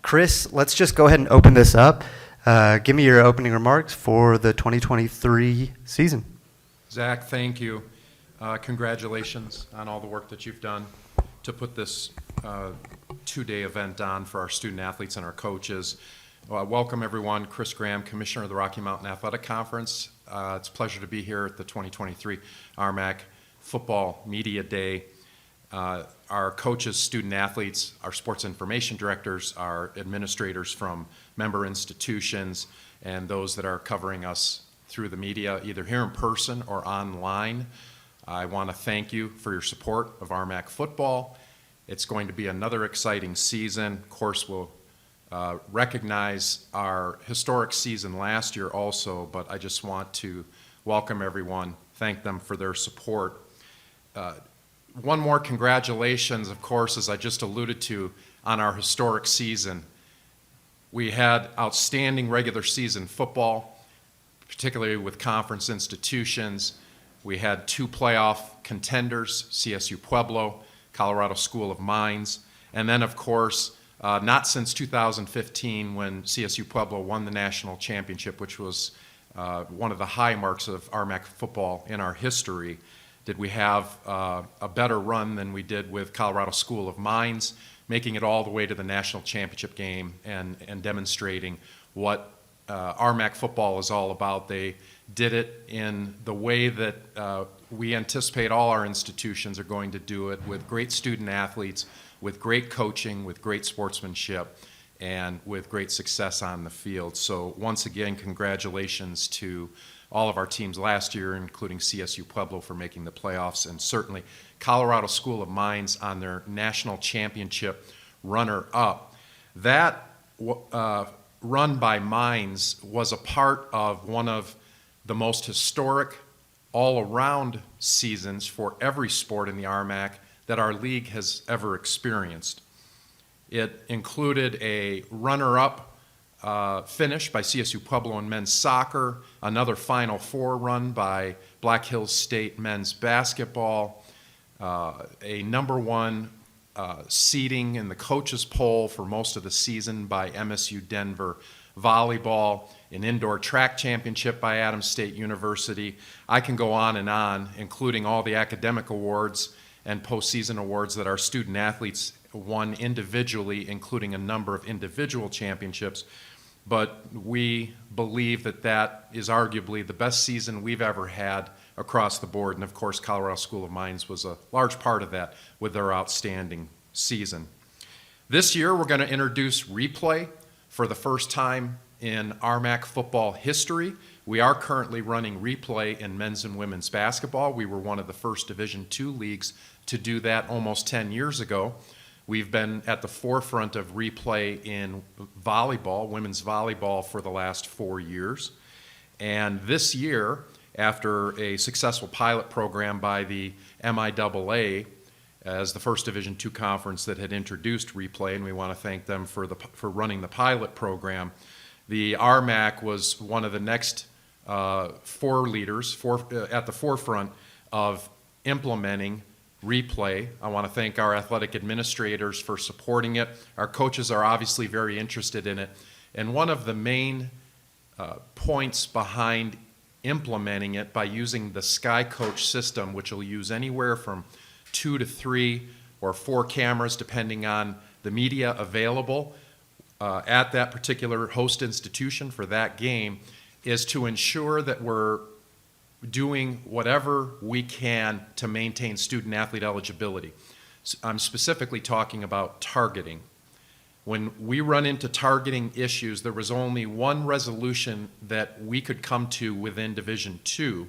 Chris, let's just go ahead and open this up. Give me your opening remarks for the 2023 season. Zach, thank you. Congratulations on all the work that you've done to put this two-day event on for our student athletes and our coaches. Welcome everyone. Chris Graham, Commissioner of the Rocky Mountain Athletic Conference. It's a pleasure to be here at the 2023 RMAC Football Media Day. Our coaches, student athletes, our sports information directors, our administrators from member institutions, and those that are covering us through the media, either here in person or online. I want to thank you for your support of RMAC football. It's going to be another exciting season. Of course, we'll recognize our historic season last year also, but I just want to welcome everyone, thank them for their support. One more congratulations, of course, as I just alluded to, on our historic season. We had outstanding regular season football, particularly with conference institutions. We had two playoff contenders, CSU Pueblo, Colorado School of Mines, and then, of course, not since 2015 when CSU Pueblo won the national championship, which was one of the high marks of RMAC football in our history, did we have a better run than we did with Colorado School of Mines, making it all the way to the national championship game and demonstrating what RMAC football is all about. They did it in the way that we anticipate all our institutions are going to do it, with great student athletes, with great coaching, with great sportsmanship, and with great success on the field. So once again, congratulations to all of our teams last year, including CSU Pueblo for making the playoffs, and certainly Colorado School of Mines on their national championship runner-up. That run by Mines was a part of one of the most historic all-around seasons for every sport in the RMAC that our league has ever experienced. It included a runner-up finish by CSU Pueblo in men's soccer, another Final Four run by Black Hills State men's basketball, a number one seeding in the coaches poll for most of the season by MSU Denver volleyball, an indoor track championship by Adams State University. I can go on, including all the academic awards and postseason awards that our student athletes won individually, including a number of individual championships. But we believe that that is arguably the best season we've ever had across the board. And of course, Colorado School of Mines was a large part of that with their outstanding season. This year, we're going to introduce replay for the first time in RMAC football history. We are currently running replay in men's and women's basketball. We were one of the first Division II leagues to do that almost 10 years ago. We've been at the forefront of replay in volleyball, women's volleyball, for the last 4 years. And this year, after a successful pilot program by the MIAA as the first Division II conference that had introduced replay, and we want to thank them for running the pilot program, the RMAC was one of the next four leaders at the forefront of implementing replay. I want to thank our athletic administrators for supporting it. Our coaches are obviously very interested in it. And one of the main points behind implementing it by using the Sky Coach system, which will use anywhere from 2 to 3 or 4 cameras depending on the media available at that particular host institution for that game, is to ensure that we're doing whatever we can to maintain student athlete eligibility. I'm specifically talking about targeting. When we run into targeting issues, there was only one resolution that we could come to within Division II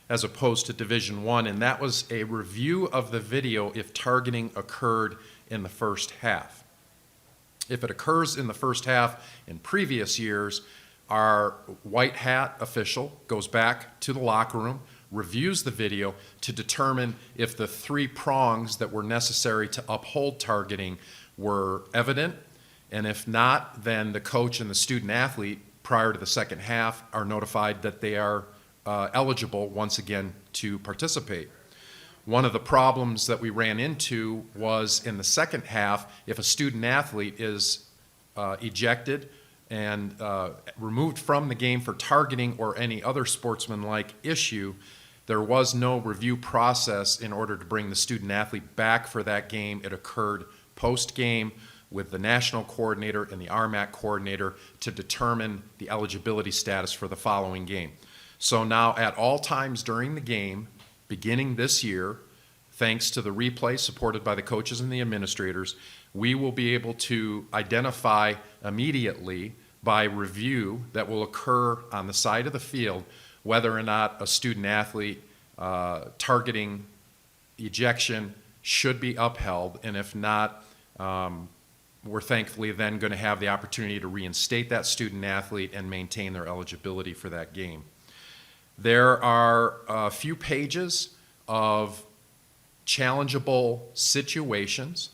as opposed to Division I, and that was a review of the video if targeting occurred in the first half. If it occurs in the first half in previous years, our white hat official goes back to the locker room, reviews the video to determine if the 3 prongs that were necessary to uphold targeting were evident, and if not, then the coach and the student athlete prior to the second half are notified that they are eligible once again to participate. One of the problems that we ran into was in the second half, if a student athlete is ejected and removed from the game for targeting or any other sportsmanlike issue, there was no review process in order to bring the student athlete back for that game. It occurred post-game with the national coordinator and the RMAC coordinator to determine the eligibility status for the following game. So now at all times during the game, beginning this year, thanks to the replay supported by the coaches and the administrators, we will be able to identify immediately by review that will occur on the side of the field whether or not a student athlete targeting ejection should be upheld, and if not, we're thankfully then going to have the opportunity to reinstate that student athlete and maintain their eligibility for that game. There are a few pages of challengeable situations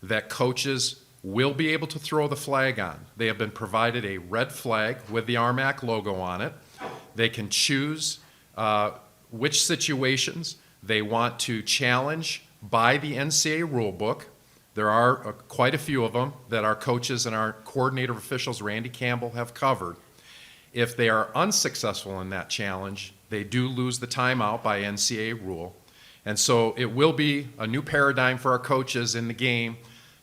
that coaches will be able to throw the flag on. They have been provided a red flag with the RMAC logo on it. They can choose which situations they want to challenge by the NCAA rulebook. There are quite a few of them that our coaches and our coordinator officials, Randy Campbell, have covered. If they are unsuccessful in that challenge, they do lose the timeout by NCAA rule. And so it will be a new paradigm for our coaches in the game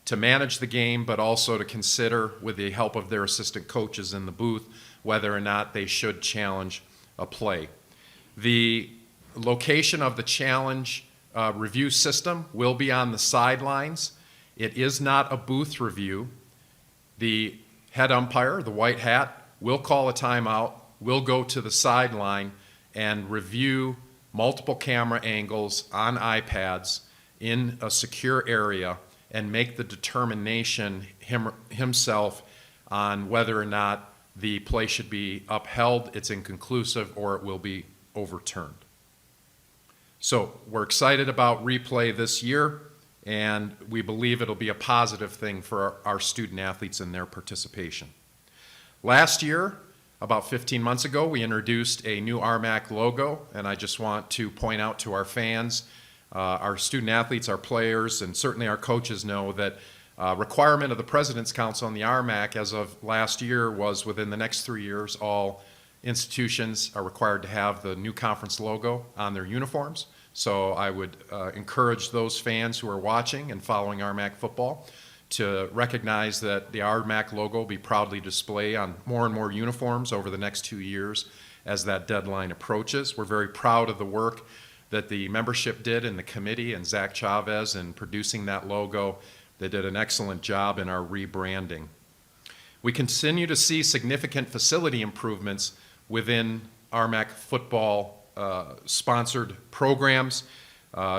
to manage the game, but also to consider, with the help of their assistant coaches in the booth, whether or not they should challenge a play. The location of the challenge review system will be on the sidelines. It is not a booth review. The head umpire, the white hat, will call a timeout, will go to the sideline and review multiple camera angles on iPads in a secure area and make the determination himself on whether or not the play should be upheld, it's inconclusive, or it will be overturned. So we're excited about replay this year, and we believe it'll be a positive thing for our student athletes and their participation. Last year, about 15 months ago, we introduced a new RMAC logo, and I just want to point out to our fans, our student athletes, our players, and certainly our coaches know that requirement of the President's Council and the RMAC as of last year was within the next 3 years, all institutions are required to have the new conference logo on their uniforms. So I would encourage those fans who are watching and following RMAC football to recognize that the RMAC logo will be proudly displayed on more and more uniforms over the next 2 years as that deadline approaches. We're very proud of the work that the membership did in the committee and Zach Chavez in producing that logo. They did an excellent job in our rebranding. We continue to see significant facility improvements within RMAC football sponsored programs.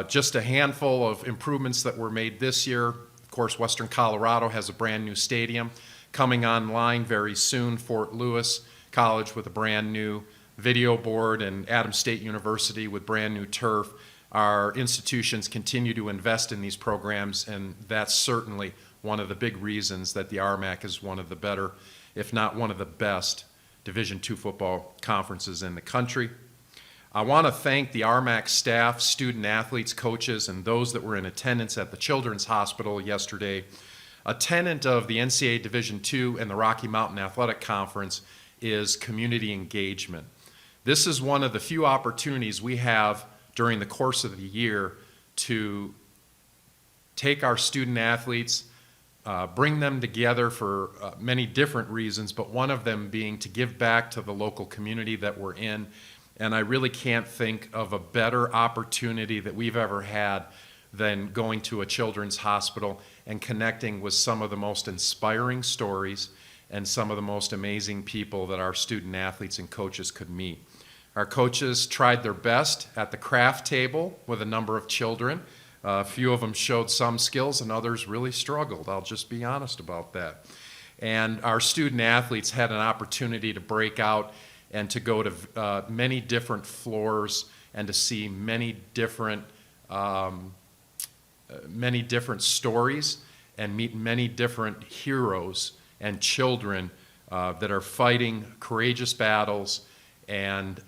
Just a handful of improvements that were made this year. Of course, Western Colorado has a brand new stadium coming online very soon. Fort Lewis College with a brand new video board, and Adams State University with brand new turf. Our institutions continue to invest in these programs, and that's certainly one of the big reasons that the RMAC is one of the better, if not one of the best, Division II football conferences in the country. I want to thank the RMAC staff, student athletes, coaches, and those that were in attendance at the Children's Hospital yesterday. A tenet of the NCAA Division II and the Rocky Mountain Athletic Conference is community engagement. This is one of the few opportunities we have during the course of the year to take our student athletes, bring them together for many different reasons, but one of them being to give back to the local community that we're in. And I really can't think of a better opportunity that we've ever had than going to a children's hospital and connecting with some of the most inspiring stories and some of the most amazing people that our student athletes and coaches could meet. Our coaches tried their best at the craft table with a number of children. A few of them showed some skills and others really struggled. I'll just be honest about that. And our student athletes had an opportunity to break out and to go to many different floors and to see many different stories and meet many different heroes and children that are fighting courageous battles and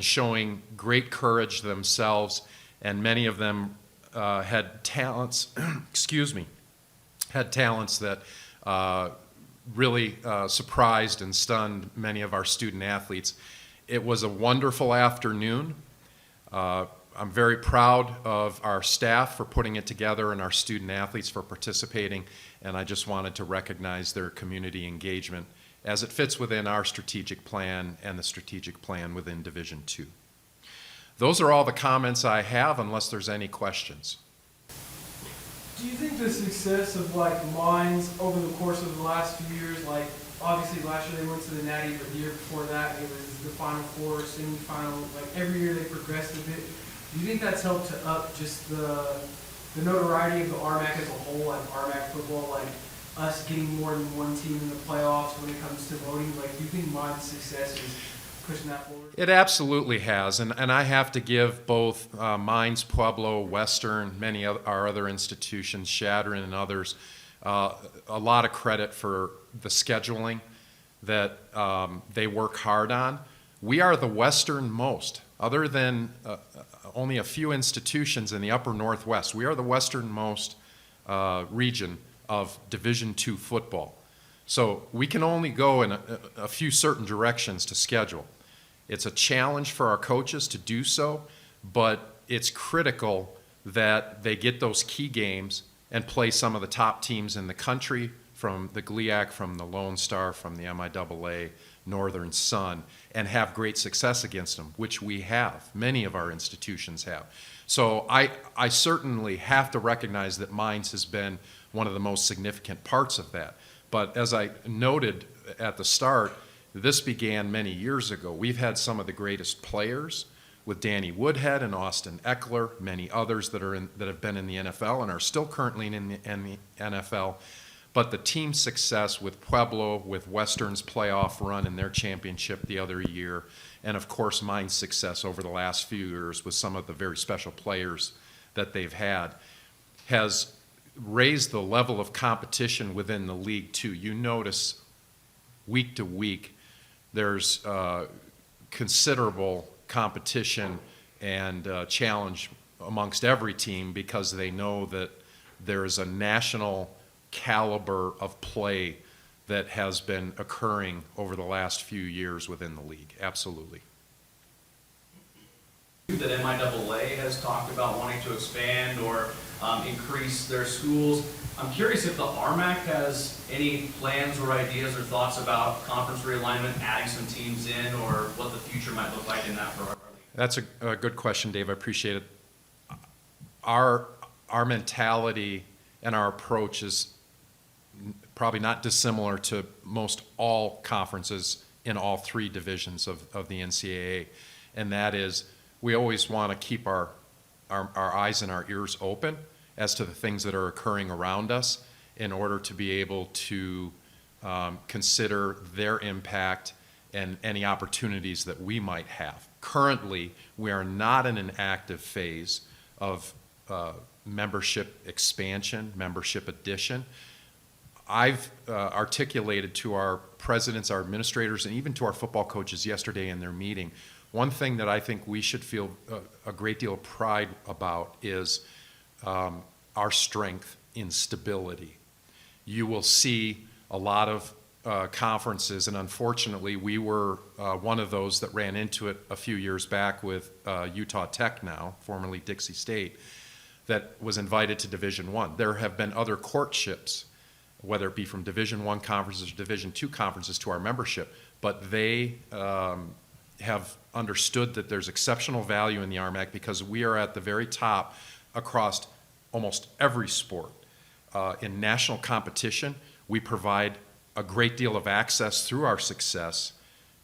showing great courage themselves. And many of them had talents, excuse me, had talents that really surprised and stunned many of our student athletes. It was a wonderful afternoon. I'm very proud of our staff for putting it together and our student athletes for participating, and I just wanted to recognize their community engagement as it fits within our strategic plan and the strategic plan within Division II. Those are all the comments I have, unless there's any questions. Do you think the success of like Mines over the course of the last few years, like obviously last year they went to the Natty, but the year before that it was the Final Four, semifinal, like every year they progressed a bit. Do you think that's helped to up just the notoriety of the RMAC as a whole, like RMAC football, like us getting more than one team in the playoffs when it comes to voting? Like, do you think Mines' success is pushing that forward? It absolutely has, and I have to give both Mines, Pueblo, Western, many of our other institutions, Shadron and others, a lot of credit for the scheduling that they work hard on. We are the westernmost, other than only a few institutions in the upper Northwest. We are the westernmost region of Division II football. So we can only go in a few certain directions to schedule. It's a challenge for our coaches to do so, but it's critical that they get those key games and play some of the top teams in the country, from the GLIAC, from the Lone Star, from the MIAA, Northern Sun, and have great success against them, which we have. Many of our institutions have. So I certainly have to recognize that Mines has been one of the most significant parts of that. But as I noted at the start, this began many years ago. We've had some of the greatest players with Danny Woodhead and Austin Eckler, many others that have been in the NFL and are still currently in the NFL. But the team success with Pueblo, with Western's playoff run in their championship the other year, and of course Mines' success over the last few years with some of the very special players that they've had, has raised the level of competition within the league too. You notice week to week there's considerable competition and challenge amongst every team, because they know that there's a national caliber of play that has been occurring over the last few years within the league. Absolutely. That MIAA has talked about wanting to expand or increase their schools. I'm curious if the RMAC has any plans or ideas or thoughts about conference realignment, adding some teams in, or what the future might look like in that for our league. That's a good question, Dave. I appreciate it. Our mentality and our approach is probably not dissimilar to most all conferences in all three divisions of the NCAA, and that is we always want to keep our eyes and our ears open as to the things that are occurring around us in order to be able to consider their impact and any opportunities that we might have. Currently, we are not in an active phase of membership expansion, membership addition. I've articulated to our presidents, our administrators, and even to our football coaches yesterday in their meeting, one thing that I think we should feel a great deal of pride about is our strength in stability. You will see a lot of conferences, and unfortunately we were one of those that ran into it a few years back with Utah Tech, now formerly Dixie State, that was invited to Division I. There have been other courtships, whether it be from Division I conferences or Division II conferences, to our membership, but they have understood that there's exceptional value in the RMAC because we are at the very top across almost every sport. In national competition, we provide a great deal of access through our success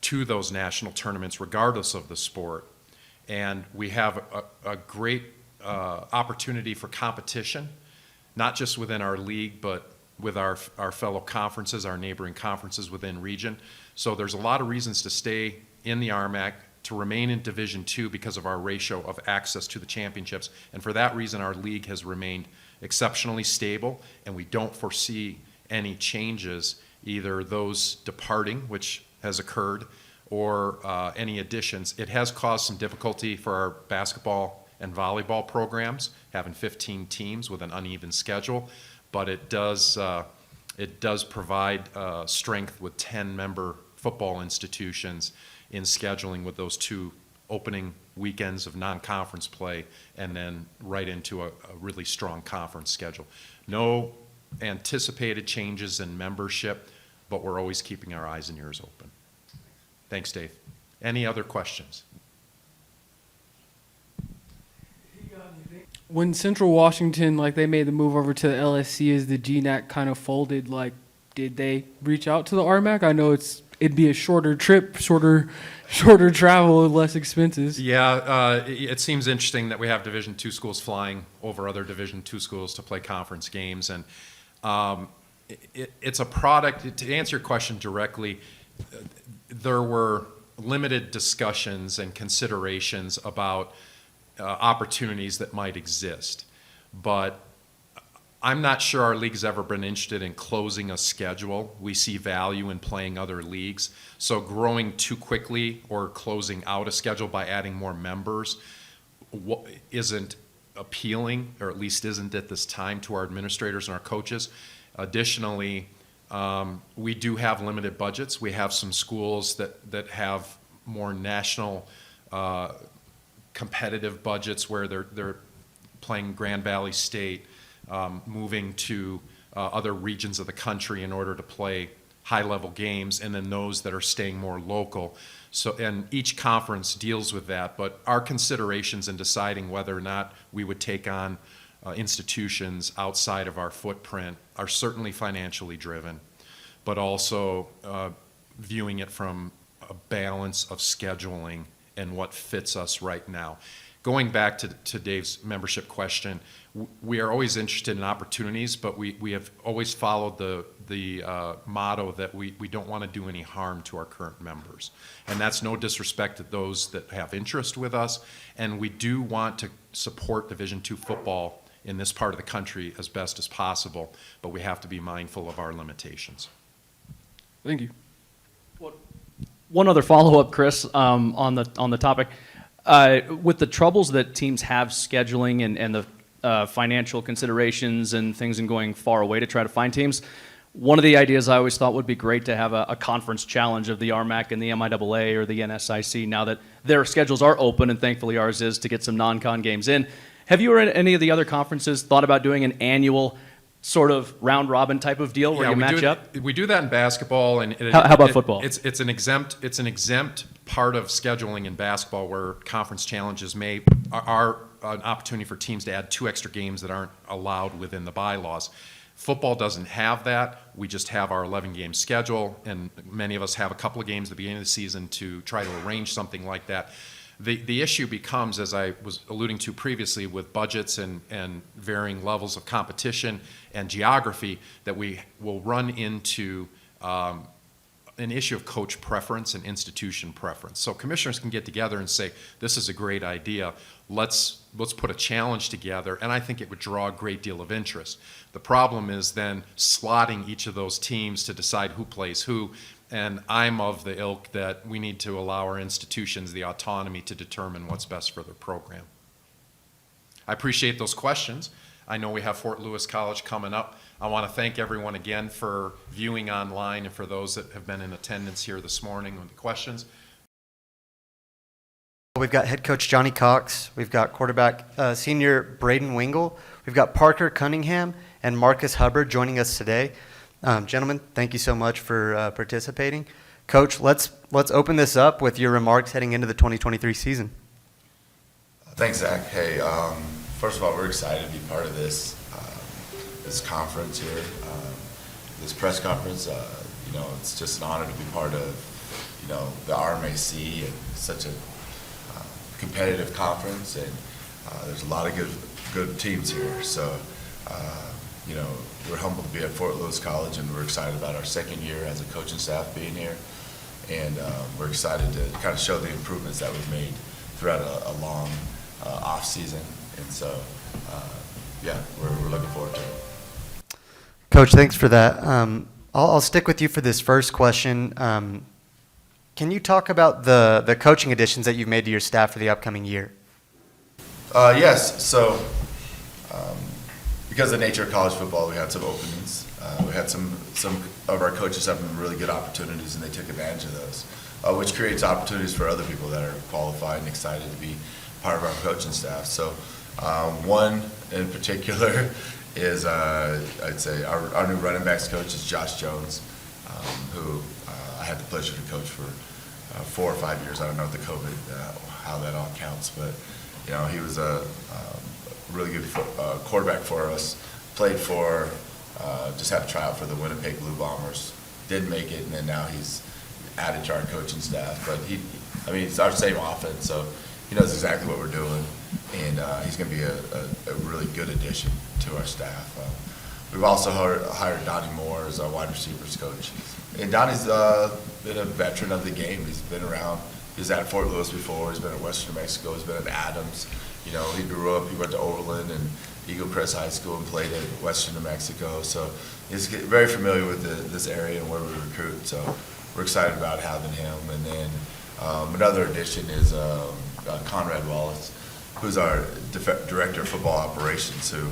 to those national tournaments regardless of the sport. And we have a great opportunity for competition, not just within our league, but with our fellow conferences, our neighboring conferences within region. So there's a lot of reasons to stay in the RMAC, to remain in Division II because of our ratio of access to the championships. And for that reason, our league has remained exceptionally stable, and we don't foresee any changes, either those departing, which has occurred, or any additions. It has caused some difficulty for our basketball and volleyball programs, having 15 teams with an uneven schedule, but it does it does provide strength with 10-member football institutions in scheduling with those 2 opening weekends of non-conference play and then right into a really strong conference schedule. No anticipated changes in membership, but we're always keeping our eyes and ears open. Thanks, Dave. Any other questions? When Central Washington, like, they made the move over to the LSC as the GNAC kind of folded, like, did they reach out to the RMAC? I know it'd be a shorter trip, shorter travel, less expenses. Yeah, it seems interesting that we have Division II schools flying over other Division II schools to play conference games, and it's a product. To answer your question directly, there were limited discussions and considerations about opportunities that might exist, but I'm not sure our league's ever been interested in closing a schedule. We see value in playing other leagues, so growing too quickly or closing out a schedule by adding more members isn't appealing, or at least isn't at this time, to our administrators and our coaches. Additionally, we do have limited budgets. We have some schools that have more national competitive budgets where they're playing Grand Valley State, moving to other regions of the country in order to play high-level games, and then those that are staying more local. So, and each conference deals with that, but our considerations in deciding whether or not we would take on institutions outside of our footprint are certainly financially driven, but also viewing it from a balance of scheduling and what fits us right now. Going back to Dave's membership question, we are always interested in opportunities, but we have always followed the motto that we don't want to do any harm to our current members. And that's no disrespect to those that have interest with us, and we do want to support Division II football in this part of the country as best as possible, but we have to be mindful of our limitations. Thank you. One other follow-up, Chris, on the topic. With the troubles that teams have scheduling and the financial considerations and things and going far away to try to find teams, one of the ideas I always thought would be great to have a conference challenge of the RMAC and the MIAA or the NSIC now that their schedules are open, and thankfully ours is, to get some non-con games in. Have you or any of the other conferences thought about doing an annual sort of round-robin type of deal where you match up? We do that in basketball, and How about football? It's an exempt part of scheduling in basketball where conference challenges are an opportunity for teams to add 2 extra games that aren't allowed within the bylaws. Football doesn't have that. We just have our 11-game schedule, and many of us have a couple of games at the beginning of the season to try to arrange something like that. The issue becomes, as I was alluding to previously, with budgets and varying levels of competition and geography, that we will run into an issue of coach preference and institution preference. So commissioners can get together and say, this is a great idea, let's put a challenge together, and I think it would draw a great deal of interest. The problem is then slotting each of those teams to decide who plays who, and I'm of the ilk that we need to allow our institutions the autonomy to determine what's best for their program. I appreciate those questions. I know we have Fort Lewis College coming up. I want to thank everyone again for viewing online and for those that have been in attendance here this morning with the questions. We've got head coach Johnny Cox. We've got quarterback senior Braden Wingle. We've got Parker Cunningham and Marcus Hubbard joining us today. Gentlemen, thank you so much for participating. Coach, let's open this up with your remarks heading into the 2023 season. Thanks, Zach. Hey, first of all, we're excited to be part of this conference here, this press conference. It's just an honor to be part of, the RMAC and such a competitive conference, and there's a lot of good teams here. So, we're humbled to be at Fort Lewis College, and we're excited about our second year as a coaching staff being here, and we're excited to kind of show the improvements that we've made throughout a long off season, and so we're looking forward to it. Coach, thanks for that. I'll stick with you for this first question. Can you talk about the coaching additions that you've made to your staff for the upcoming year? Yes. So, because of the nature of college football, we had some openings We had some of our coaches having really good opportunities, and they took advantage of those, which creates opportunities for other people that are qualified and excited to be part of our coaching staff. So one in particular is, I'd say, our new running backs coach is Josh Jones, who I had the pleasure to coach for 4 or 5 years. I don't know the COVID, how that all counts, but he was a really good quarterback for us. Played for, just had a tryout for the Winnipeg Blue Bombers. Didn't make it, and then now he's added to our coaching staff. But it's our same offense, so he knows exactly what we're doing, and he's going to be a really good addition to our staff. We've also hired Donnie Moore as our wide receivers coach. And Donnie's been a veteran of the game. He's been around. He was at Fort Lewis before. He's been at Western New Mexico. He's been at Adams. He grew up. He went to Overland and Eagle Crest High School and played at Western New Mexico. So he's very familiar with this area and where we recruit. So we're excited about having him. And then another addition is Conrad Wallace, who's our director of football operations, who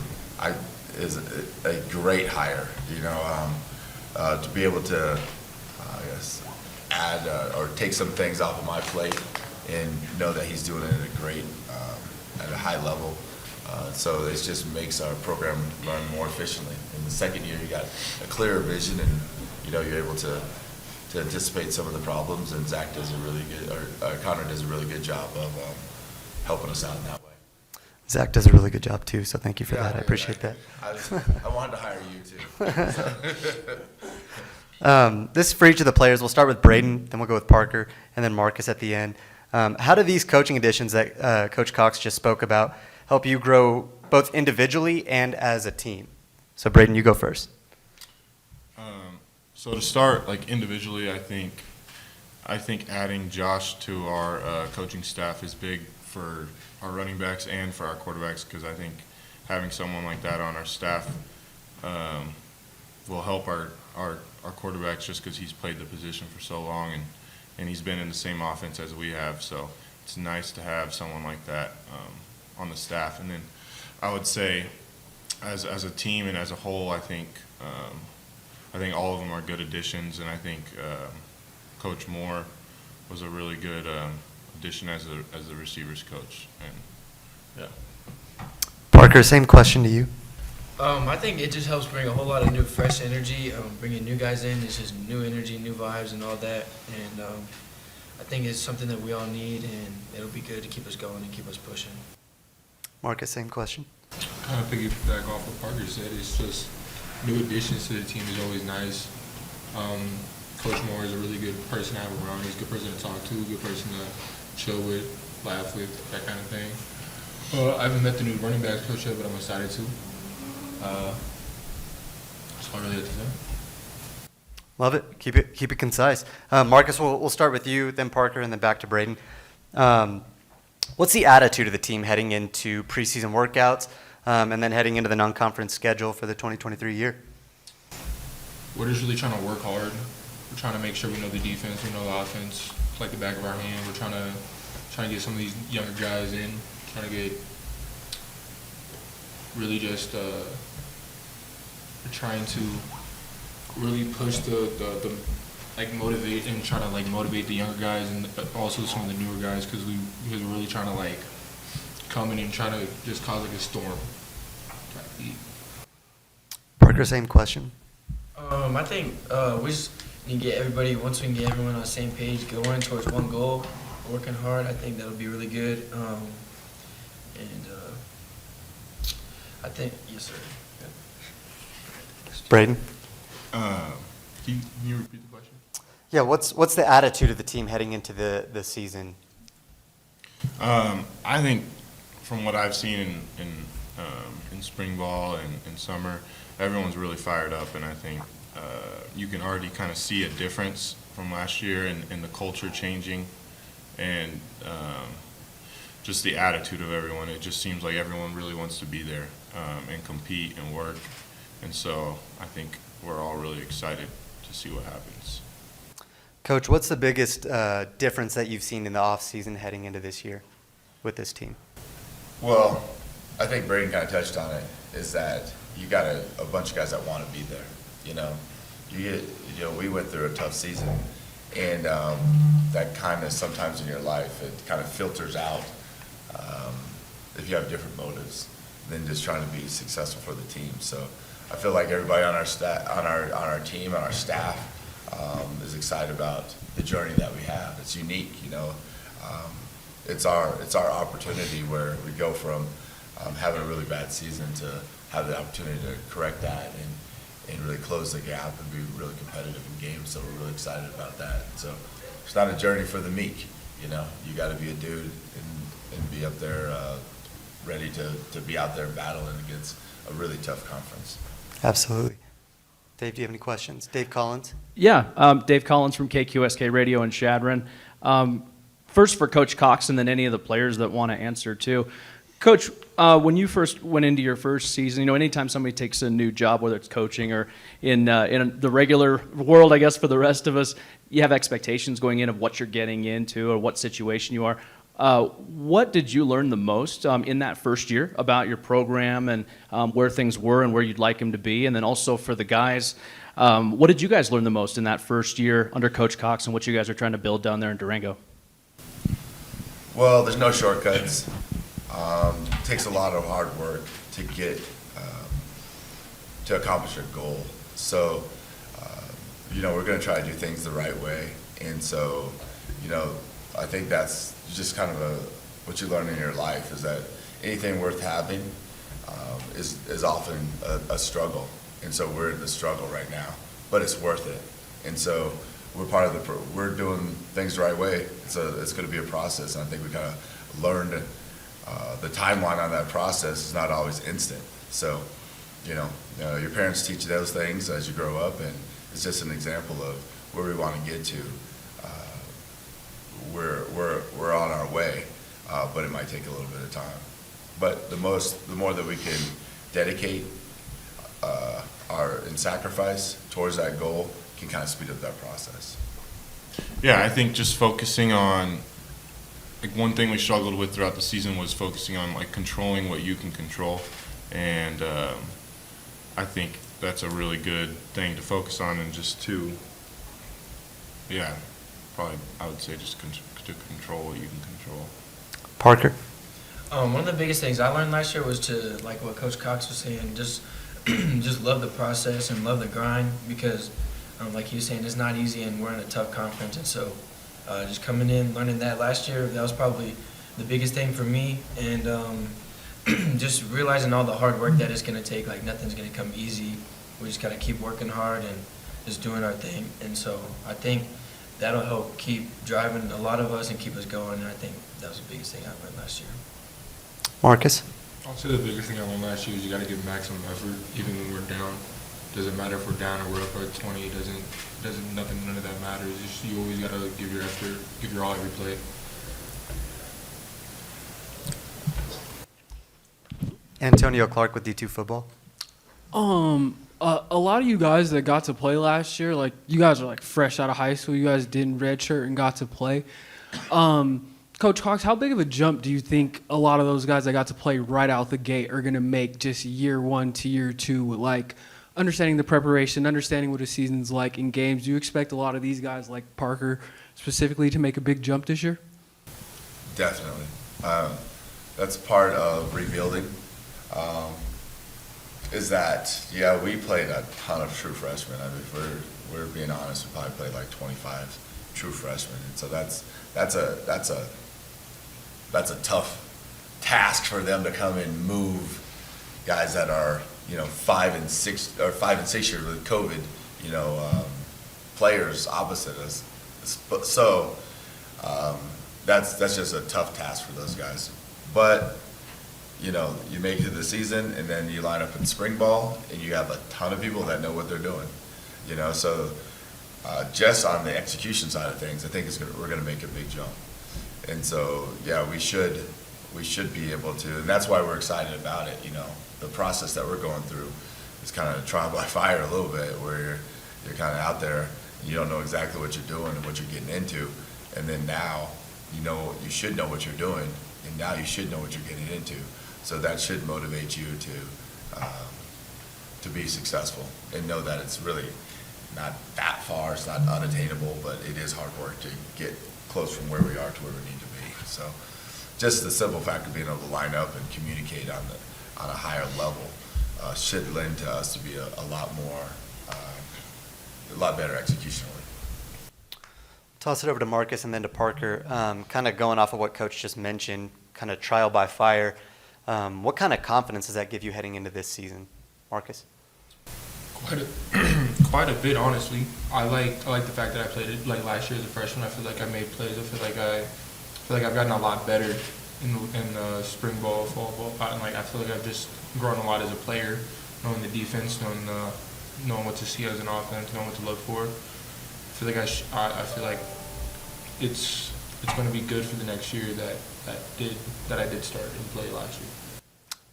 is a great hire. To be able to, add or take some things off of my plate and know that he's doing it at a high level. So it just makes our program run more efficiently. In the second year, you got a clearer vision, and you're able to anticipate some of the problems. And Zach does Connor does a really good job of helping us out in that way. Zach does a really good job too, so thank you for that. I appreciate that. I wanted to hire you too. This is for each of the players. We'll start with Braden, then we'll go with Parker, and then Marcus at the end. How do these coaching additions that Coach Cox just spoke about help you grow both individually and as a team? So Braden, you go first. So to start, individually, I think adding Josh to our coaching staff is big for our running backs and for our quarterbacks, because I think having someone like that on our staff will help our quarterbacks, just because he's played the position for so long and he's been in the same offense as we have. So it's nice to have someone like that on the staff. And then I would say, as a team and as a whole, I think all of them are good additions, and I think Coach Moore was a really good addition as the receivers coach. And yeah. Parker, same question to you. I think it just helps bring a whole lot of new, fresh energy. Bringing new guys in, it's just new energy, new vibes, and all that. And I think it's something that we all need, and it'll be good to keep us going and keep us pushing. Marcus, same question. Kind of piggyback off what Parker said. It's just new additions to the team is always nice. Coach Moore is a really good person to have around. He's a good person to talk to, good person to chill with, laugh with, that kind of thing. I haven't met the new running backs coach yet, but I'm excited to. That's all I really have to say. Love it. Keep it concise. Marcus, we'll start with you, then Parker, and then back to Braden. What's the attitude of the team heading into preseason workouts and then heading into the non-conference schedule for the 2023 year? We're just really trying to work hard. We're trying to make sure we know the defense, we know the offense like the back of our hand. We're trying to get some of these younger guys in, trying to get really just we're trying to really push the motivate and try to motivate the younger guys and also some of the newer guys, because we're really trying to come in and try to just cause a storm. Parker, same question. I think we just need to get everybody, once we can get everyone on the same page, going towards one goal, working hard, I think that'll be really good. I think, yes, sir. Braden? Can you repeat the question? Yeah, what's the attitude of the team heading into the season? I think from what I've seen in spring ball and in summer, everyone's really fired up, and I think you can already kind of see a difference from last year in the culture changing and just the attitude of everyone. It just seems like everyone really wants to be there and compete and work, and so I think we're all really excited to see what happens. Coach, what's the biggest difference that you've seen in the offseason heading into this year with this team? Well, I think Braden kind of touched on it, is that you got a bunch of guys that want to be there. You know, we went through a tough season, and that kindness sometimes in your life, it kind of filters out if you have different motives than just trying to be successful for the team. So I feel like everybody on our team, on our staff, is excited about the journey that we have. It's unique, you know. It's our opportunity where we go from having a really bad season to have the opportunity to correct that and really close the gap and be really competitive in games. So we're really excited about that. So it's not a journey for the meek, you know. You got to be a dude and be up there ready to be out there battling against a really tough conference. Absolutely. Dave, do you have any questions? Dave Collins? Yeah, Dave Collins from KQSK Radio in Shadron. First for Coach Cox and then any of the players that want to answer too. Coach, when you first went into your first season, you know, anytime somebody takes a new job, whether it's coaching or in the regular world, I guess for the rest of us, you have expectations going in of what you're getting into or what situation you are. What did you learn the most in that first year about your program and where things were and where you'd like them to be? And then also for the guys, what did you guys learn the most in that first year under Coach Cox and what you guys are trying to build down there in Durango? Well, there's no shortcuts. It takes a lot of hard work to get to accomplish a goal. So, you know, we're going to try to do things the right way. And so, you know, I think that's just kind of what you learn in your life is that anything worth having is often a struggle. And so we're in the struggle right now, but it's worth it. And so we're part of we're doing things the right way. It's going to be a process. And I think we kind of learned the timeline on that process is not always instant. So, you know, your parents teach you those things as you grow up, and it's just an example of where we want to get to. We're on our way, but it might take a little bit of time. But the more that we can dedicate and sacrifice towards that goal can kind of speed up that process. Yeah, I think just focusing on, like, one thing we struggled with throughout the season was focusing on, like, controlling what you can control. And I think that's a really good thing to focus on, and just to, yeah, probably I would say just to control what you can control. Parker? One of the biggest things I learned last year was to, like what Coach Cox was saying, just love the process and love the grind, because like he was saying, it's not easy and we're in a tough conference. And so just coming in, learning that last year, that was probably the biggest thing for me. And just realizing all the hard work that it's going to take. Like, nothing's going to come easy. We just got to keep working hard and just doing our thing. And so I think that'll help keep driving a lot of us and keep us going. And I think that was the biggest thing I learned last year. Marcus? I'll say the biggest thing I learned last year is you got to give maximum effort, even when we're down. Doesn't matter if we're down or we're up by 20. None of that matters. You always got to give your effort, give your all every play. Antonio Clark with D2 Football. A lot of you guys that got to play last year, like, you guys are like fresh out of high school. You guys didn't redshirt and got to play. Coach Cox, how big of a jump do you think a lot of those guys that got to play right out the gate are going to make just year one to year two? Like, understanding the preparation, understanding what a season's like in games. Do you expect a lot of these guys, like Parker specifically, to make a big jump this year? Definitely. That's part of rebuilding. Is that, yeah, we played a ton of true freshmen. I mean, if we're being honest, we probably played like 25 true freshmen. And so that's a tough task for them to come and move guys that are, you know, 5 and 6 years with COVID, you know, players opposite us. So that's just a tough task for those guys. But, you know, you make it to the season, and then you line up in spring ball, and you have a ton of people that know what they're doing. You know, so just on the execution side of things, I think we're going to make a big jump. And so, yeah, we should be able to, and that's why we're excited about it. You know, the process that we're going through is kind of trial by fire a little bit, where you're kind of out there and you don't know exactly what you're doing and what you're getting into, and then now you should know what you're doing, and now you should know what you're getting into. So that should motivate you to to be successful and know that it's really not that far, it's not unattainable, but it is hard work to get close from where we are to where we need to be. So just the simple fact of being able to line up and communicate on a higher level should lend to us to be a lot better executionally. Toss it over to Marcus and then to Parker. Kind of going off of what Coach just mentioned, kind of trial by fire. What kind of confidence does that give you heading into this season, Marcus? Quite a bit, honestly. I like the fact that I played it like last year as a freshman. I feel like I made plays. I feel like I've gotten a lot better in spring ball, fall ball, and like I feel like I've just grown a lot as a player, knowing the defense, knowing what to see as an offense, knowing what to look for. I feel like I feel like it's going to be good for the next year that I did start and play last year.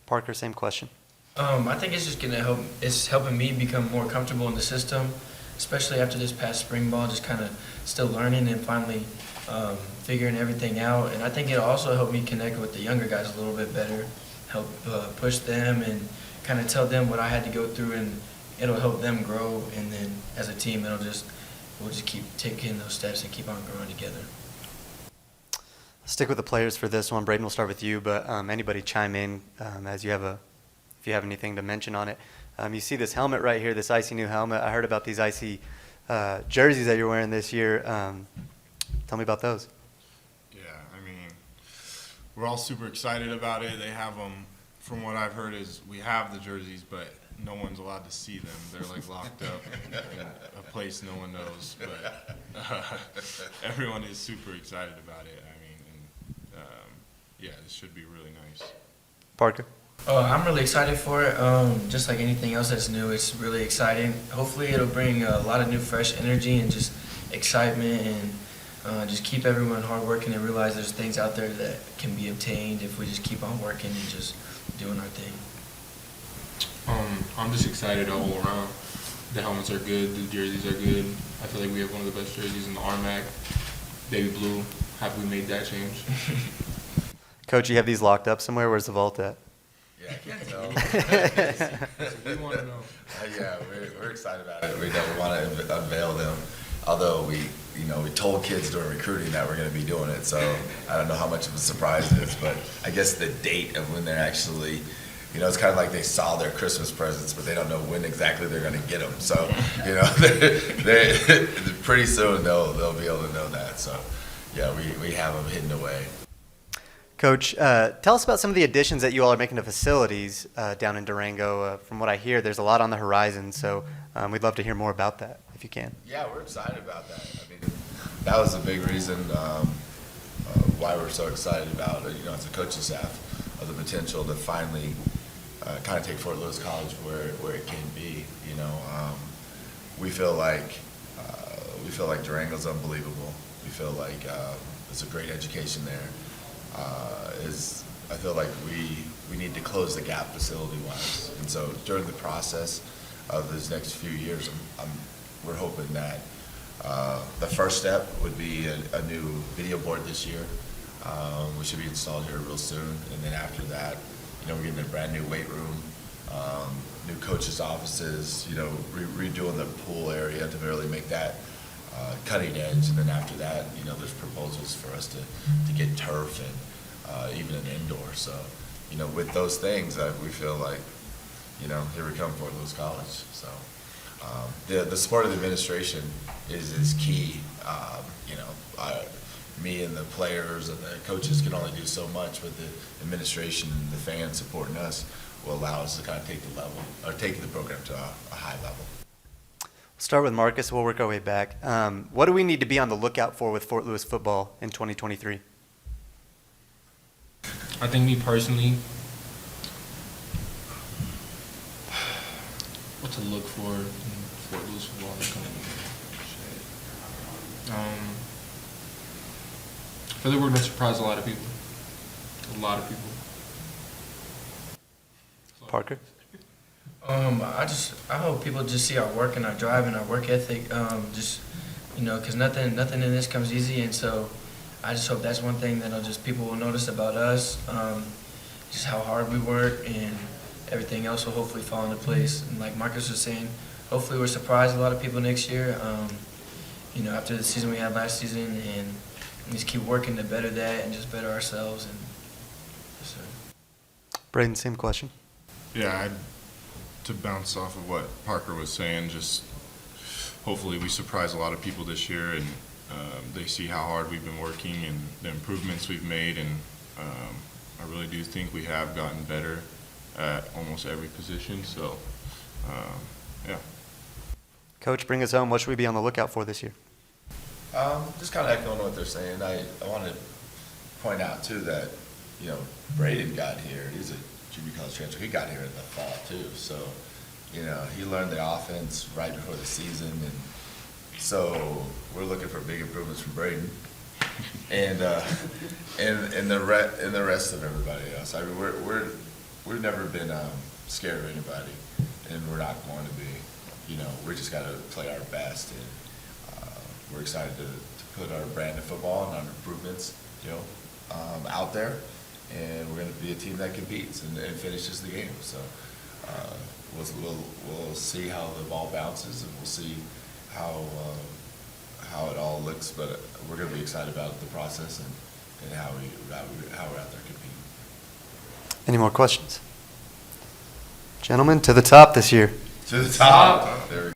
Parker, same question. I think it's just gonna help. It's helping me become more comfortable in the system, especially after this past spring ball. Just kind of still learning and finally figuring everything out. And I think it'll also help me connect with the younger guys a little bit better, help push them and kind of tell them what I had to go through, and it'll help them grow. And then as a team, we'll just keep taking those steps and keep on growing together. Stick with the players for this one. Braden, we'll start with you, but anybody chime in if you have anything to mention on it. You see this helmet right here, this icy new helmet. I heard about these icy jerseys that you're wearing this year. Tell me about those. Yeah, I mean, we're all super excited about it. They have them, from what I've heard, is we have the jerseys, but no one's allowed to see them. They're like locked up in a place no one knows. But everyone is super excited about it. I mean, and, yeah, it should be really nice. Parker? I'm really excited for it. Just like anything else that's new, it's really exciting. Hopefully it'll bring a lot of new fresh energy and just excitement, and just keep everyone hard working and realize there's things out there that can be obtained if we just keep on working and just doing our thing. I'm just excited all around. The helmets are good, the jerseys are good. I feel like we have one of the best jerseys in the RMAC. Baby blue, have we made that change? Coach, you have these locked up somewhere. Where's the vault at? Yeah, I can't tell. We want to know. Yeah, we're excited about it. We want to unveil them. Although we told kids during recruiting that we're going to be doing it, so I don't know how much of a surprise it is. But I guess the date of when they're actually, it's kind of like they saw their Christmas presents, but they don't know when exactly they're going to get them. So, they pretty soon they'll be able to know that. So, yeah, we have them hidden away. Coach, tell us about some of the additions that you all are making to facilities down in Durango. From what I hear, there's a lot on the horizon, so we'd love to hear more about that, if you can. Yeah, we're excited about that. I mean, that was a big reason why we're so excited about it, as a coaching staff, of the potential to finally kind of take Fort Lewis College where it can be. We feel like Durango's unbelievable. We feel like it's a great education there. I feel like we need to close the gap facility-wise, and so during the process of these next few years, we're hoping that the first step would be a new video board this year. We should be installed here real soon, and then after that, we're getting a brand new weight room, new coaches' offices, redoing the pool area to really make that cutting edge, and then after that, there's proposals for us to get turf and even an indoor. So, with those things, we feel like, here we come, Fort Lewis College. So, the support of the administration is key. Me and the players and the coaches can only do so much, but the administration and the fans supporting us will allow us to kind of take the program to a high level. Start with Marcus. We'll work our way back. What do we need to be on the lookout for with Fort Lewis football in 2023? I think me personally, what to look for in Fort Lewis football this coming year. I feel like we're going to surprise a lot of people. Parker? I hope people just see our work and our drive and our work ethic. Because nothing in this comes easy, and so I just hope that's one thing that people will notice about us. Just how hard we work, and everything else will hopefully fall into place. And like Marcus was saying, hopefully we're surprising a lot of people next year. After the season we had last season, and we just keep working to better that and just better ourselves. And yes, sir. Braden, same question. Yeah, to bounce off of what Parker was saying, just hopefully we surprise a lot of people this year, and they see how hard we've been working and the improvements we've made, and I really do think we have gotten better at almost every position. So, yeah. Coach, bring us home. What should we be on the lookout for this year? Just kind of echoing what they're saying. I want to point out too that, Braden got here. He's a junior college transfer. He got here in the fall too. So, he learned the offense right before the season, and so we're looking for big improvements from Braden, and the rest of everybody else. I mean, we've never been scared of anybody, and we're not going to be. We just got to play our best, and we're excited to put our brand of football and our improvements, out there, and we're going to be a team that competes and finishes the game. So we'll see how the ball bounces, and we'll see how it all looks. But we're going to be excited about the process and how we're out there competing. Any more questions? Gentlemen, to the top this year. To the top. There we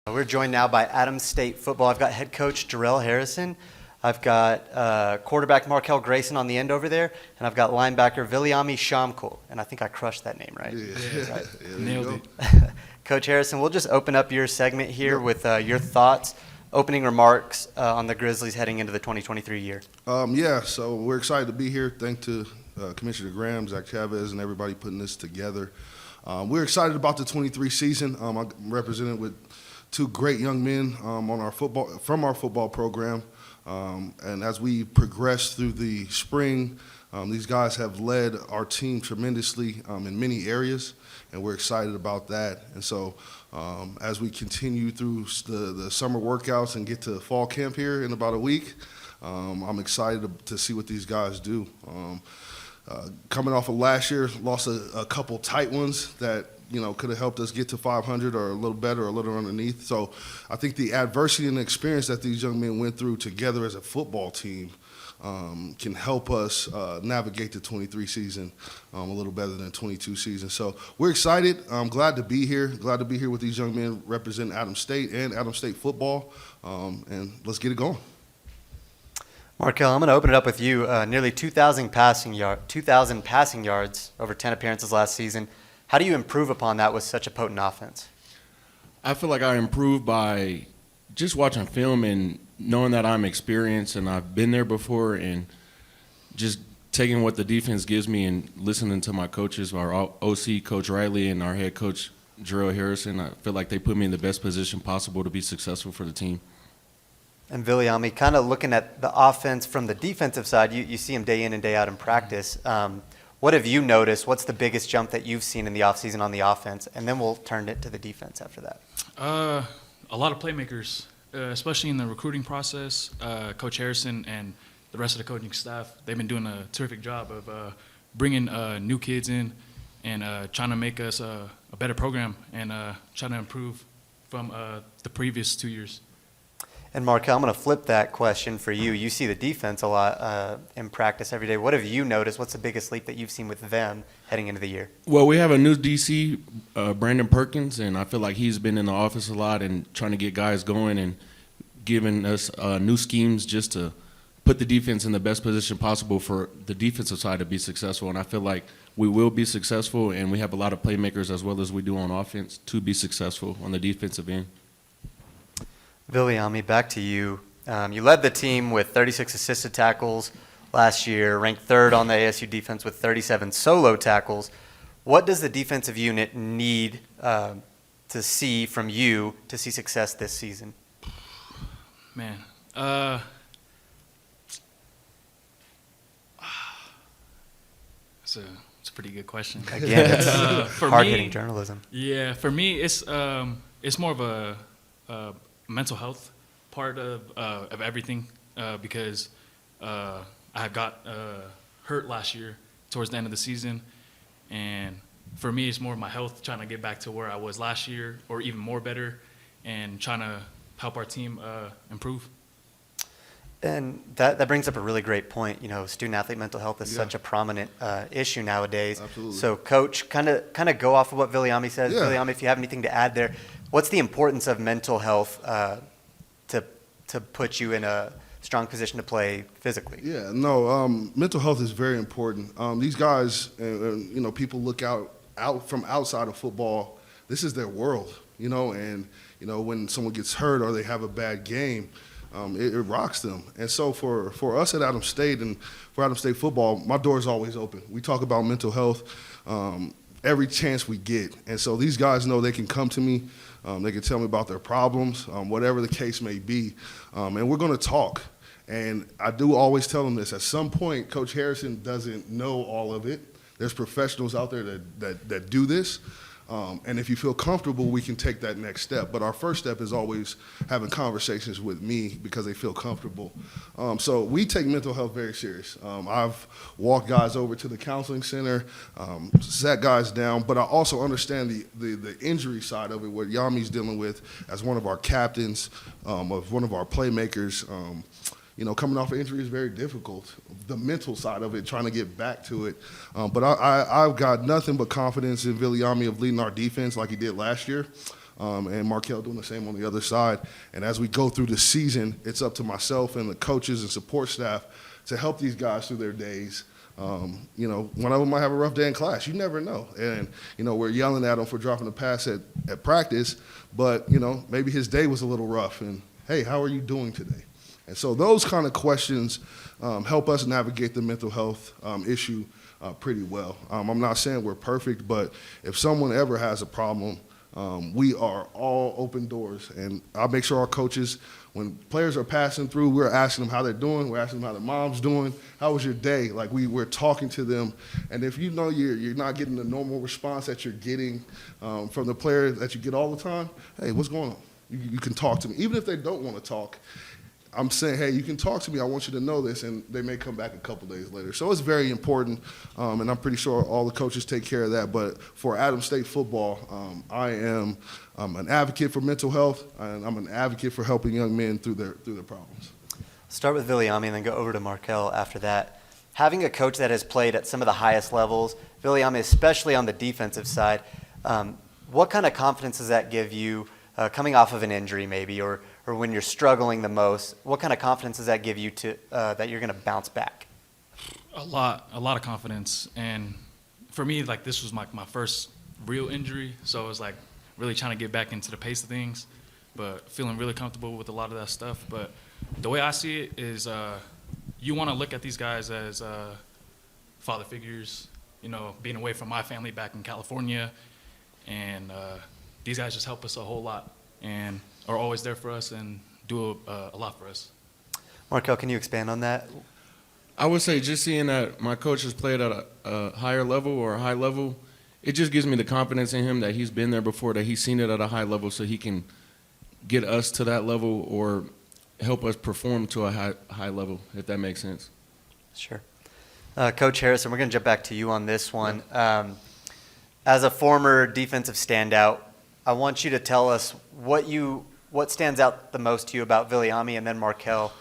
go. We're joined now by Adams State football. I've got head coach Jarrell Harrison. I've got quarterback Markel Grayson on the end over there, and I've got linebacker Viliami Shamkul. And I think I crushed that name, right? Yeah. Right. Nailed it. Coach Harrison, we'll just open up your segment here with your thoughts, opening remarks on the Grizzlies heading into the 2023 year. So we're excited to be here. Thanks to Commissioner Graham, Zach Chavez, and everybody putting this together. We're excited about the 23 season. I'm represented with two great young men from our football program. And as we progress through the spring, these guys have led our team tremendously in many areas, and we're excited about that. And so as we continue through the summer workouts and get to fall camp here in about a week, I'm excited to see what these guys do. Coming off of last year, lost a couple tight ones that could have helped us get to 500 or a little better or a little underneath. So I think the adversity and the experience that these young men went through together as a football team can help us navigate the 23 season a little better than 22 season. So we're excited. I'm glad to be here. Glad to be here with these young men representing Adams State and Adams State football. And let's get it going. Markel, I'm going to open it up with you. Nearly 2,000 passing yards over 10 appearances last season. How do you improve upon that with such a potent offense? I feel like I improved by just watching film and knowing that I'm experienced and I've been there before, and just taking what the defense gives me and listening to my coaches, our OC, Coach Riley, and our head coach, Jarrell Harrison. I feel like they put me in the best position possible to be successful for the team. And Viliami, kind of looking at the offense from the defensive side, you see him day in and day out in practice. What have you noticed? What's the biggest jump that you've seen in the offseason on the offense? And then we'll turn it to the defense after that. A lot of playmakers, especially in the recruiting process. Coach Harrison and the rest of the coaching staff, they've been doing a terrific job of bringing new kids in and trying to make us a better program and trying to improve from the previous 2 years. And Markel, I'm going to flip that question for you. You see the defense a lot in practice every day. What have you noticed? What's the biggest leap that you've seen with them heading into the year? Well, we have a new DC, Brandon Perkins, and I feel like he's been in the office a lot and trying to get guys going and giving us new schemes just to put the defense in the best position possible for the defensive side to be successful. And I feel like we will be successful, and we have a lot of playmakers as well as we do on offense to be successful on the defensive end. Viliami, back to you. You led the team with 36 assisted tackles last year, ranked third on the ASU defense with 37 solo tackles. What does the defensive unit need to see from you to see success this season? Man, it's a pretty good question. Again, it's hard-hitting journalism. Yeah, for me, it's more of a mental health part of everything because I got hurt last year towards the end of the season, and for me, it's more my health, trying to get back to where I was last year or even more better, and trying to help our team improve. And that brings up a really great point. You know, student athlete mental health is such a prominent issue nowadays. Absolutely. So, Coach, kind of go off of what Viliami says. Yeah. Viliami, if you have anything to add there, what's the importance of mental health to put you in a strong position to play physically? Yeah, no, mental health is very important. These guys, you know, people look out from outside of football. This is their world, you know, and, you know, when someone gets hurt or they have a bad game, it rocks them. And so for us at Adams State and for Adams State football, my door is always open. We talk about mental health every chance we get. And so these guys know they can come to me. They can tell me about their problems, whatever the case may be. And we're going to talk. And I do always tell them this. At some point, Coach Harrison doesn't know all of it. There's professionals out there that do this. And if you feel comfortable, we can take that next step. But our first step is always having conversations with me because they feel comfortable. So we take mental health very serious. I've walked guys over to the counseling center, sat guys down, but I also understand the injury side of it, what Yami's dealing with as one of our captains, of one of our playmakers. You know, coming off an injury is very difficult. The mental side of it, trying to get back to it. But I've got nothing but confidence in Viliami of leading our defense like he did last year, and Markel doing the same on the other side. And as we go through the season, it's up to myself and the coaches and support staff to help these guys through their days. You know, one of them might have a rough day in class. You never know. And, you know, we're yelling at him for dropping a pass at practice, but, you know, maybe his day was a little rough. And, hey, how are you doing today? And so those kind of questions help us navigate the mental health issue pretty well. I'm not saying we're perfect, but if someone ever has a problem, we are all open doors. And I'll make sure our coaches, when players are passing through, we're asking them how they're doing. We're asking them how their mom's doing. How was your day? Like we're talking to them. And if you know you're not getting the normal response that you're getting from the player that you get all the time, hey, what's going on? You can talk to me. Even if they don't want to talk, I'm saying, hey, you can talk to me. I want you to know this, and they may come back a couple days later. So it's very important, and I'm pretty sure all the coaches take care of that. But for Adams State football, I am an advocate for mental health, and I'm an advocate for helping young men through their problems. Start with Viliami and then go over to Markel after that. Having a coach that has played at some of the highest levels, Viliami, especially on the defensive side, what kind of confidence does that give you coming off of an injury maybe, or when you're struggling the most? What kind of confidence does that give you to that you're going to bounce back? A lot of confidence. And for me, like, this was my first real injury, so it was like really trying to get back into the pace of things, but feeling really comfortable with a lot of that stuff. But the way I see it is you want to look at these guys as father figures, you know, being away from my family back in California, and these guys just help us a whole lot and are always there for us and do a lot for us. Markel, can you expand on that? I would say just seeing that my coach has played at a higher level or a high level, it just gives me the confidence in him that he's been there before, that he's seen it at a high level, so he can get us to that level or help us perform to a high level, if that makes sense. Sure. Coach Harrison, we're going to jump back to you on this one. As a former defensive standout, I want you to tell us what stands out the most to you about Viliami and then Markel.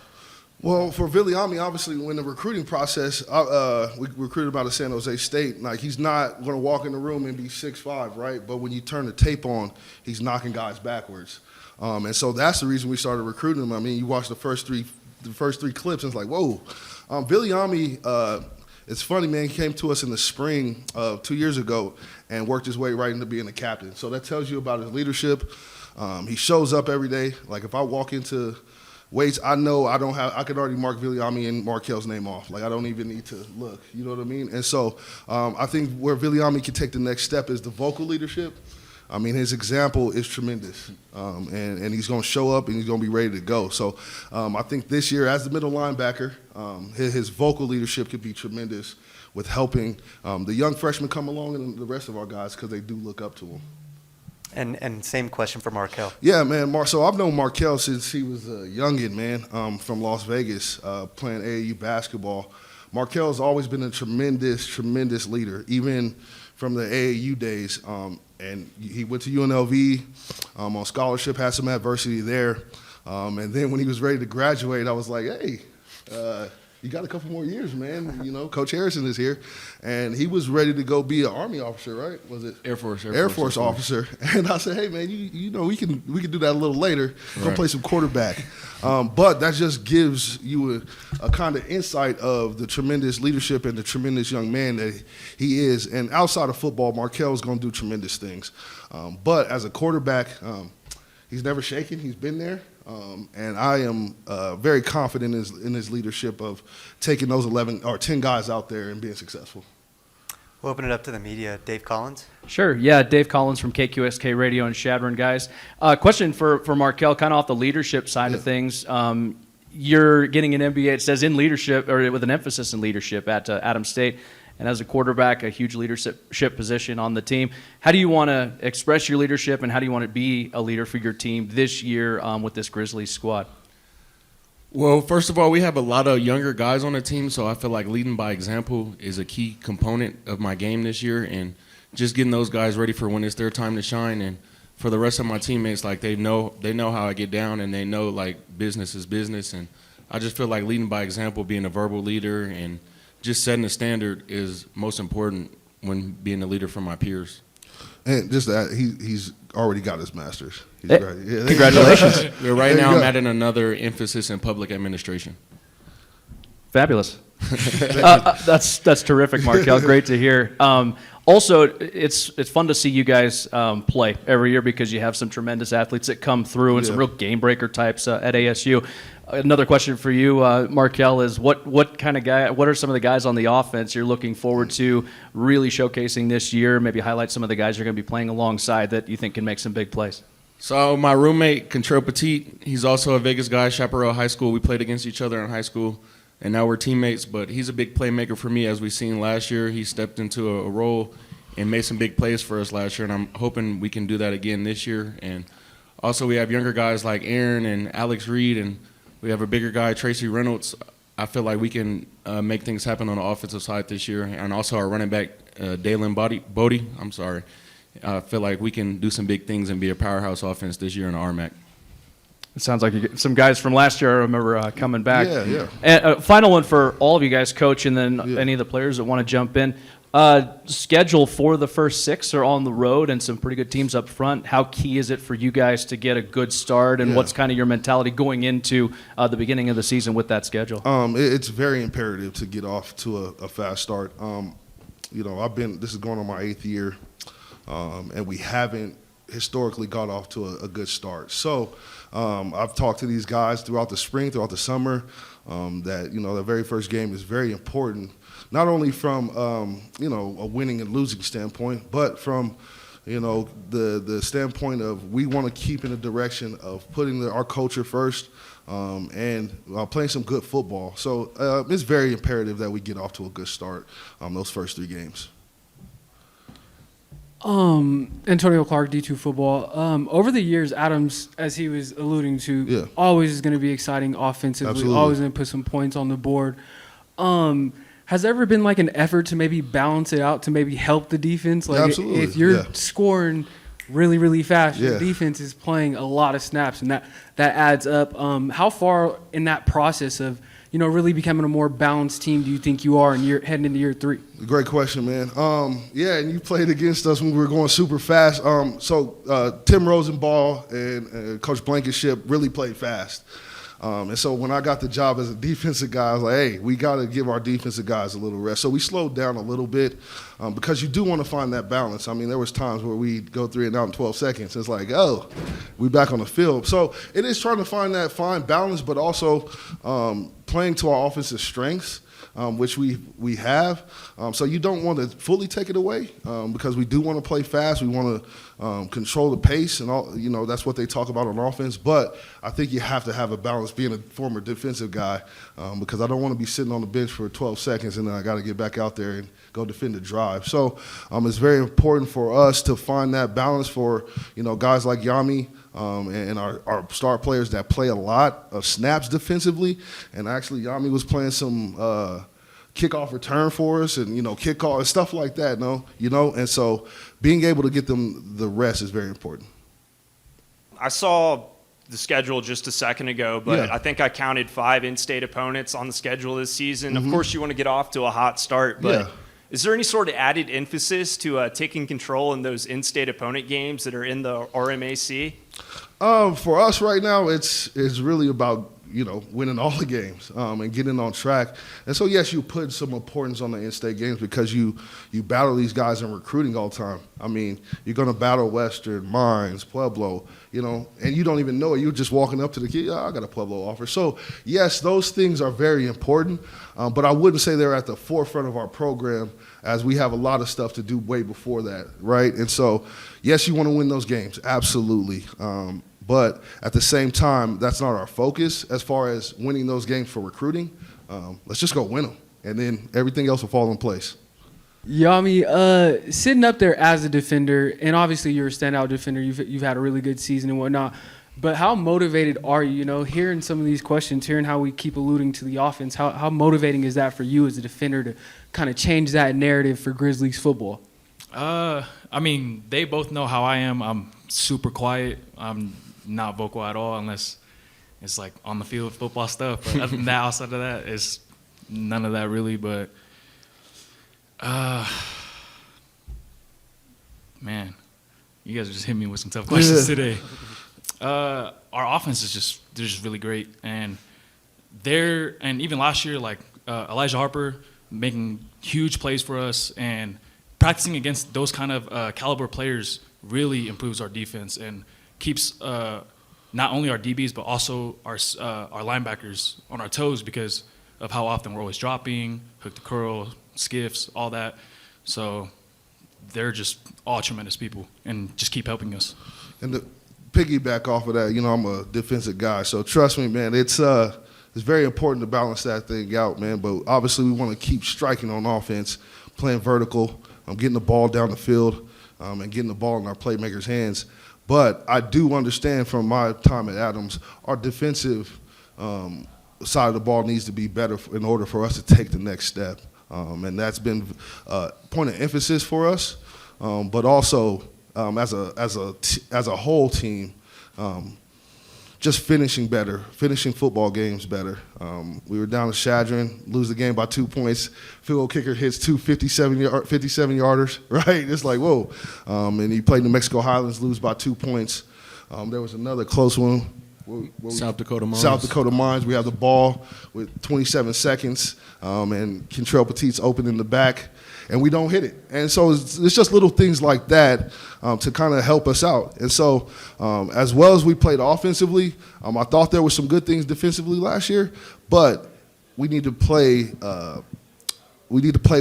Well, for Viliami, obviously, when the recruiting process, we recruited him out of San Jose State. Like, he's not going to walk in the room and be 6'5", right? But when you turn the tape on, he's knocking guys backwards. And so that's the reason we started recruiting him. I mean, you watch the first three clips, and it's like, whoa. Viliami, it's funny, man. He came to us in the spring of 2 years ago and worked his way right into being a captain. So that tells you about his leadership. He shows up every day. Like, if I walk into weights, I know I could already mark Viliami and Markel's name off. Like, I don't even need to look. You know what I mean? And so I think where Viliami can take the next step is the vocal leadership. I mean, his example is tremendous, and he's going to show up and he's going to be ready to go. So I think this year, as the middle linebacker, his vocal leadership could be tremendous with helping the young freshmen come along and the rest of our guys, because they do look up to him. And same question for Markel. Yeah, man. So I've known Markel since he was a youngin', man, from Las Vegas, playing AAU basketball. Markel's always been a tremendous, tremendous leader, even from the AAU days. And he went to UNLV on scholarship, had some adversity there. And then when he was ready to graduate, I was like, hey, you got a couple more years, man. You know, Coach Harrison is here. And he was ready to go be an Army officer, right? Was it? Air Force officer. And I said, hey, man, you know, we can do that a little later. Go Right. play some quarterback. But that just gives you a kind of insight of the tremendous leadership and the tremendous young man that he is. And outside of football, Markel is going to do tremendous things. But as a quarterback, he's never shaken. He's been there. And I am very confident in his leadership of taking those 11 or 10 guys out there and being successful. We'll open it up to the media. Dave Collins. Sure. Yeah, Dave Collins from KQSK Radio in Chadron, guys. Question for Markel, kind of off the leadership side of things. You're getting an MBA, it says in leadership, or with an emphasis in leadership at Adams State. And as a quarterback, a huge leadership position on the team. How do you want to express your leadership, and how do you want to be a leader for your team this year with this Grizzlies squad? Well, first of all, we have a lot of younger guys on the team, so I feel like leading by example is a key component of my game this year, and just getting those guys ready for when it's their time to shine. And for the rest of my teammates, like they know how I get down, and they know like business is business. And I just feel like leading by example, being a verbal leader, and just setting the standard is most important when being a leader for my peers. And just that, he's already got his master's. He's Hey, great. Yeah, congratulations. Right now, I'm adding another emphasis in public administration. Fabulous. That's terrific, Markel. Great to hear. Also, it's fun to see you guys play every year because you have some tremendous athletes that come through and some real game breaker types at ASU. Another question for you, Markel, is what are some of the guys on the offense you're looking forward to really showcasing this year? Maybe highlight some of the guys you're going to be playing alongside that you think can make some big plays. So my roommate, Contrell Petit, he's also a Vegas guy, Chaparral High School. We played against each other in high school, and now we're teammates. But he's a big playmaker for me, as we've seen last year. He stepped into a role and made some big plays for us last year, and I'm hoping we can do that again this year. And also we have younger guys like Aaron and Alex Reed, and we have a bigger guy, Tracy Reynolds. I feel like we can make things happen on the offensive side this year. And also our running back, Dalen Bodie. I feel like we can do some big things and be a powerhouse offense this year in the RMAC. It sounds like you get some guys from last year I remember coming back. Yeah. And final one for all of you guys, Coach, and then any of the players that want to jump in. Schedule for the first 6 are on the road and some pretty good teams up front. How key is it for you guys to get a good start, and what's kind of your mentality going into the beginning of the season with that schedule? It's very imperative to get off to a fast start. You know, this is going on my 8th year, and we haven't historically got off to a good start. So I've talked to these guys throughout the spring, throughout the summer, that, you know, the very first game is very important, not only from, you know, a winning and losing standpoint, but from, you know, the standpoint of we want to keep in the direction of putting our culture first and playing some good football. So it's very imperative that we get off to a good start those first 3 games. Antonio Clark, D2 football. Over the years, Adams, as he was alluding to, always is going to be exciting offensively, Absolutely. always going to put some points on the board. Has there ever been like an effort to maybe balance it out to maybe help the defense? Like Absolutely, if you're scoring really, really fast, your Yeah. defense is playing a lot of snaps, and that adds up. How far in that process of, you know, really becoming a more balanced team do you think you are heading into year 3? Great question, man. Yeah, and you played against us when we were going super fast. So Tim Rosenball and Coach Blankenship really played fast. And so when I got the job as a defensive guy, I was like, hey, we got to give our defensive guys a little rest. So we slowed down a little bit because you do want to find that balance. I mean, there was times where we'd go 3 and out in 12 seconds. It's like, oh, we back on the field. So it is trying to find that fine balance, but also playing to our offensive strengths. Which we have. So you don't want to fully take it away because we do want to play fast. We want to control the pace and all. You know, that's what they talk about on offense. But I think you have to have a balance. Being a former defensive guy, because I don't want to be sitting on the bench for 12 seconds and then I got to get back out there and go defend the drive. So it's very important for us to find that balance for, you know, guys like Yami. And our star players that play a lot of snaps defensively. And actually, Yami was playing some kickoff return for us and, kickoff and stuff like that, and so being able to get them the rest is very important. I saw the schedule just a second ago, but Yeah. I think I counted 5 in-state opponents on the schedule this season. Of Mhm. course, you want to get off to a hot start, but Yeah. is there any sort of added emphasis to taking control in those in-state opponent games that are in the RMAC? For us right now, it's really about winning all the games and getting on track. And so yes, you put some importance on the in-state games because you battle these guys in recruiting all the time. I mean, you're going to battle Western, Mines, Pueblo, and you don't even know it. You're just walking up to the kid. Oh, I got a Pueblo offer. So yes, those things are very important, but I wouldn't say they're at the forefront of our program, as we have a lot of stuff to do way before that, right? And so yes, you want to win those games, absolutely. But at the same time, that's not our focus as far as winning those games for recruiting. Let's just go win them, and then everything else will fall in place. Yami, sitting up there as a defender, and obviously you're a standout defender. You've had a really good season and whatnot. But how motivated are you? Hearing some of these questions, hearing how we keep alluding to the offense, how motivating is that for you as a defender to kind of change that narrative for Grizzlies football? I mean, they both know how I am. I'm super quiet. I'm not vocal at all unless it's like on the field football stuff. But other than that, outside of that, it's none of that really. But man, you guys just hit me with some tough questions today. Our offense is they're just really great, and even last year, like Elijah Harper making huge plays for us, and practicing against those kind of caliber players really improves our defense and keeps not only our DBs but also our linebackers on our toes because of how often we're always dropping, hook to curl, skiffs, all that. So they're just all tremendous people and just keep helping us. And to piggyback off of that, I'm a defensive guy, so trust me, man, it's very important to balance that thing out, man. But obviously we want to keep striking on offense, playing vertical, getting the ball down the field, and getting the ball in our playmakers' hands. But I do understand from my time at Adams, our defensive side of the ball needs to be better in order for us to take the next step. And that's been a point of emphasis for us. But also as a whole team, just finishing better, finishing football games better. We were down to Shadron, lose the game by 2 points. Field goal kicker hits two 57-yarders, right? It's like, whoa. And he played New Mexico Highlands, lose by 2 points. There was another close one. South Dakota Mines. South Dakota Mines. We have the ball with 27 seconds, and Kentrell Petit's open in the back, and we don't hit it. And so it's just little things like that to kind of help us out. And so as well as we played offensively, I thought there were some good things defensively last year, but we need to play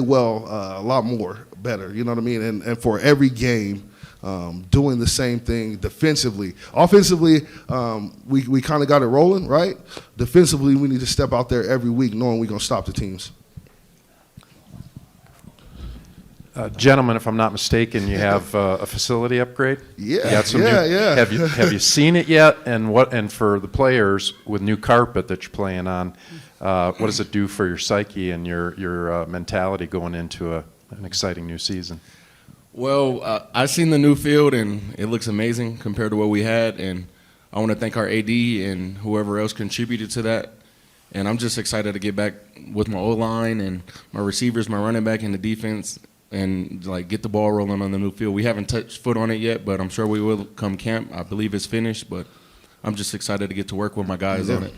well a lot more better, you know what I mean? And for every game, doing the same thing defensively. Offensively, we kind of got it rolling, right? Defensively, we need to step out there every week knowing we're going to stop the teams. Gentlemen, if I'm not mistaken, you have a facility upgrade? Yeah, You got some yeah. Have you seen it yet? And for the players, with new carpet that you're playing on, what does it do for your psyche and your mentality going into an exciting new season? Well, I've seen the new field, and it looks amazing compared to what we had. And I want to thank our AD and whoever else contributed to that. And I'm just excited to get back with my O-line and my receivers, my running back, and the defense, and get the ball rolling on the new field. We haven't touched foot on it yet, but I'm sure we will come camp. I believe it's finished, but I'm just excited to get to work with my guys on it.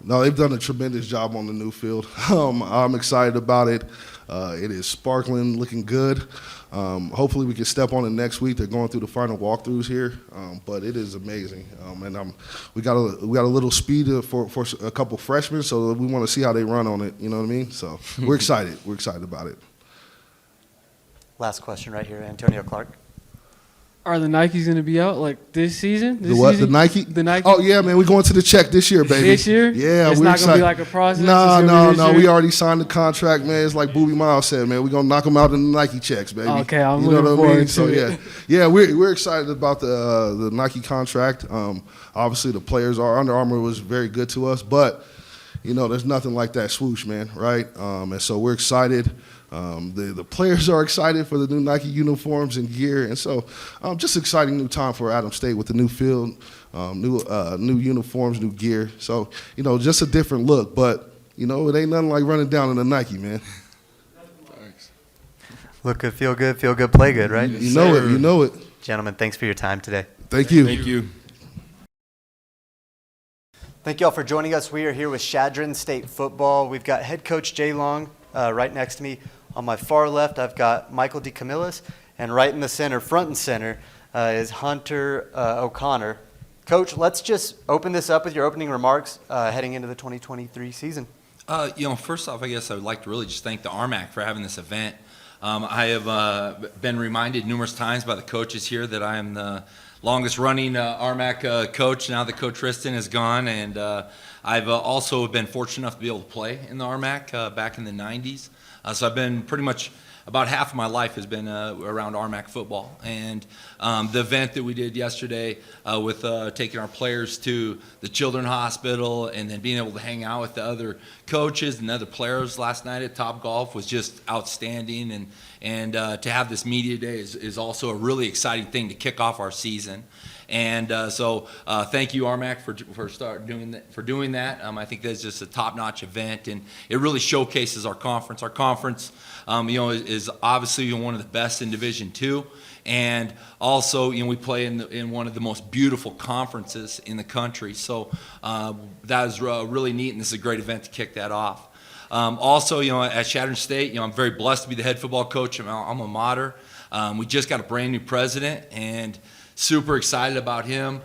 No, they've done a tremendous job on the new field. I'm excited about it. It is sparkling, looking good. Hopefully we can step on it next week. They're going through the final walkthroughs here, but it is amazing. And we got a little speed for a couple freshmen, so we want to see how they run on it. You know what I mean? So we're excited. We're excited about it. Last question right here, Antonio Clark. Are the Nikes going to be out this season? The what? The Nike? The Nike? Oh, yeah, man. We're going to the check this year, baby. This year? Yeah, it's we're not excited. going to be like a process? No. We already signed the contract, man. It's like Booby Miles said, man. We're going to knock them out in the Nike checks, baby. Okay, I'm you know looking what I mean? forward So, to yeah. it. Yeah, we're excited about the Nike contract. Obviously, the players are. Under Armour was very good to us, but there's nothing like that swoosh, man, right? And so we're excited. The players are excited for the new Nike uniforms and gear, and so just exciting new time for Adams State with the new field, new uniforms, new gear. So just a different look, but it ain't nothing like running down in a Nike, man. Look good, feel good, play good, right? You know it. Gentlemen, thanks for your time today. Thank you. Thank you. Thank you all for joining us. We are here with Chadron State football. We've got head coach Jay Long right next to me. On my far left, I've got Michael DeCamillis, and right in the center, front and center, is Hunter O'Connor. Coach, let's just open this up with your opening remarks heading into the 2023 season. First off, I guess I would like to really just thank the RMAC for having this event. I have been reminded numerous times by the coaches here that I am the longest running RMAC coach now that Coach Riston is gone, and I've also been fortunate enough to be able to play in the RMAC back in the 90s. So I've been pretty much about half of my life has been around RMAC football. And the event that we did yesterday with taking our players to the Children's Hospital and then being able to hang out with the other coaches and other players last night at Top Golf was just outstanding. And to have this media day is also a really exciting thing to kick off our season. And so thank you, RMAC, for doing that. I think that's just a top-notch event, and it really showcases our conference. Our conference, is obviously one of the best in Division II, and also, we play in one of the most beautiful conferences in the country. So that is really neat, and this is a great event to kick that off. Also, at Chadron State, I'm very blessed to be the head football coach of my alma mater. We just got a brand new president, and super excited about him.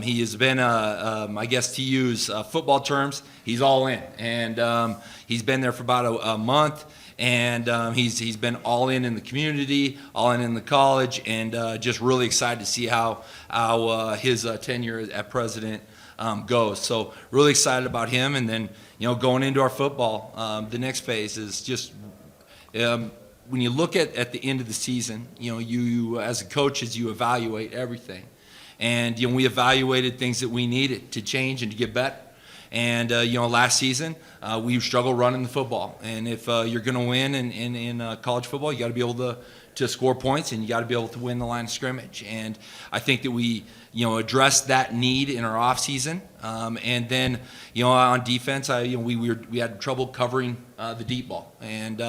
He has been, I guess to use football terms, he's all in. And he's been there for about a month, and he's been all in the community, all in the college, and just really excited to see how his tenure at president goes. So really excited about him. And then, going into our football, the next phase is just when you look at the end of the season, you as coaches, you evaluate everything. And, we evaluated things that we needed to change and to get better. And, last season, we struggled running the football. And if you're going to win in college football, you got to be able to score points, and you got to be able to win the line of scrimmage. And I think that we, addressed that need in our off season. And then, on defense, we had trouble covering the deep ball. And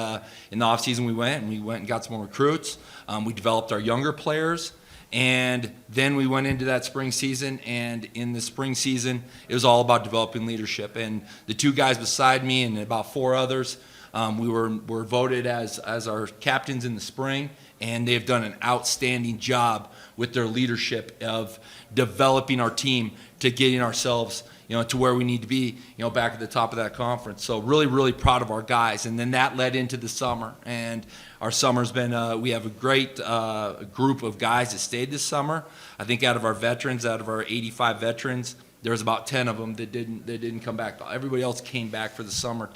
in the off season, we went and got some more recruits. We developed our younger players. And then we went into that spring season, and in the spring season, it was all about developing leadership. And the two guys beside me and about four others, we were voted as our captains in the spring, and they've done an outstanding job with their leadership of developing our team to getting ourselves to where we need to be, back at the top of that conference. So really, really proud of our guys. And then that led into the summer. And our summer's been, we have a great group of guys that stayed this summer. I think out of our 85 veterans, there was about 10 of them that didn't come back. Everybody else came back for the summer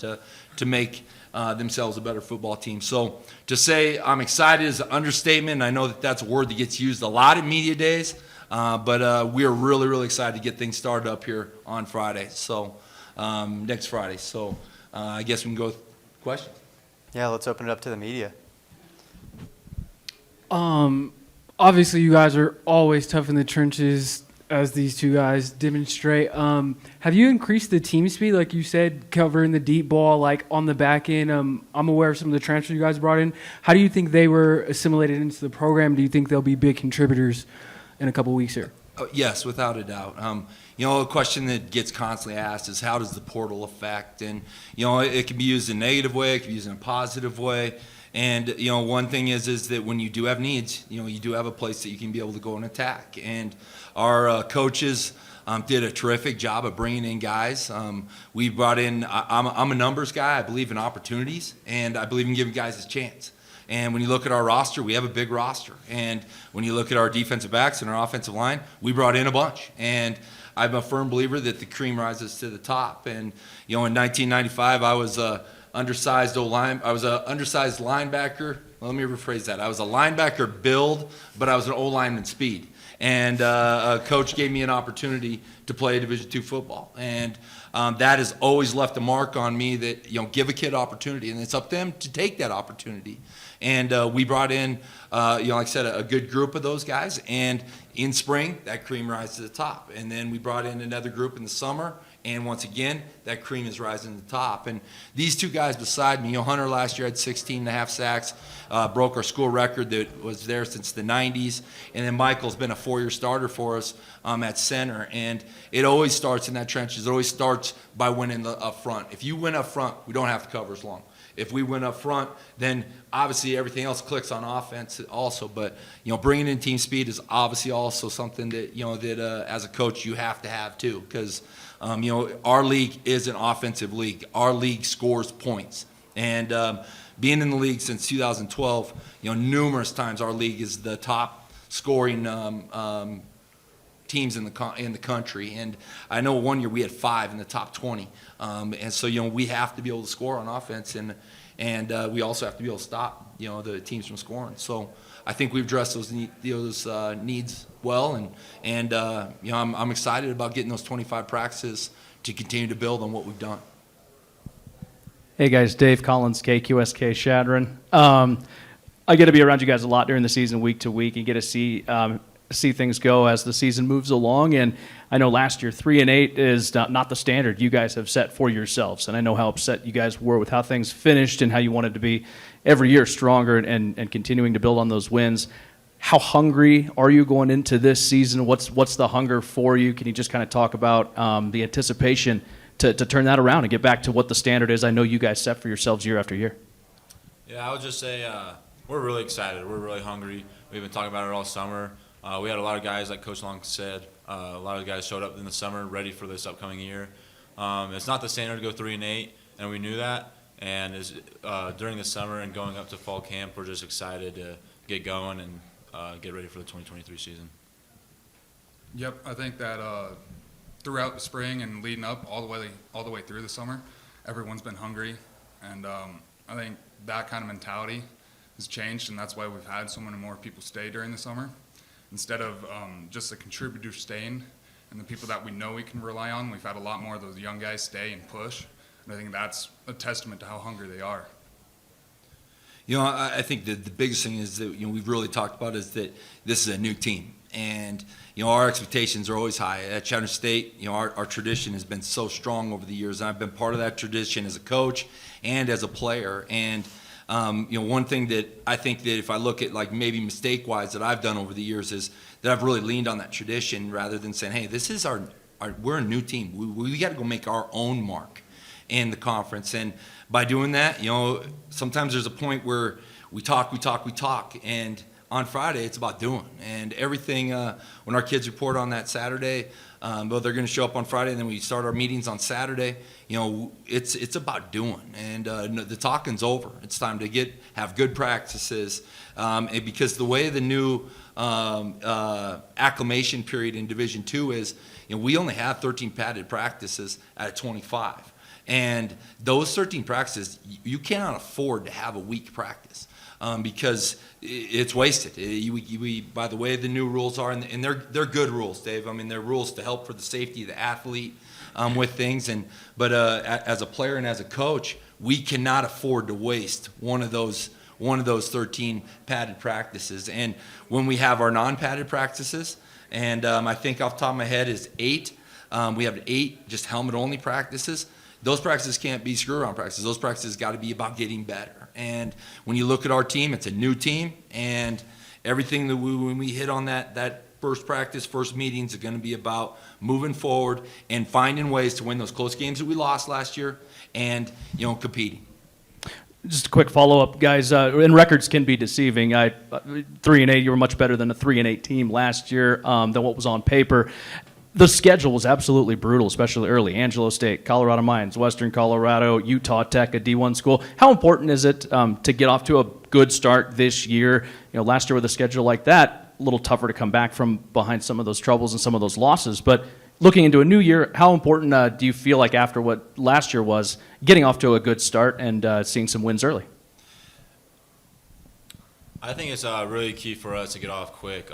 to make themselves a better football team. So to say I'm excited is an understatement. And I know that that's a word that gets used a lot in media days. But we are really, really excited to get things started up here on Friday. So next Friday. So I guess we can go with questions. Yeah, let's open it up to the media. Obviously, you guys are always tough in the trenches, as these two guys demonstrate. Have you increased the team speed, like you said, covering the deep ball, like on the back end? I'm aware of some of the transfers you guys brought in. How do you think they were assimilated into the program? Do you think they'll be big contributors in a couple weeks here? Yes, without a doubt. A question that gets constantly asked is how does the portal affect? And, it can be used in a negative way, it can be used in a positive way. And, one thing is that when you do have needs, you do have a place that you can be able to go and attack. And our coaches did a terrific job of bringing in guys. We brought in, I'm a numbers guy. I believe in opportunities, and I believe in giving guys a chance. And when you look at our roster, we have a big roster. And when you look at our defensive backs and our offensive line, we brought in a bunch. And I'm a firm believer that the cream rises to the top. And, in 1995, I was a undersized linebacker. Well, let me rephrase that. I was a linebacker build, but I was an O-lineman speed. and a coach gave me an opportunity to play Division II football. And that has always left a mark on me that, give a kid opportunity, and it's up to them to take that opportunity. And we brought in, like I said, a good group of those guys. And in spring, that cream rises to the top. And then we brought in another group in the summer. And once again, that cream is rising to the top. And these two guys beside me, Hunter last year had 16.5 sacks, broke our school record that was there since the 90s. And then Michael's been a 4-year starter for us at center. And it always starts in that trenches. It always starts by winning up front. If you win up front, we don't have to cover as long. If we win up front, then obviously everything else clicks on offense also. But, bringing in team speed is obviously also something that, that as a coach you have to have too. Because, our league is an offensive league. Our league scores points. And being in the league since 2012, numerous times our league is the top scoring teams in the country. And I know one year we had 5 in the top 20. And so, we have to be able to score on offense, and we also have to be able to stop, the teams from scoring. So I think we've addressed those needs well, and I'm excited about getting those 25 practices to continue to build on what we've done. Hey guys, Dave Collins, KQSK Shadron. I get to be around you guys a lot during the season, week to week, and get to see things go as the season moves along. And I know last year 3-8 is not the standard you guys have set for yourselves, and I know how upset you guys were with how things finished and how you wanted to be every year stronger and continuing to build on those wins. How hungry are you going into this season? What's the hunger for you? Can you just kind of talk about the anticipation to turn that around and get back to what the standard is I know you guys set for yourselves year after year? Yeah, I would just say we're really excited. We're really hungry. We've been talking about it all summer. We had a lot of guys, like Coach Long said, a lot of guys showed up in the summer ready for this upcoming year. It's not the standard to go 3-8, and we knew that. And during the summer and going up to fall camp, we're just excited to get going and get ready for the 2023 season. Yep, I think that throughout the spring and leading up all the way through the summer, everyone's been hungry, and I think that kind of mentality has changed, and that's why we've had so many more people stay during the summer. Instead of just the contributors staying and the people that we know we can rely on, we've had a lot more of those young guys stay and push. And I think that's a testament to how hungry they are. I think the biggest thing is that we've really talked about is that this is a new team. And, our expectations are always high. At Chandler State, our tradition has been so strong over the years. And I've been part of that tradition as a coach and as a player. And one thing that I think that if I look at like maybe mistake-wise that I've done over the years is that I've really leaned on that tradition rather than saying, hey, this is we're a new team. We got to go make our own mark in the conference. And by doing that, sometimes there's a point where we talk, and on Friday it's about doing. And everything, when our kids report on that Saturday, but they're going to show up on Friday, and then we start our meetings on Saturday. It's about doing, and the talking's over. It's time to have good practices, and because the way the new acclimation period in Division II is, we only have 13 padded practices out of 25, and those 13 practices you cannot afford to have a weak practice. Because it's wasted. We, by the way the new rules are, and they're good rules, Dave. I mean, they're rules to help for the safety of the athlete with things. But as a player and as a coach, we cannot afford to waste one of those 13 padded practices. And when we have our non-padded practices, and I think off the top of my head is 8. We have 8 just helmet-only practices. Those practices can't be screw-around practices. Those practices got to be about getting better. And when you look at our team, it's a new team, and everything that when we hit on that first practice, first meetings are going to be about moving forward and finding ways to win those close games that we lost last year, and competing. Just a quick follow-up, guys. And records can be deceiving. 3-8, you were much better than a 3-8 team last year than what was on paper. The schedule was absolutely brutal, especially early. Angelo State, Colorado Mines, Western Colorado, Utah Tech, a D1 school. How important is it to get off to a good start this year? Last year with a schedule like that, a little tougher to come back from behind some of those troubles and some of those losses. But looking into a new year, how important do you feel like after what last year was, getting off to a good start and seeing some wins early? I think it's really key for us to get off quick.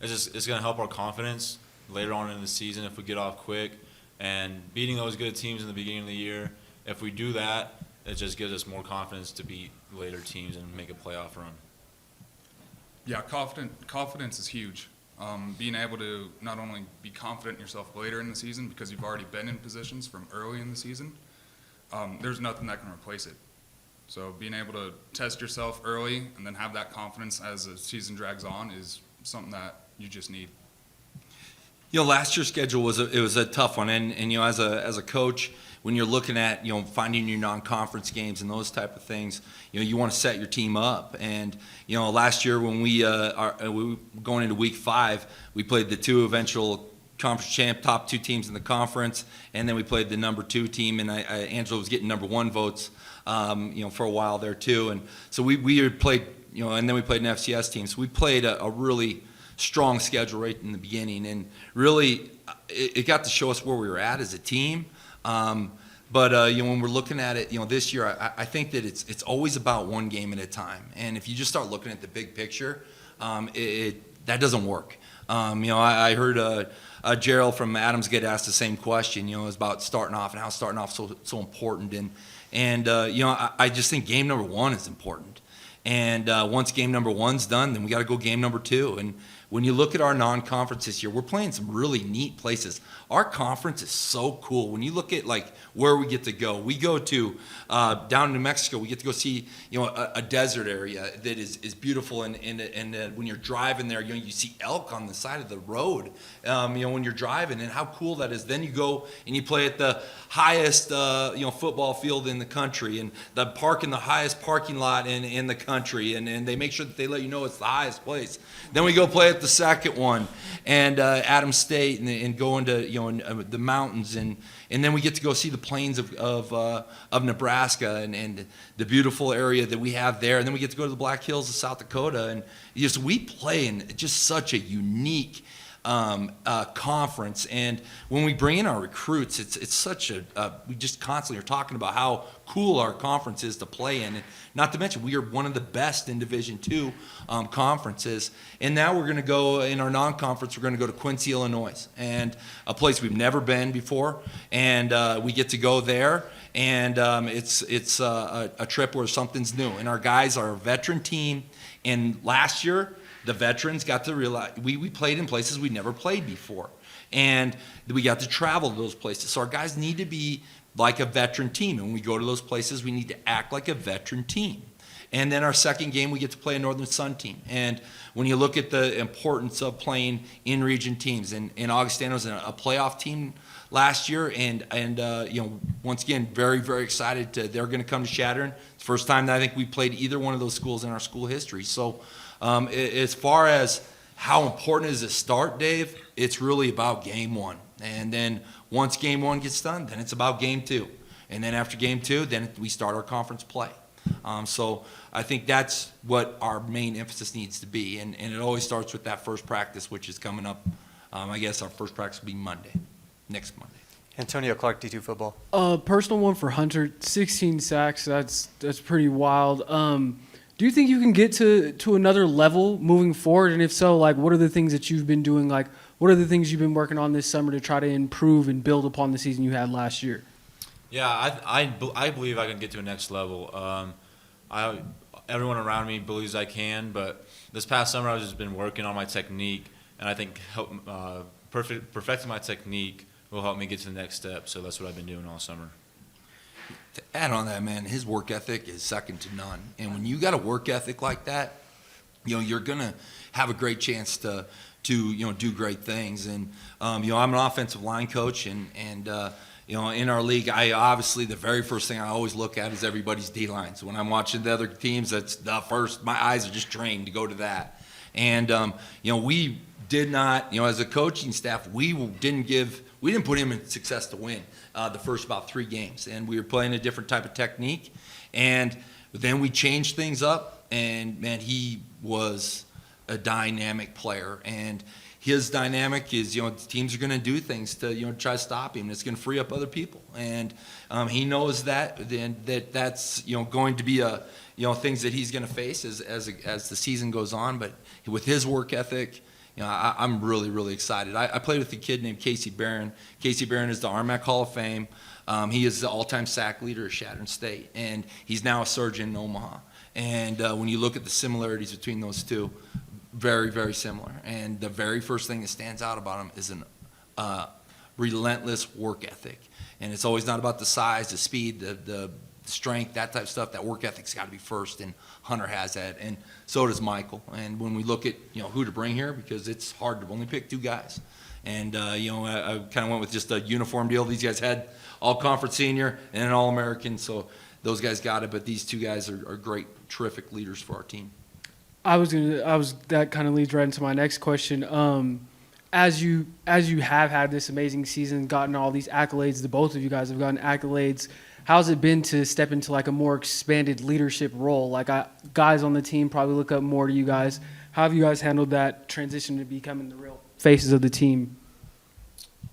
it's going to help our confidence later on in the season if we get off quick. And beating those good teams in the beginning of the year, if we do that, it just gives us more confidence to beat later teams and make a playoff run. Yeah, confidence is huge. Being able to not only be confident in yourself later in the season because you've already been in positions from early in the season, there's nothing that can replace it. So being able to test yourself early and then have that confidence as the season drags on is something that you just need. Last year's schedule was a tough one, and as a coach, when you're looking at finding your non-conference games and those type of things, you want to set your team up. And last year when we were going into week 5, we played the 2 eventual conference top 2 teams in the conference, and then we played the number 2 team, and Angela was getting number 1 votes, for a while there too. And so we played, and then we played an FCS team. So we played a really strong schedule right in the beginning, and really it got to show us where we were at as a team. But when we're looking at it, this year, I think that it's always about one game at a time. And if you just start looking at the big picture, that doesn't work. I heard Gerald from Adams get asked the same question. It was about starting off and how starting off so important. And I just think game number 1 is important. And once game number 1's done, then we got to go game number 2. And when you look at our non-conference this year, we're playing some really neat places. Our conference is so cool. When you look at where we get to go, we go to down in New Mexico. We get to go see a desert area that is beautiful, and when you're driving there, you see elk on the side of the road. When you're driving, and how cool that is. Then you go and you play at the highest football field in the country, and the park in the highest parking lot in the country, and they make sure that they let you know it's the highest place. Then we go play at the second one, and Adams State, and go into the mountains, and then we get to go see the plains of Nebraska and the beautiful area that we have there, and then we get to go to the Black Hills of South Dakota, and we play in just such a unique conference. And when we bring in our recruits, it's such we just constantly are talking about how cool our conference is to play in. And not to mention, we are one of the best in Division II conferences. And now we're going to go, in our non-conference, we're going to go to Quincy, Illinois, and a place we've never been before. And we get to go there, and it's a trip where something's new. And our guys are a veteran team. And last year, the veterans got to realize we played in places we never played before, and we got to travel to those places. So our guys need to be like a veteran team, and when we go to those places, we need to act like a veteran team. And then our second game, we get to play a Northern Sun team. And when you look at the importance of playing in-region teams, and Augustana was a playoff team last year, and once again, very, very excited. They're going to come to Chadron. It's the first time that I think we played either one of those schools in our school history. So as far as how important is the start, Dave, it's really about game 1. And then once game 1 gets done, then it's about game 2. And then after game 2, then we start our conference play. So I think that's what our main emphasis needs to be. And it always starts with that first practice, which is coming up. I guess our first practice will be next Monday. Antonio Clark, D2 football. Personal one for Hunter, 16 sacks. That's pretty wild. Do you think you can get to another level moving forward? And if so, what are the things that you've been doing? What are the things you've been working on this summer to try to improve and build upon the season you had last year? Yeah, I believe I can get to a next level. Everyone around me believes I can, but this past summer I've just been working on my technique, and I think perfecting my technique will help me get to the next step. So that's what I've been doing all summer. To add on that, man, his work ethic is second to none. And when you got a work ethic like that, you're going to have a great chance to do great things. And I'm an offensive line coach, and in our league, obviously the very first thing I always look at is everybody's D-line. So when I'm watching the other teams, that's the first. My eyes are just trained to go to that. And we did not, as a coaching staff, we didn't put him in success to win the first about 3 games. And we were playing a different type of technique. And then we changed things up, and, man, he was a dynamic player. And his dynamic is, teams are going to do things to, try to stop him. It's going to free up other people. And he knows that's going to be things that he's going to face as the season goes on. But with his work ethic, I'm really, really excited. I played with a kid named Casey Barron. Casey Barron is the RMAC Hall of Fame. He is the all-time sack leader at Chadron State, and he's now a surgeon in Omaha. And when you look at the similarities between those two, very, very similar. And the very first thing that stands out about him is an relentless work ethic. And it's always not about the size, the speed, the strength, that type of stuff. That work ethic's got to be first, and Hunter has that, and so does Michael. And when we look at who to bring here, because it's hard to only pick 2 guys, and I kind of went with just a uniform deal. These guys had all-conference senior and an All-American, so those guys got it. But these 2 guys are great, terrific leaders for our team. That kind of leads right into my next question. As you have had this amazing season, gotten all these accolades, the both of you guys have gotten accolades. How's it been to step into like a more expanded leadership role? Like guys on the team probably look up more to you guys. How have you guys handled that transition to becoming the real faces of the team?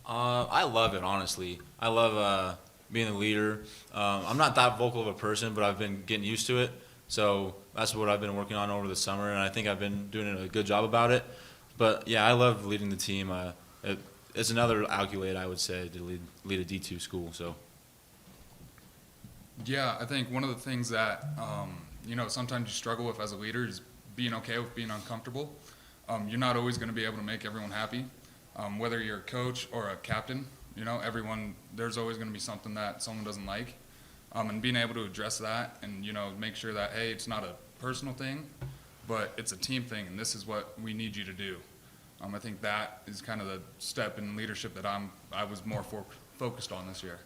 I love it, honestly. I love being a leader. I'm not that vocal of a person, but I've been getting used to it. So that's what I've been working on over the summer, and I think I've been doing a good job about it. But yeah, I love leading the team. It's another accolade, I would say, to lead a D2 school. So. Yeah, I think one of the things that, sometimes you struggle with as a leader is being okay with being uncomfortable. You're not always going to be able to make everyone happy. Whether you're a coach or a captain, there's always going to be something that someone doesn't like. And being able to address that and, make sure that, hey, it's not a personal thing, but it's a team thing, and this is what we need you to do. I think that is kind of the step in leadership that I was more focused on this year.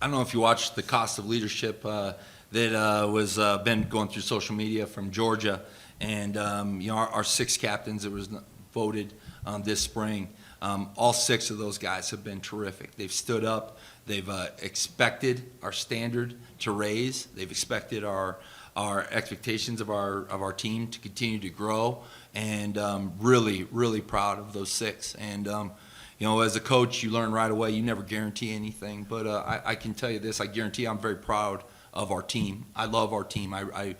I don't know if you watched the cost of leadership that was been going through social media from Georgia, and our 6 captains that was voted this spring, all 6 of those guys have been terrific. They've stood up. They've expected our standard to raise. They've expected our expectations of our team to continue to grow, and really, really proud of those 6. And as a coach, you learn right away. You never guarantee anything, but I can tell you this: I guarantee I'm very proud of our team. I love our team. I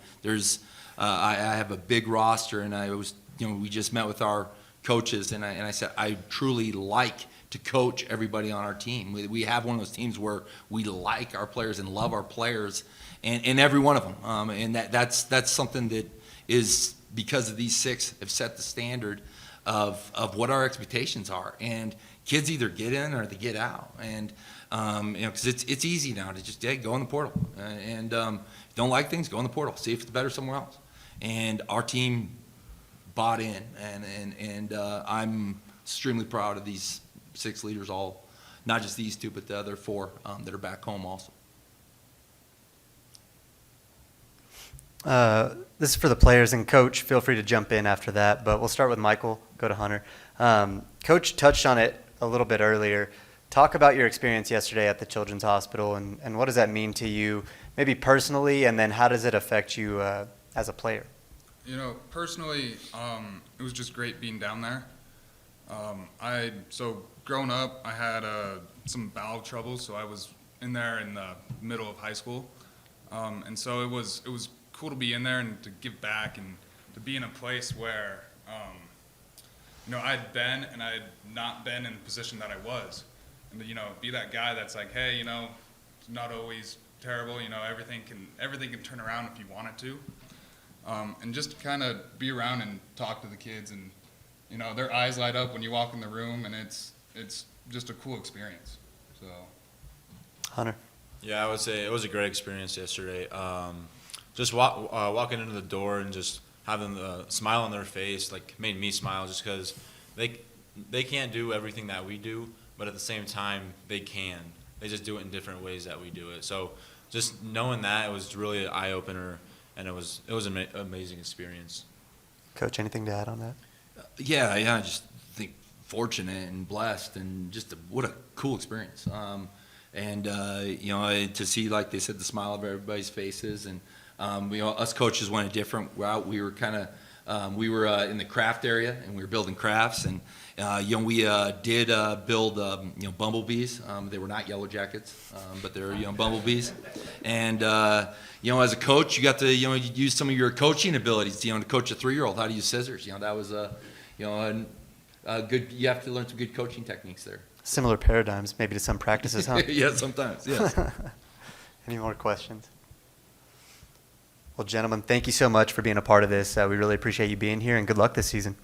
have a big roster, and we just met with our coaches, and I said I truly like to coach everybody on our team. We have one of those teams where we like our players and love our players, and every one of them. And that's something that is because of these 6 have set the standard of what our expectations are. And kids either get in or they get out. And because it's easy now to just go in the portal. And if you don't like things, go in the portal. See if it's better somewhere else. And our team bought in, and I'm extremely proud of these 6 leaders, all, not just these 2, but the other 4 that are back home also. This is for the players, and Coach, feel free to jump in after that, but we'll start with Michael, go to Hunter. Coach touched on it a little bit earlier. Talk about your experience yesterday at the Children's Hospital, and what does that mean to you, maybe personally, and then how does it affect you as a player? Personally, it was just great being down there. So growing up, I had some bowel trouble, so I was in there in the middle of high school. And so it was cool to be in there and to give back and to be in a place where, I'd been and I had not been in the position that I was. And to, be that guy that's like, hey, it's not always terrible, everything can turn around if you want it to. And just to kind of be around and talk to the kids, and, their eyes light up when you walk in the room, and it's just a cool experience. So, Hunter. Yeah, I would say it was a great experience yesterday. Just walking into the door and just having the smile on their face, made me smile, just because they can't do everything that we do, but at the same time they can. They just do it in different ways that we do it. So just knowing that, it was really an eye opener, and it was an amazing experience. Coach, anything to add on that? Yeah, I just think fortunate and blessed, and just what a cool experience. And to see, like they said, the smile of everybody's faces, and us coaches went a different route. We were in the craft area, and we were building crafts, and we did build bumblebees. They were not yellow jackets, but they're bumblebees. And as a coach, you got to use some of your coaching abilities. To coach a 3-year-old how to use scissors. That was you know, and you have to learn some good coaching techniques there. Similar paradigms, maybe to some practices, huh? Yeah, sometimes, yes. Any more questions? Well, gentlemen, thank you so much for being a part of this. We really appreciate you being here, and good luck this season.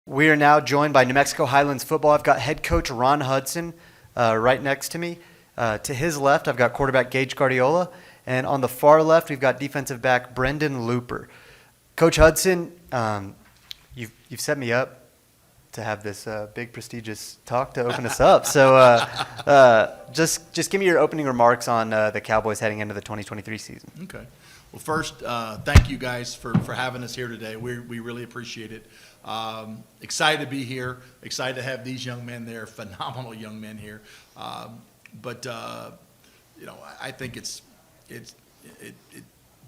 We are now joined by New Mexico Highlands football. I've got head coach Ron Hudson right next to me. To his left, I've got quarterback Gage Guardiola, and on the far left, we've got defensive back Brendan Looper. Coach Hudson, you've set me up to have this big, prestigious talk to open us up. So just give me your opening remarks on the Cowboys heading into the 2023 season. Okay. Well, first, thank you guys for having us here today. We really appreciate it. Excited to be here. Excited to have these young men there, phenomenal young men here. But you know, I think it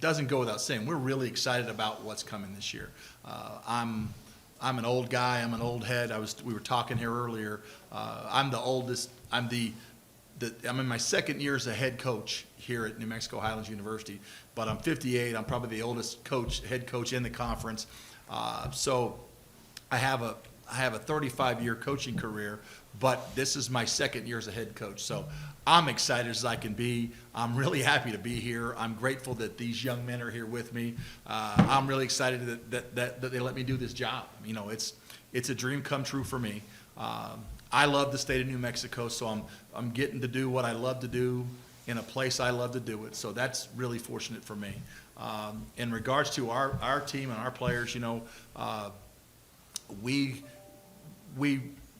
doesn't go without saying, we're really excited about what's coming this year. I'm an old guy. I'm an old head. We were talking here earlier. I'm the oldest. I'm in my second year as a head coach here at New Mexico Highlands University, but I'm 58. I'm probably the oldest head coach in the conference. So I have a 35-year coaching career, but this is my second year as a head coach. So I'm excited as I can be. I'm really happy to be here. I'm grateful that these young men are here with me. I'm really excited that they let me do this job. You know, it's a dream come true for me. I love the state of New Mexico, so I'm getting to do what I love to do in a place I love to do it. So that's really fortunate for me. In regards to our team and our players, you know, we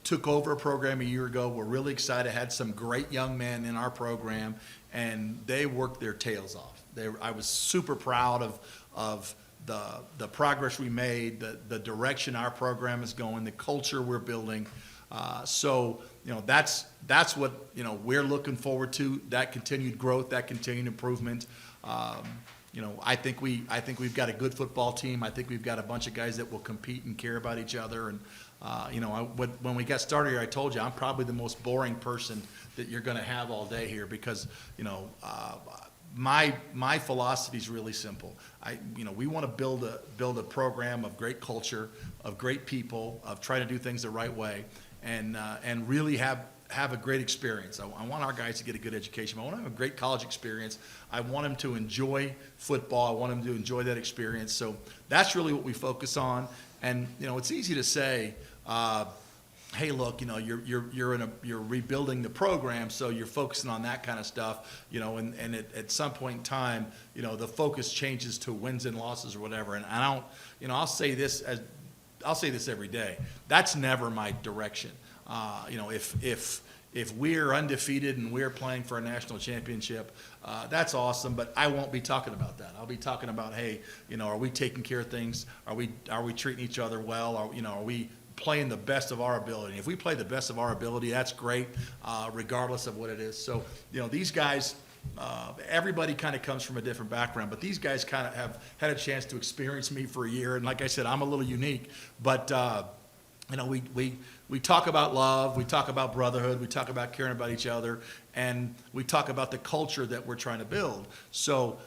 took over a program a year ago. We're really excited. Had some great young men in our program, and they worked their tails off. I was super proud of the progress we made, the direction our program is going, the culture we're building. So you know, that's what, you know, we're looking forward to, that continued growth, that continued improvement. You know, I think we've got a good football team. I think we've got a bunch of guys that will compete and care about each other. And you know, when we got started here, I told you I'm probably the most boring person that you're going to have all day here, because you know, my philosophy is really simple. You know, we want to build a program of great culture, of great people, of trying to do things the right way, and really have a great experience. I want our guys to get a good education. I want them to have a great college experience. I want them to enjoy football. I want them to enjoy that experience. So that's really what we focus on. And you know, it's easy to say, hey, look, you know, you're rebuilding the program, so you're focusing on that kind of stuff, you know, and at some point in time, you know, the focus changes to wins and losses or whatever. And I don't, you know, I'll say this every day. That's never my direction. You know, if we're undefeated and we're playing for a national championship, that's awesome, but I won't be talking about that. I'll be talking about, hey, you know, are we taking care of things? Are we treating each other well? Are we playing the best of our ability? If we play the best of our ability, that's great, regardless of what it is. So, you know, these guys, everybody kind of comes from a different background, but these guys kind of have had a chance to experience me for a year. And like I said, I'm a little unique, but, you know, we talk about love, we talk about brotherhood, we talk about caring about each other, and we talk about the culture that we're trying to build. So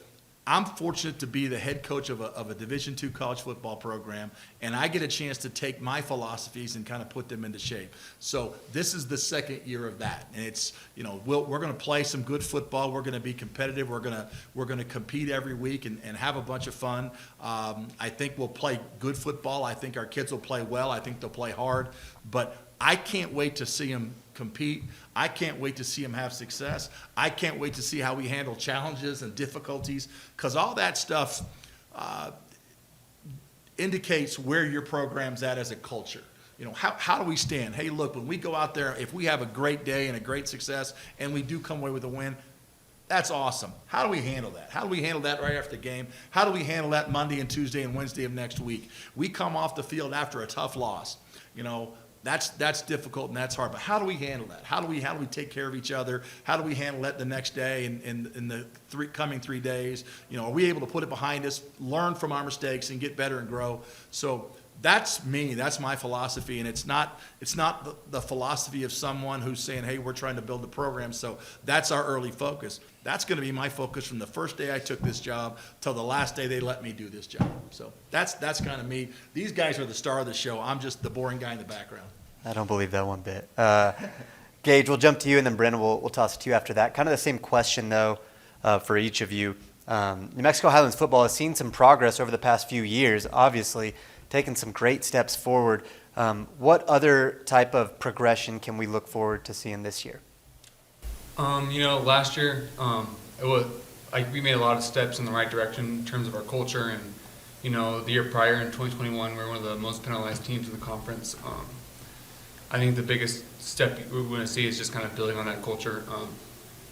I'm fortunate to be the head coach of a Division II college football program, and I get a chance to take my philosophies and kind of put them into shape. So this is the second year of that, and it's, you know, we're going to play some good football. We're going to be competitive. We're going to compete every week and have a bunch of fun. I think we'll play good football. I think our kids will play well. I think they'll play hard, but I can't wait to see them compete. I can't wait to see them have success. I can't wait to see how we handle challenges and difficulties, because all that stuff indicates where your program's at as a culture. You know, how do we stand? Hey, look, when we go out there, if we have a great day and a great success and we do come away with a win, that's awesome. How do we handle that? How do we handle that right after the game? How do we handle that Monday and Tuesday and Wednesday of next week? We come off the field after a tough loss. You know, that's difficult and that's hard. But how do we handle that? How do we take care of each other? How do we handle that the next day and in the coming 3 days? You know, are we able to put it behind us, learn from our mistakes, and get better and grow? So that's me. That's my philosophy, and it's not the philosophy of someone who's saying, "Hey, we're trying to build the program." So that's our early focus. That's going to be my focus from the first day I took this job till the last day they let me do this job. So that's kind of me. These guys are the star of the show. I'm just the boring guy in the background. I don't believe that one bit. Gage, we'll jump to you, and then Brendan, we'll toss it to you after that. Kind of the same question, though, for each of you. New Mexico Highlands football has seen some progress over the past few years, obviously, taken some great steps forward. What other type of progression can we look forward to seeing this year? Last year, we made a lot of steps in the right direction in terms of our culture, and the year prior in 2021, we were one of the most penalized teams in the conference. I think the biggest step we're going to see is just kind of building on that culture,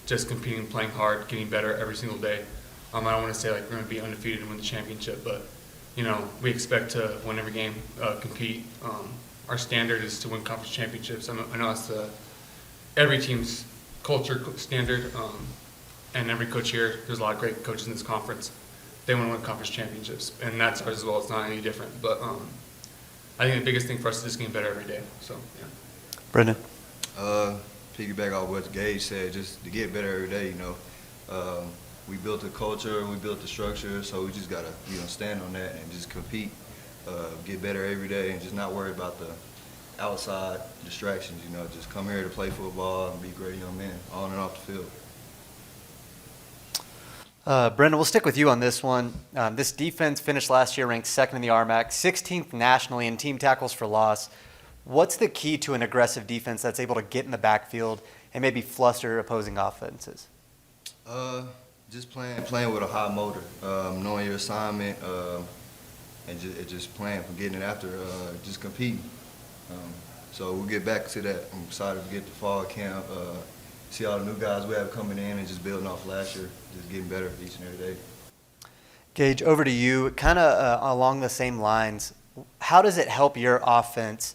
just competing, playing hard, getting better every single day. I don't want to say like we're going to be undefeated and win the championship, but we expect to win every game, compete. Our standard is to win conference championships. I know that's every team's culture standard, and every coach here. There's a lot of great coaches in this conference. They want to win conference championships, and that's ours as well. It's not any different, but I think the biggest thing for us is just getting better every day. So yeah. Brendan. Piggyback off what Gage said, just to get better every day. We built a culture, we built the structure, so we just gotta stand on that and just compete, get better every day, and just not worry about the outside distractions. Just come here to play football and be great young men on and off the field. Brendan, we'll stick with you on this one. This defense finished last year ranked second in the RMAC, 16th nationally in team tackles for loss. What's the key to an aggressive defense that's able to get in the backfield and maybe fluster opposing offenses? Just playing with a high motor, knowing your assignment, and just playing, from getting it after, just competing. So we'll get back to that. I'm excited to get to fall camp, see all the new guys we have coming in, and just building off last year, just getting better each and every day. Gage, over to you. Kind of along the same lines, how does it help your offense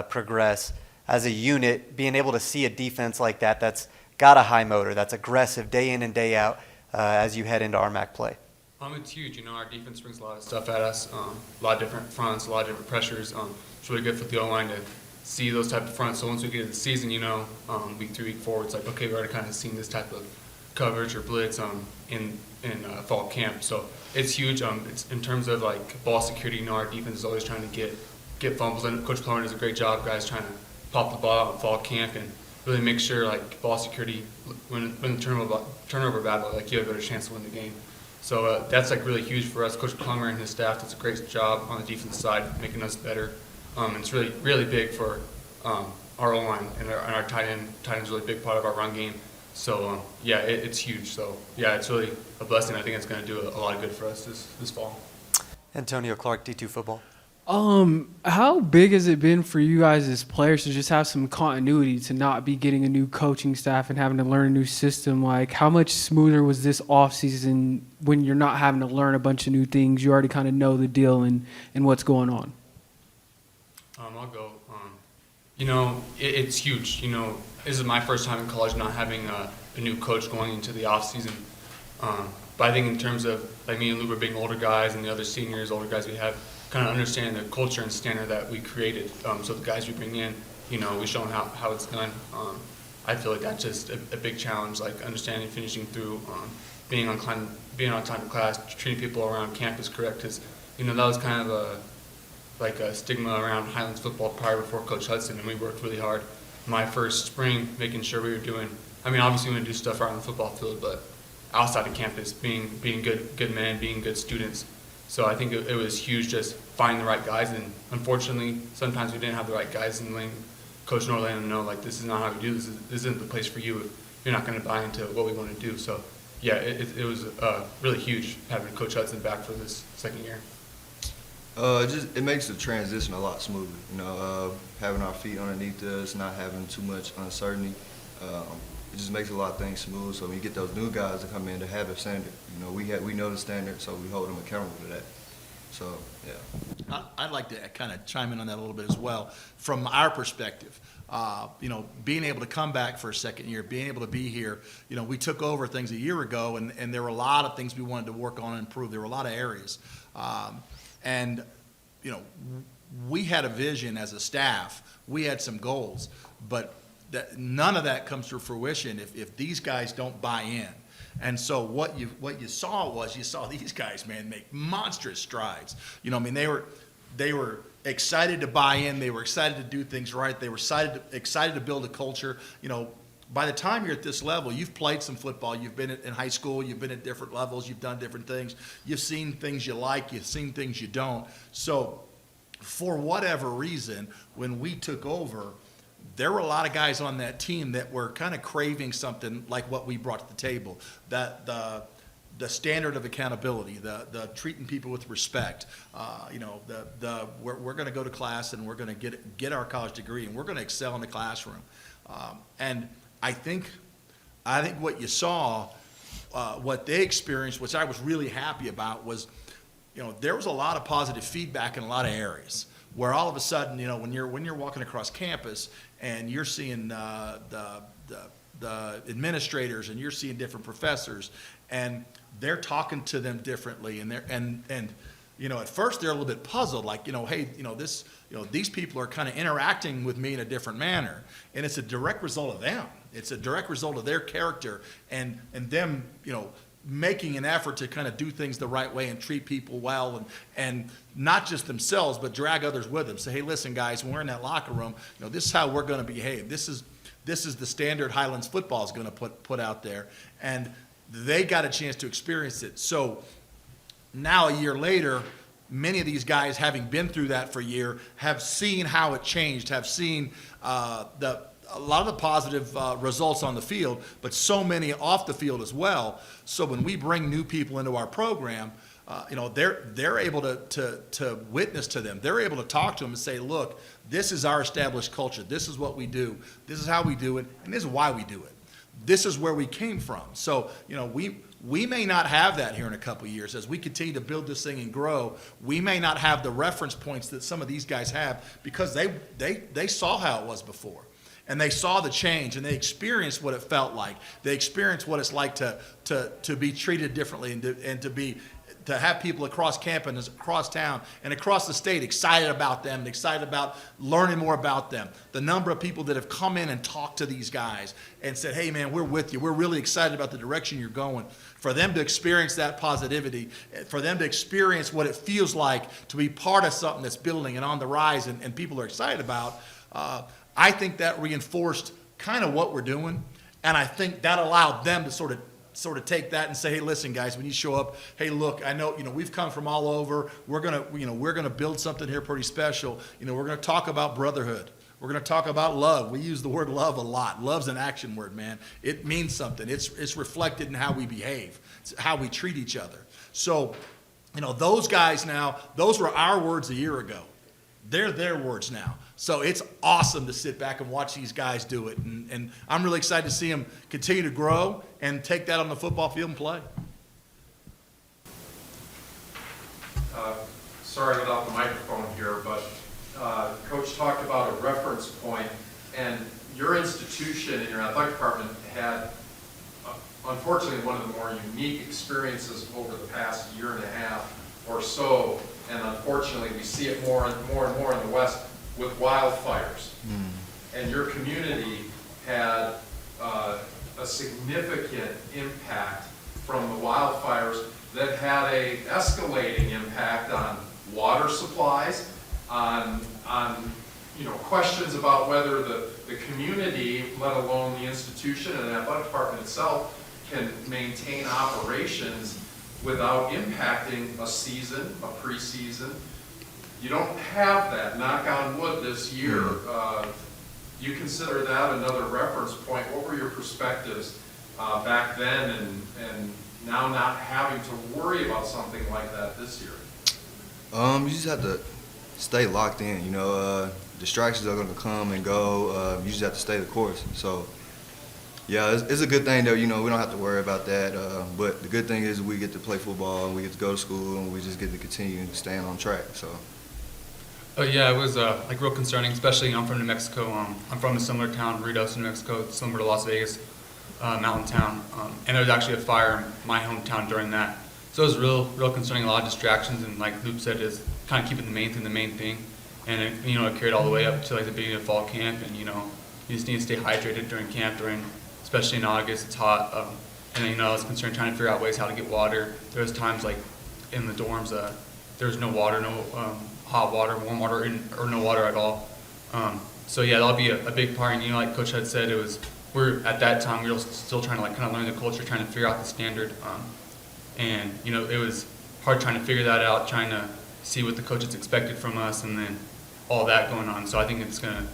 progress as a unit, being able to see a defense like that that's got a high motor, that's aggressive day in and day out as you head into RMAC play? It's huge. Our defense brings a lot of stuff at us, a lot of different fronts, a lot of different pressures. It's really good for the O-line to see those type of fronts. So once we get into the season, week 3, week 4, it's like, okay, we've already kind of seen this type of coverage or blitz in fall camp. So it's huge. It's in terms of like ball security. Our defense is always trying to get fumbles, and Coach Plummer does a great job, guys, trying to pop the ball out in fall camp and really make sure like ball security when the turnover battle, like you have a better chance to win the game. So that's like really huge for us. Coach Plummer and his staff does a great job on the defensive side, making us better. And it's really, really big for our O-line, and our tight end. Tight end's a really big part of our run game. So it's huge. So yeah, it's really a blessing. I think it's going to do a lot of good for us this fall. Antonio Clark, D2 football. How big has it been for you guys as players to just have some continuity, to not be getting a new coaching staff and having to learn a new system? Like, how much smoother was this offseason when you're not having to learn a bunch of new things? You already kind of know the deal and what's going on. I'll go. It's huge. This is my first time in college not having a new coach going into the offseason. But I think in terms of, like, me and Luber being older guys and the other seniors, older guys we have, kind of understanding the culture and standard that we created. So the guys we bring in, we show them how it's done. I feel like that's just a big challenge, like understanding, finishing through, being on time to class, treating people around campus correct. Because, that was kind of a stigma around Highlands football prior before Coach Hudson, and we worked really hard. My first spring, making sure we were doing, obviously we want to do stuff around the football field, but outside of campus, being good men, being good students. So I think it was huge just finding the right guys, and unfortunately, sometimes we didn't have the right guys, and letting Coach Norland know, like, this is not how we do this. This isn't the place for you if you're not going to buy into what we want to do. So, yeah, it was really huge having Coach Hudson back for this second year. It makes the transition a lot smoother. Having our feet underneath us, not having too much uncertainty. It just makes a lot of things smooth. So when you get those new guys to come in to have a standard, we know the standard, so we hold them accountable to that. So yeah. I'd like to kind of chime in on that a little bit as well. From our perspective, being able to come back for a second year, being able to be here, we took over things a year ago, and there were a lot of things we wanted to work on and improve. There were a lot of areas. we had a vision as a staff. We had some goals, but none of that comes to fruition if these guys don't buy in. And so what you saw was you saw these guys, man, make monstrous strides. You know, I mean, they were excited to buy in. They were excited to do things right. They were excited to build a culture. You know, by the time you're at this level, you've played some football. You've been in high school. You've been at different levels. You've done different things. You've seen things you like. You've seen things you don't. So for whatever reason, when we took over, there were a lot of guys on that team that were kind of craving something like what we brought to the table. That the standard of accountability, the treating people with respect. You know, we're going to go to class and we're going to get our college degree and we're going to excel in the classroom. And I think what you saw, what they experienced, which I was really happy about, was, you know, there was a lot of positive feedback in a lot of areas where all of a sudden, you know, when you're walking across campus and you're seeing the administrators and you're seeing different professors and they're talking to them differently and you know, at first they're a little bit puzzled, like, you know, hey, you know, these people are kind of interacting with me in a different manner, and it's a direct result of them. It's a direct result of their character and them, you know, making an effort to kind of do things the right way and treat people well and not just themselves, but drag others with them. Say, hey, listen, guys, when we're in that locker room, you know, this is how we're going to behave. This is the standard Highlands football is going to put out there, and they got a chance to experience it. So now a year later, many of these guys, having been through that for a year, have seen how it changed, have seen a lot of the positive results on the field, but so many off the field as well. So when we bring new people into our program, you know, they're able to witness to them. They're able to talk to them and say, look, this is our established culture. This is what we do. This is how we do it, and this is why we do it. This is where we came from. So, you know, we may not have that here in a couple of years. As we continue to build this thing and grow, we may not have the reference points that some of these guys have because they saw how it was before. And they saw the change, and they experienced what it felt like. They experienced what it's like to be treated differently and to have people across campus, across town, and across the state excited about them, excited about learning more about them. The number of people that have come in and talked to these guys and said, hey, man, we're with you. We're really excited about the direction you're going. For them to experience that positivity, for them to experience what it feels like to be part of something that's building and on the rise and people are excited about, I think that reinforced kind of what we're doing, and I think that allowed them to sort of take that and say, hey, listen, guys, when you show up, hey, look, I know, you know, we've come from all over. We're gonna build something here pretty special. You know, we're gonna talk about brotherhood. We're gonna talk about love. We use the word love a lot. Love's an action word, man. It means something. It's reflected in how we behave, it's how we treat each other. So, you know, those guys now, those were our words a year ago. They're their words now. So it's awesome to sit back and watch these guys do it. And I'm really excited to see them continue to grow and take that on the football field and play. Sorry without the microphone here, but Coach talked about a reference point, and your institution and your athletic department had, unfortunately, one of the more unique experiences over the past year and a half or so, and unfortunately we see it more and more in the West with wildfires. And your community had a significant impact from the wildfires that had a escalating impact on water supplies, on you know, questions about whether the community, let alone the institution and the athletic department itself, can maintain operations without impacting a season, a preseason. You don't have that, knock on wood, this year. You consider that another reference point. What were your perspectives back then and now not having to worry about something like that this year? You just have to stay locked in, you know. Distractions are going to come and go. You just have to stay the course. So, yeah, it's a good thing that, you know, we don't have to worry about that. But the good thing is we get to play football and we get to go to school and we just get to continue staying on track. So. Yeah, it was like real concerning, especially I'm from New Mexico. I'm from a similar town, Ritos, New Mexico, similar to Las Vegas, mountain town. And there was actually a fire in my hometown during that. So it was real concerning, a lot of distractions, and like Luke said, is kind of keeping the main thing. and it carried all the way up to like the beginning of fall camp, and you just need to stay hydrated during camp, especially in August, it's hot, and I was concerned trying to figure out ways how to get water. There was times like in the dorms, there was no water, no hot water, warm water, or no water at all. So yeah, that'll be a big part. And like Coach had said, at that time we were still trying to like kind of learn the culture, trying to figure out the standard, and it was hard trying to figure that out, trying to see what the coaches expected from us, and then all that going on. So I think it's gonna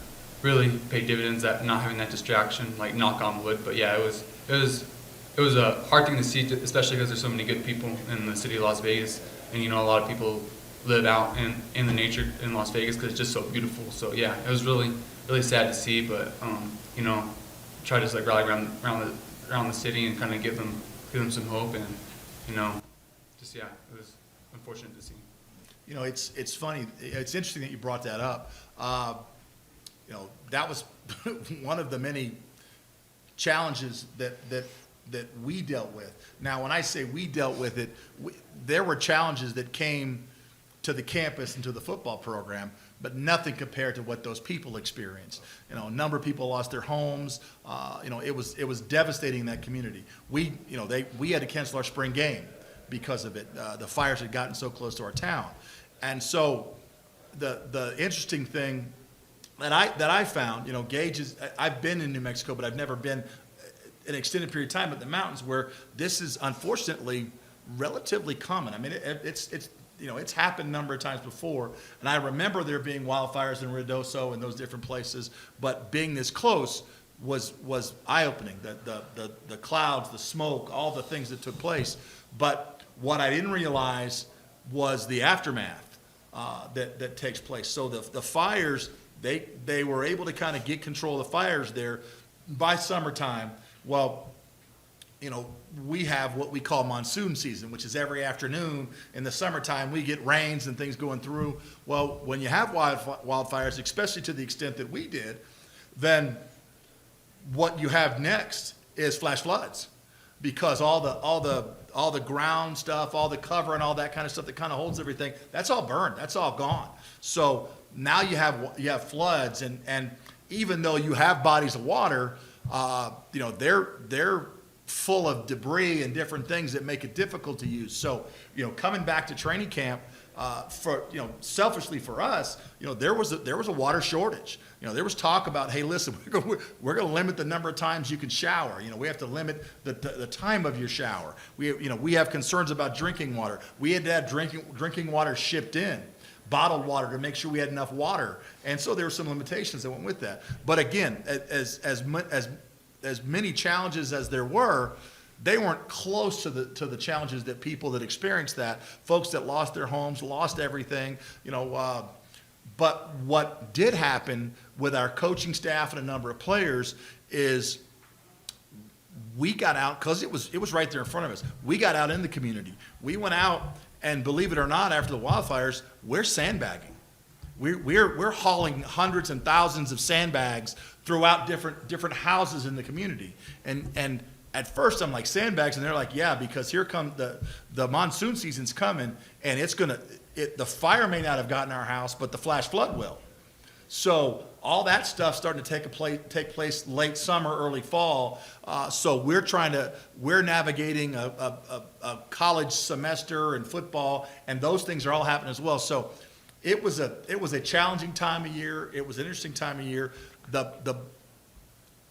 really pay dividends at not having that distraction, like knock on wood. But yeah, it was a hard thing to see, especially because there's so many good people in the city of Las Vegas, and a lot of people live out in the nature in Las Vegas because it's just so beautiful. So yeah, it was really sad to see, but try to just like rally around the city and kind of give them some hope, and just yeah, it was unfortunate to see. It's funny. It's interesting that you brought that up. That was one of the many challenges that we dealt with. Now, when I say we dealt with it, there were challenges that came to the campus and to the football program, but nothing compared to what those people experienced. A number of people lost their homes. It was devastating in that community. We had to cancel our spring game because of it. The fires had gotten so close to our town. And so the interesting thing that I found, Gage I've been in New Mexico, but I've never been an extended period of time in the mountains where this is unfortunately relatively common. I mean, it's happened a number of times before, and I remember there being wildfires in Ruidoso and those different places, but being this close was eye-opening. The clouds, the smoke, all the things that took place. But what I didn't realize was the aftermath that takes place. So the fires, they were able to kind of get control of the fires there by summertime. Well, we have what we call monsoon season, which is every afternoon in the summertime we get rains and things going through. Well, when you have wildfires, especially to the extent that we did, then what you have next is flash floods, because all the ground stuff, all the cover and all that kind of stuff that kind of holds everything, that's all burned, that's all gone. So now you have floods, and even though you have bodies of water, they're full of debris and different things that make it difficult to use. So, coming back to training camp, selfishly for us, there was a water shortage. There was talk about, hey, listen, we're going to limit the number of times you can shower. We have to limit the time of your shower. We have concerns about drinking water. We had to have drinking water shipped in, bottled water, to make sure we had enough water. And so there were some limitations that went with that. But again, as many challenges as there were, they weren't close to the challenges that people that experienced that, folks that lost their homes, lost everything, but what did happen with our coaching staff and a number of players is we got out, because it was right there in front of us. We got out in the community. We went out, and believe it or not, after the wildfires, we're sandbagging. We're hauling hundreds and thousands of sandbags throughout different houses in the community. And at first I'm like, sandbags? And they're like, yeah, because here come the monsoon season's coming, and the fire may not have gotten our house, but the flash flood will. So all that stuff's starting to take place late summer, early fall. So we're navigating a college semester and football, and those things are all happening as well. So it was a challenging time of year. It was an interesting time of year.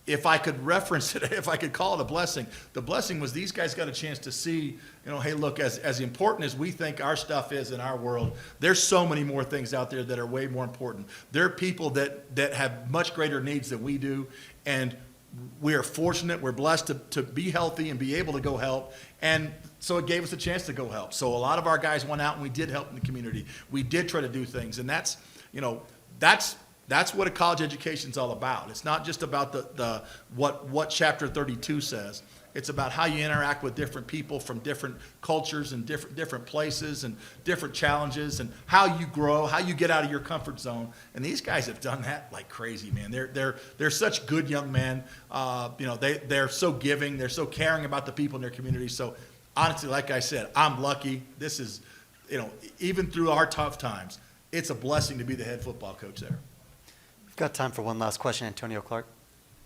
If I could reference it, if I could call it a blessing, the blessing was these guys got a chance to see, hey, look, as important as we think our stuff is in our world, there's so many more things out there that are way more important. There are people that have much greater needs than we do, and we are fortunate, we're blessed to be healthy and be able to go help, and so it gave us a chance to go help. So a lot of our guys went out and we did help in the community. We did try to do things, and that's what a college education is all about. It's not just about what Chapter 32 says. It's about how you interact with different people from different cultures and different places and different challenges, and how you grow, how you get out of your comfort zone. And these guys have done that like crazy, man. They're such good young men. They're so giving. They're so caring about the people in their community. So honestly, like I said, I'm lucky. This is, even through our tough times, it's a blessing to be the head football coach there. We've got time for one last question, Antonio Clark.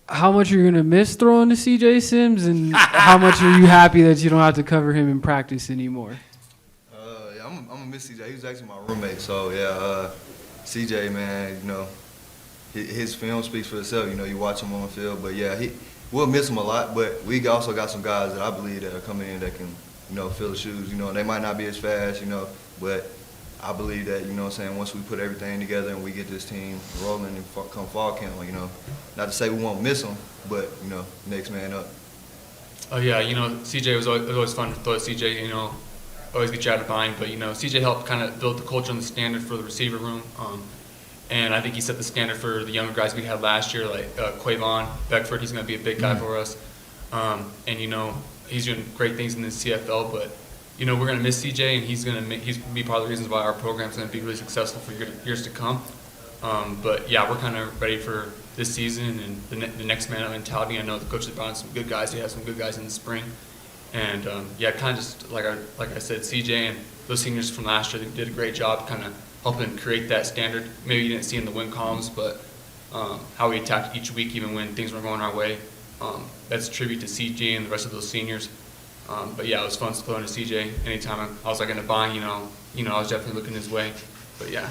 How much are you going to miss throwing to CJ Sims, and how much are you happy that you don't have to cover him in practice anymore? Yeah, I'm gonna miss CJ. He was actually my roommate, so yeah. CJ, man, you know, his film speaks for itself. You know, you watch him on the field, but yeah, we'll miss him a lot. But we also got some guys that I believe that are coming in that can, you know, fill the shoes. You know, they might not be as fast, you know, but I believe that, you know what I'm saying, once we put everything together and we get this team rolling and come fall camp, you know, not to say we won't miss them, but, you know, next man up. Oh yeah, you know, CJ was always fun to throw at CJ. You know, always get you out of bind, but you know, CJ helped kind of build the culture and the standard for the receiver room. And I think he set the standard for the younger guys we had last year, like Quavon Beckford. He's going to be a big guy for us. And you know, he's doing great things in the CFL, but you know, we're going to miss CJ, and he's going to be part of the reasons why our program's going to be really successful for years to come. But yeah, we're kind of ready for this season and the next man up mentality. I know the coach has brought in some good guys. He has some good guys in the spring, and yeah, kind of just like I said, CJ and those seniors from last year, they did a great job, kind of helping create that standard. Maybe you didn't see in the win columns, but how we attacked each week, even when things were going our way. That's a tribute to CJ and the rest of those seniors. But yeah, it was fun throwing to CJ. Anytime I was like in a bind, you know, I was definitely looking his way. But yeah.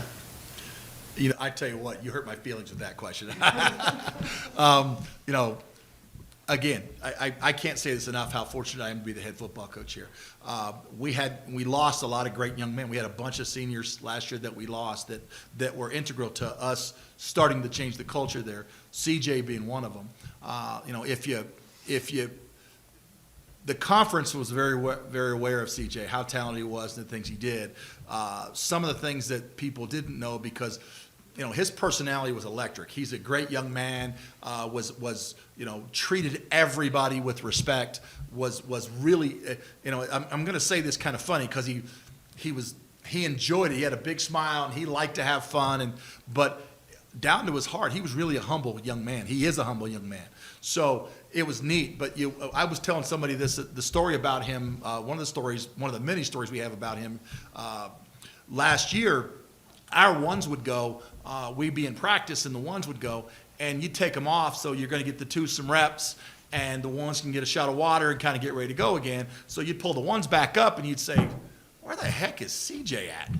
You know, I tell you what, you hurt my feelings with that question. You know, again, I can't say this enough how fortunate I am to be the head football coach here. We lost a lot of great young men. We had a bunch of seniors last year that we lost that were integral to us starting to change the culture there. CJ being one of them. You know, if you the conference was very aware of CJ, how talented he was and the things he did. Some of the things that people didn't know because, you know, his personality was electric. He's a great young man, was you know, treated everybody with respect, was really, you know, I'm going to say this kind of funny because he enjoyed it. He had a big smile and he liked to have fun, but down to his heart, he was really a humble young man. He is a humble young man. So it was neat, but I was telling somebody the story about him, one of the many stories we have about him. Last year, our ones would go, we'd be in practice and the ones would go, and you'd take them off so you're going to get the twos some reps, and the ones can get a shot of water and kind of get ready to go again. So you'd pull the ones back up and you'd say, where the heck is CJ at?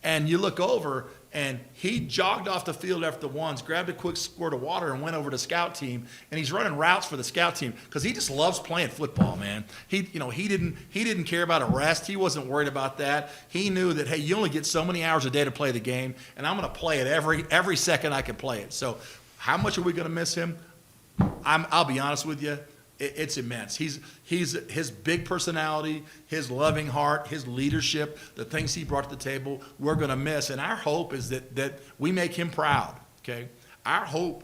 And you look over, and he jogged off the field after the ones, grabbed a quick squirt of water, and went over to scout team. And he's running routes for the scout team because he just loves playing football, man. He didn't care about a rest. He wasn't worried about that. He knew that, hey, you only get so many hours a day to play the game, and I'm going to play it every second I can play it. So, how much are we going to miss him? I'll be honest with you. It's immense. He's his big personality, his loving heart, his leadership, the things he brought to the table, we're going to miss. And our hope is that we make him proud, okay? Our hope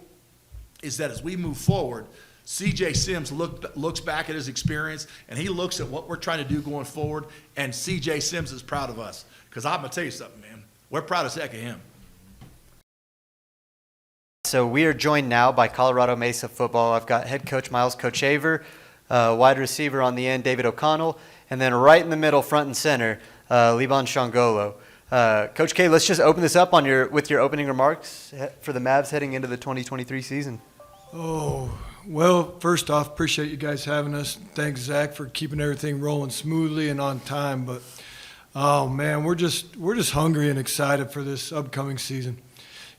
is that as we move forward, CJ Sims looks back at his experience, and he looks at what we're trying to do going forward, and CJ Sims is proud of us. Because I'm going to tell you something, man. We're proud as heck of him. So we are joined now by Colorado Mesa football. I've got head coach Miles Kochaver, wide receiver on the end, David O'Connell, and then right in the middle, front and center, Liban Shangolo. Coach K, let's just open this up with your opening remarks for the Mavs heading into the 2023 season. Oh, well, first off, appreciate you guys having us. Thanks, Zach, for keeping everything rolling smoothly and on time. But, oh, man, we're just hungry and excited for this upcoming season.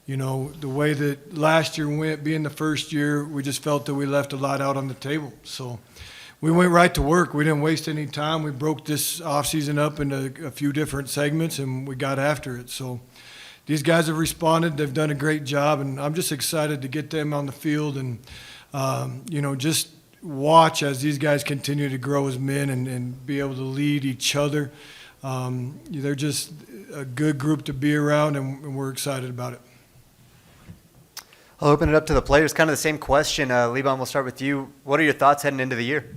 You know, the way that last year went, being the first year, we just felt that we left a lot out on the table. So we went right to work. We didn't waste any time. We broke this offseason up into a few different segments, and we got after it. So these guys have responded. They've done a great job, and I'm just excited to get them on the field and, you know, just watch as these guys continue to grow as men and be able to lead each other. They're just a good group to be around, and we're excited about it. I'll open it up to the players. Kind of the same question. Liban, we'll start with you. What are your thoughts heading into the year?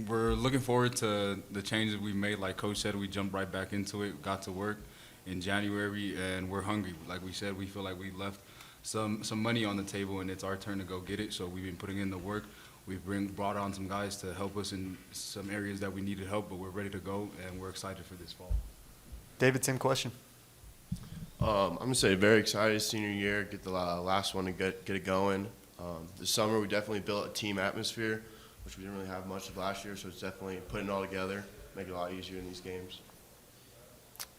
We're looking forward to the changes we've made. Like Coach said, we jumped right back into it, got to work in January, and we're hungry. Like we said, we feel like we left some money on the table, and it's our turn to go get it. So we've been putting in the work. We've brought on some guys to help us in some areas that we needed help, but we're ready to go, and we're excited for this fall. David, same question. I'm going to say very excited senior year, get the last one to get it going. This summer we definitely built a team atmosphere, which we didn't really have much of last year, so it's definitely putting it all together, make it a lot easier in these games.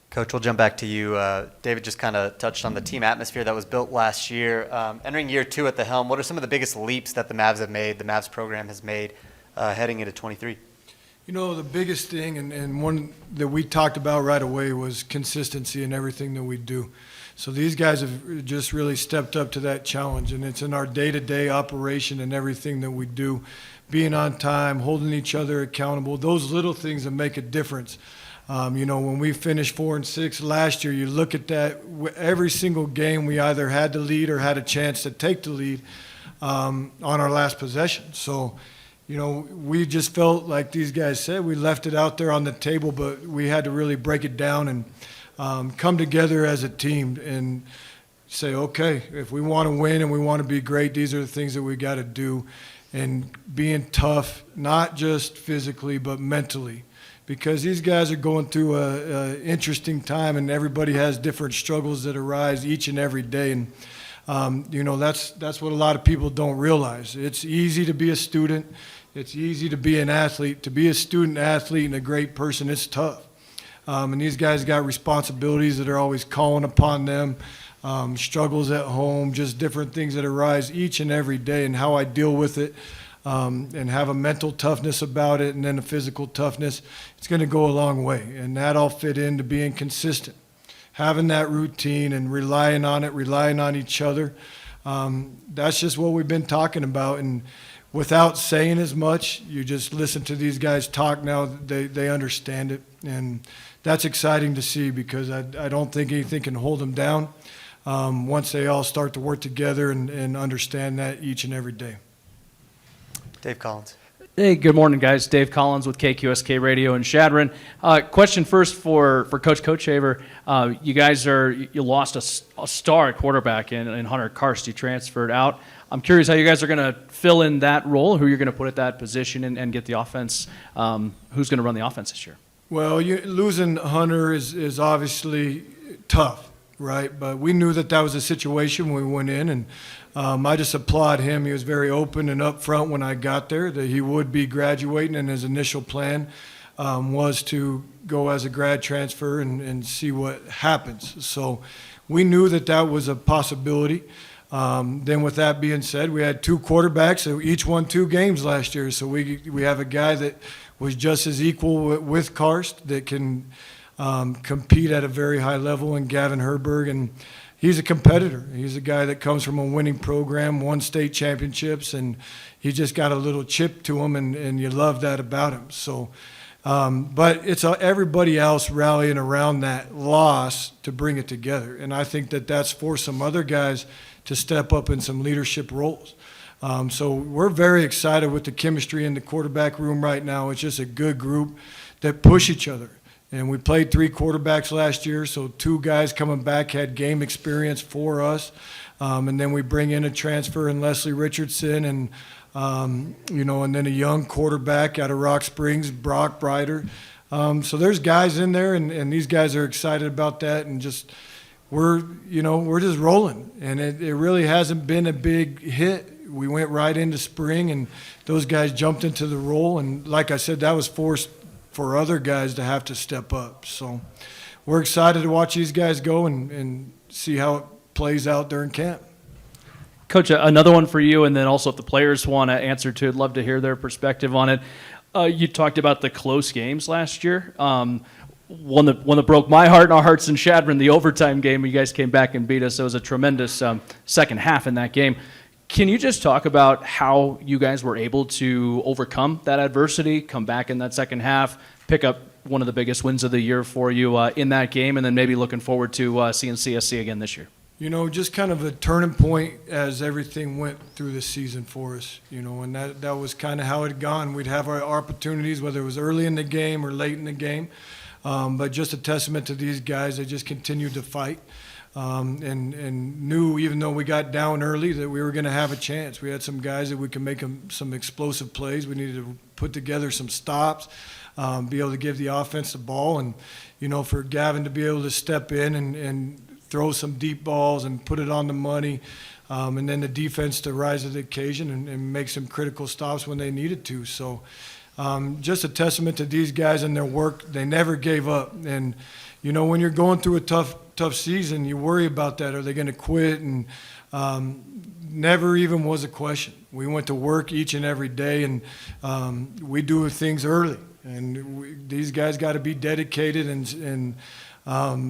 Coach, we'll jump back to you. David just kind of touched on the team atmosphere that was built last year. Entering year 2 at the helm, what are some of the biggest leaps that the Mavs have made, the Mavs program has made heading into 23? You know, the biggest thing and one that we talked about right away was consistency in everything that we do. So these guys have just really stepped up to that challenge, and it's in our day-to-day operation and everything that we do, being on time, holding each other accountable, those little things that make a difference. You know, when we finished 4-6 last year, you look at that, every single game we either had the lead or had a chance to take the lead on our last possession. So, you know, we just felt like these guys said, we left it out there on the table, but we had to really break it down and come together as a team and say, okay, if we want to win and we want to be great, these are the things that we got to do. And being tough, not just physically, but mentally. Because these guys are going through an interesting time, and everybody has different struggles that arise each and every day. And you know, that's what a lot of people don't realize. It's easy to be a student. It's easy to be an athlete. To be a student athlete and a great person, it's tough. And these guys got responsibilities that are always calling upon them, struggles at home, just different things that arise each and every day, and how I deal with it. And have a mental toughness about it, and then a physical toughness, it's going to go a long way. And that all fit into being consistent, having that routine and relying on it, relying on each other. That's just what we've been talking about. And without saying as much, you just listen to these guys talk now, they understand it. And that's exciting to see, because I don't think anything can hold them down once they all start to work together and understand that each and every day. Dave Collins. Hey, good morning, guys. Dave Collins with KQSK Radio in Shadron. Question first for Coach Haver. You guys you lost a star at quarterback in Hunter Karst. You transferred out. I'm curious how you guys are going to fill in that role, who you're going to put at that position and get the offense. Who's going to run the offense this year? Well, losing Hunter is obviously tough, right? But we knew that was a situation when we went in, and I just applaud him. He was very open and upfront when I got there that he would be graduating, and his initial plan was to go as a grad transfer and see what happens. So we knew that was a possibility. Then with that being said, we had 2 quarterbacks who each won 2 games last year. So we have a guy that was just as equal with Karst, that can compete at a very high level, in Gavin Herberg. And he's a competitor. He's a guy that comes from a winning program, won state championships, and he just got a little chip to him, and you love that about him. So, but it's everybody else rallying around that loss to bring it together. And I think that's for some other guys to step up in some leadership roles. So we're very excited with the chemistry in the quarterback room right now. It's just a good group that push each other. And we played 3 quarterbacks last year, so 2 guys coming back had game experience for us. And then we bring in a transfer in Leslie Richardson, and and then a young quarterback out of Rock Springs, Brock Brider. So there's guys in there, and these guys are excited about that, and just we're just rolling. And it really hasn't been a big hit. We went right into spring, and those guys jumped into the role, and like I said, that was forced for other guys to have to step up. So we're excited to watch these guys go and see how it plays out during camp. Coach, another one for you, and then also if the players want to answer to it, love to hear their perspective on it. You talked about the close games last year. One that broke my heart and our hearts in Shadron, the overtime game. You guys came back and beat us. It was a tremendous second half in that game. Can you just talk about how you guys were able to overcome that adversity, come back in that second half, pick up one of the biggest wins of the year for you in that game, and then maybe looking forward to seeing CSC again this year? Just kind of a turning point as everything went through the season for us, and that was kind of how it had gone. We'd have our opportunities, whether it was early in the game or late in the game, but just a testament to these guys. They just continued to fight. and knew, even though we got down early, that we were going to have a chance. We had some guys that we could make some explosive plays. We needed to put together some stops, be able to give the offense the ball, and for Gavin to be able to step in and throw some deep balls and put it on the money, and then the defense to rise to the occasion and make some critical stops when they needed to. So just a testament to these guys and their work. They never gave up. And, when you're going through a tough season, you worry about that. Are they going to quit? And never even was a question. We went to work each and every day, and we do things early. And these guys got to be dedicated and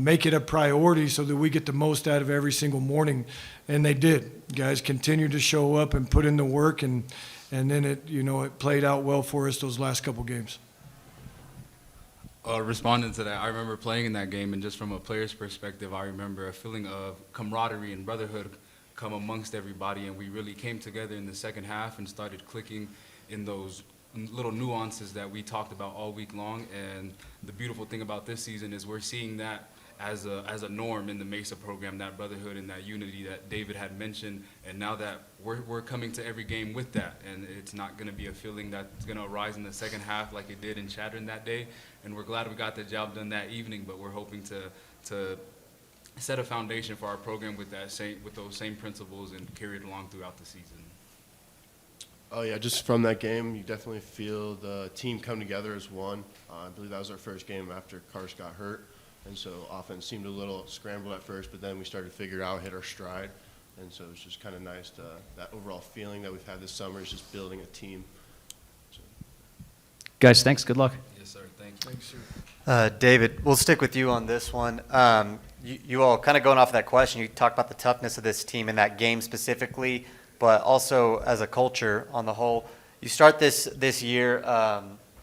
make it a priority so that we get the most out of every single morning. And they did. Guys continued to show up and put in the work, and then it played out well for us those last couple games. Responding to that, I remember playing in that game, and just from a player's perspective, I remember a feeling of camaraderie and brotherhood come amongst everybody, and we really came together in the second half and started clicking in those little nuances that we talked about all week long. And the beautiful thing about this season is we're seeing that as a norm in the Mesa program, that brotherhood and that unity that David had mentioned. And now that we're coming to every game with that, and it's not going to be a feeling that's going to arise in the second half like it did in Chadron that day. And we're glad we got the job done that evening, but we're hoping to set a foundation for our program with those same principles and carry it along throughout the season. Oh yeah, just from that game, you definitely feel the team come together as one. I believe that was our first game after Cars got hurt, and so offense seemed a little scrambled at first, but then we started to figure out, hit our stride, and so it's just kind of nice that overall feeling that we've had this summer is just building a team. So. Guys, thanks. Good luck. Yes, sir. Thank you. Thanks, sir. David, we'll stick with you on this one. You all kind of going off of that question, you talked about the toughness of this team in that game specifically, but also as a culture on the whole. You start this year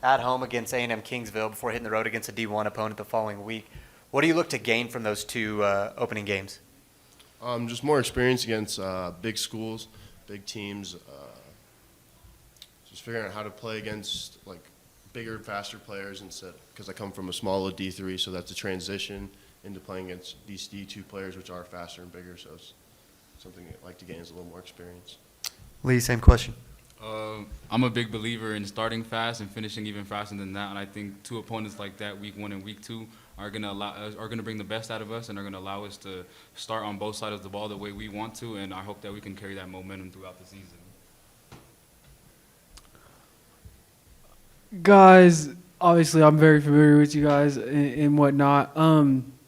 at home against A&M Kingsville before hitting the road against a D1 opponent the following week. What do you look to gain from those two opening games? Just more experience against big schools, big teams. Just figuring out how to play against bigger, faster players instead. Because I come from a smaller D3, so that's a transition into playing against these D2 players, which are faster and bigger. So it's something I'd like to gain is a little more experience. Lee, same question. I'm a big believer in starting fast and finishing even faster than that, and I think two opponents like that, week 1 and week 2, are going to bring the best out of us and are going to allow us to start on both sides of the ball the way we want to, and I hope that we can carry that momentum throughout the season. Guys, obviously I'm very familiar with you guys and whatnot.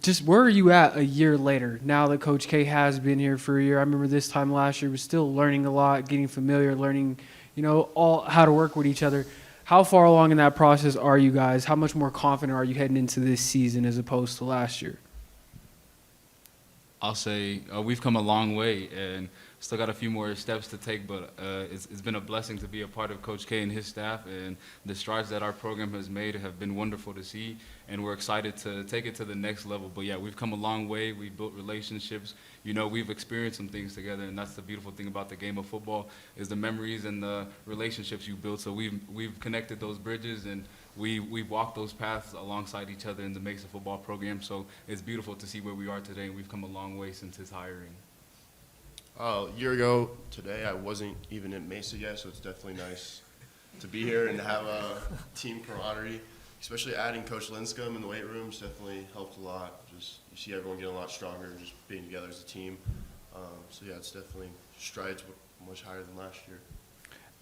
Just where are you at a year later, now that Coach K has been here for a year? I remember this time last year was still learning a lot, getting familiar, learning, all how to work with each other. How far along in that process are you guys? How much more confident are you heading into this season as opposed to last year? I'll say we've come a long way and still got a few more steps to take, but it's been a blessing to be a part of Coach K and his staff, and the strides that our program has made have been wonderful to see, and we're excited to take it to the next level. But yeah, we've come a long way. We've built relationships. We've experienced some things together, and that's the beautiful thing about the game of football is the memories and the relationships you build. So we've connected those bridges, and we've walked those paths alongside each other in the Mesa football program. So it's beautiful to see where we are today, and we've come a long way since his hiring. A year ago today, I wasn't even in Mesa yet, so it's definitely nice to be here and have a team camaraderie. Especially adding Coach Linscomb in the weight rooms definitely helped a lot. Just you see everyone getting a lot stronger, just being together as a team. So yeah, it's definitely strides much higher than last year.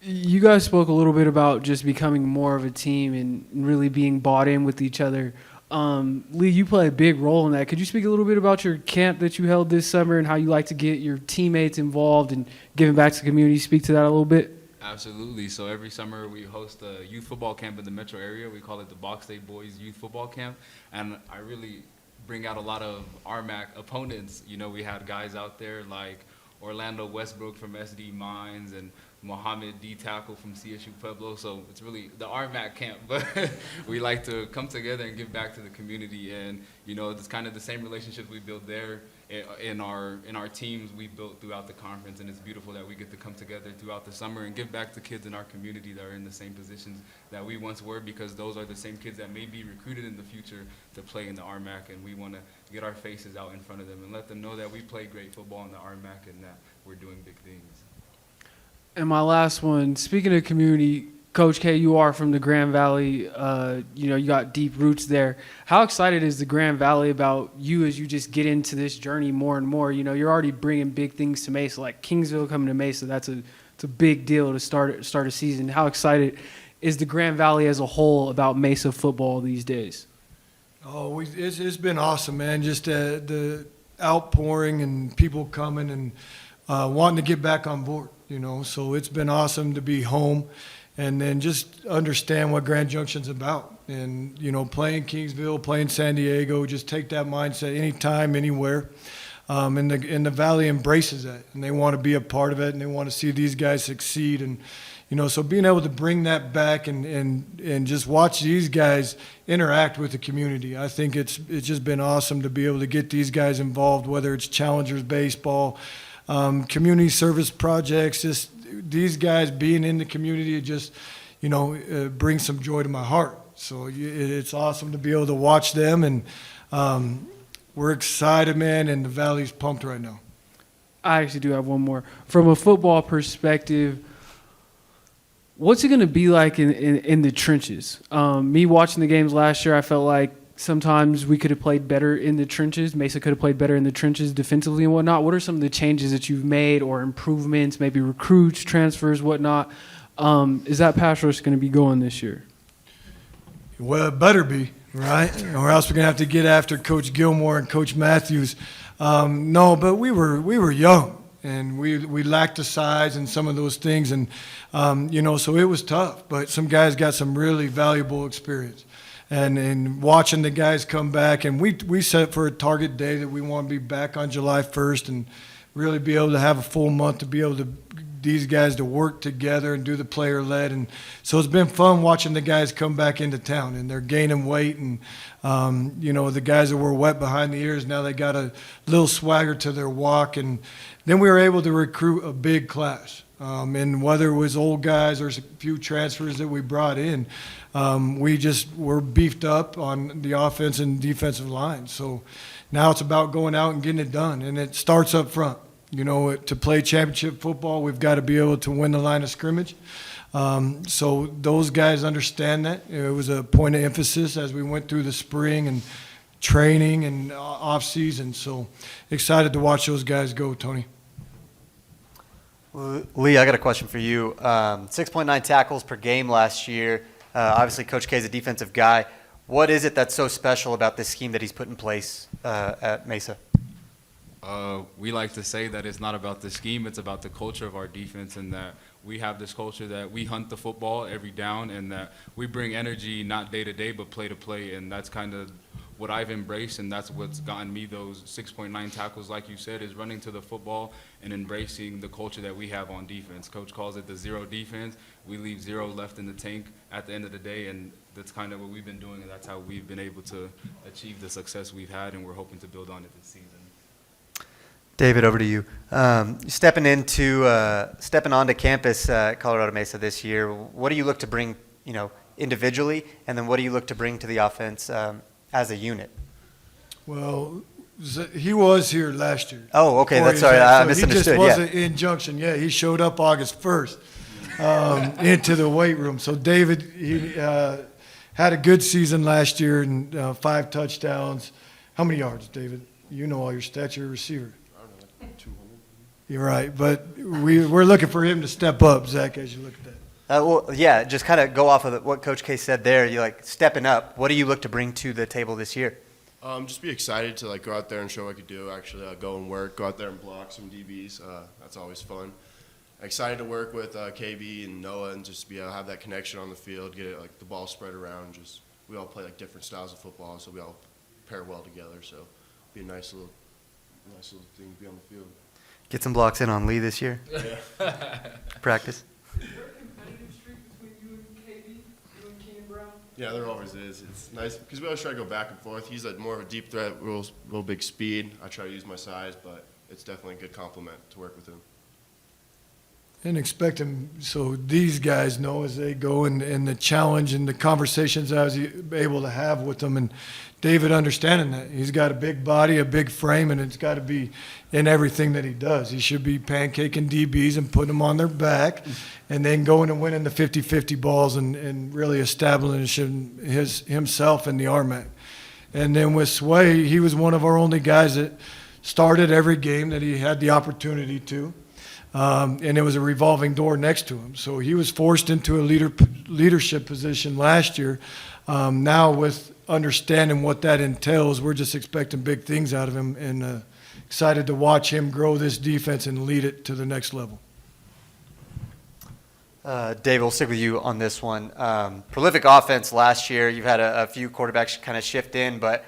You guys spoke a little bit about just becoming more of a team and really being bought in with each other. Lee, you play a big role in that. Could you speak a little bit about your camp that you held this summer and how you like to get your teammates involved and giving back to the community? Speak to that a little bit. Absolutely. So every summer we host a youth football camp in the metro area. We call it the Bach State Boys Youth Football Camp. And I really bring out a lot of RMAC opponents. We had guys out there like Orlando Westbrook from SD Mines and Mohammed D. Tackle from CSU Pueblo. So it's really the RMAC camp, but we like to come together and give back to the community. And, it's kind of the same relationships we built there in our teams we built throughout the conference. And it's beautiful that we get to come together throughout the summer and give back to kids in our community that are in the same positions that we once were, because those are the same kids that may be recruited in the future to play in the RMAC. And we want to get our faces out in front of them and let them know that we play great football in the RMAC and that we're doing big things. And my last one, speaking of community, Coach K, you are from the Grand Valley. You got deep roots there. How excited is the Grand Valley about you as you just get into this journey more and more? You're already bringing big things to Mesa, like Kingsville coming to Mesa. It's a big deal to start a season. How excited is the Grand Valley as a whole about Mesa football these days? Oh, it's been awesome, man. Just the outpouring and people coming and wanting to get back on board, So it's been awesome to be home and then just understand what Grand Junction's about. And, playing Kingsville, playing San Diego, just take that mindset anytime, anywhere. And the Valley embraces that, and they want to be a part of it, and they want to see these guys succeed. And, so being able to bring that back and just watch these guys interact with the community, I think it's just been awesome to be able to get these guys involved, whether it's Challengers baseball, community service projects, just these guys being in the community, just, brings some joy to my heart. So it's awesome to be able to watch them, and we're excited, man, and the Valley's pumped right now. I actually do have one more. From a football perspective, what's it going to be like in the trenches? Me watching the games last year, I felt like sometimes we could have played better in the trenches. Mesa could have played better in the trenches defensively and whatnot. What are some of the changes that you've made or improvements, maybe recruits, transfers, whatnot? Is that pass rush going to be going this year? Well, it better be, right? Or else we're going to have to get after Coach Gilmore and Coach Matthews. No, but we were young, and we lacked the size and some of those things. And, so it was tough. But some guys got some really valuable experience. And watching the guys come back, and we set for a target day that we want to be back on July 1st and really be able to have a full month to be able to these guys to work together and do the player-led. And so it's been fun watching the guys come back into town, and they're gaining weight. And, the guys that were wet behind the ears, now they got a little swagger to their walk. And then we were able to recruit a big class. And whether it was old guys or a few transfers that we brought in, we just were beefed up on the offense and defensive line. So now it's about going out and getting it done, and it starts up front. To play championship football, we've got to be able to win the line of scrimmage. So those guys understand that. It was a point of emphasis as we went through the spring and training and off season. So excited to watch those guys go, Tony. Lee, I got a question for you. 6.9 tackles per game last year. Obviously, Coach K is a defensive guy. What is it that's so special about this scheme that he's put in place at Mesa? We like to say that it's not about the scheme, it's about the culture of our defense, and that we have this culture that we hunt the football every down, and that we bring energy not day to day but play to play, and that's kind of what I've embraced, and that's what's gotten me those 6.9 tackles, like you said, is running to the football and embracing the culture that we have on defense. Coach calls it the zero defense. We leave zero left in the tank at the end of the day, and that's kind of what we've been doing, and that's how we've been able to achieve the success we've had, and we're hoping to build on it this season. David, over to you. Stepping onto campus at Colorado Mesa this year, what do you look to bring, individually, and then what do you look to bring to the offense as a unit? Well, he was here last year. Oh, okay. That's sorry. I misunderstood. He just wasn't in Junction. Yeah, he showed up August 1st into the weight room. So David, he had a good season last year and 5 touchdowns. How many yards, David? You know all your stats. You're a receiver. You're right, but we're looking for him to step up, Zach, as you look at that. Just kind of go off of what Coach K said there. You're stepping up. What do you look to bring to the table this year? Just be excited to go out there and show what I could do. Actually, go and work, go out there and block some DBs. That's always fun. Excited to work with KB and Noah and just be able to have that connection on the field, get it, the ball spread around. Just we all play different styles of football, so we all pair well together. So be a nice little thing to be on the field. Get some blocks in on Lee this year. Yeah. Practice. Is there a competitive streak between you and KB, you and Keenan Brown? Yeah, there always is. It's nice because we always try to go back and forth. He's more of a deep threat, real big speed. I try to use my size, but it's definitely a good compliment to work with him. And expect them, so these guys know as they go and the challenge and the conversations I was able to have with them. And David understanding that. He's got a big body, a big frame, and it's got to be in everything that he does. He should be pancaking DBs and putting them on their back and then going and winning the 50-50 balls and really establishing himself in the RMAC. And then with Sway, he was one of our only guys that started every game that he had the opportunity to. And it was a revolving door next to him. So he was forced into a leadership position last year. Now with understanding what that entails, we're just expecting big things out of him and excited to watch him grow this defense and lead it to the next level. Dave, we'll stick with you on this one. Prolific offense last year. You've had a few quarterbacks kind of shift in, but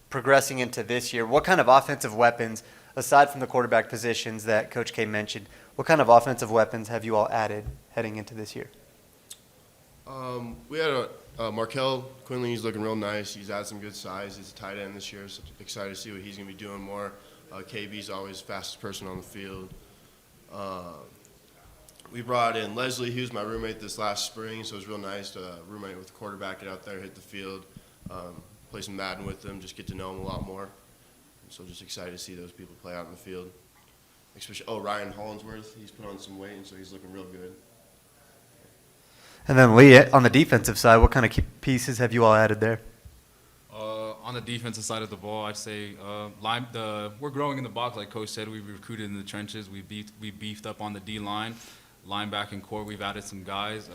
progressing into this year, what kind of offensive weapons, aside from the quarterback positions that Coach K mentioned, what kind of offensive weapons have you all added heading into this year? We had Markel Quinley. He's looking real nice. He's had some good size. He's a tight end this year, so excited to see what he's going to be doing more. KB's always the fastest person on the field. We brought in Leslie, he was my roommate this last spring, so it was real nice to roommate with the quarterback, get out there, hit the field, play some Madden with him, just get to know him a lot more. So just excited to see those people play out in the field. Especially, Ryan Hollinsworth, he's put on some weight, and so he's looking real good. And then Lee, on the defensive side, what kind of pieces have you all added there? On the defensive side of the ball, I'd say we're growing in the box, like Coach said. We recruited in the trenches. We beefed up on the D-line. Linebacking core, we've added some guys.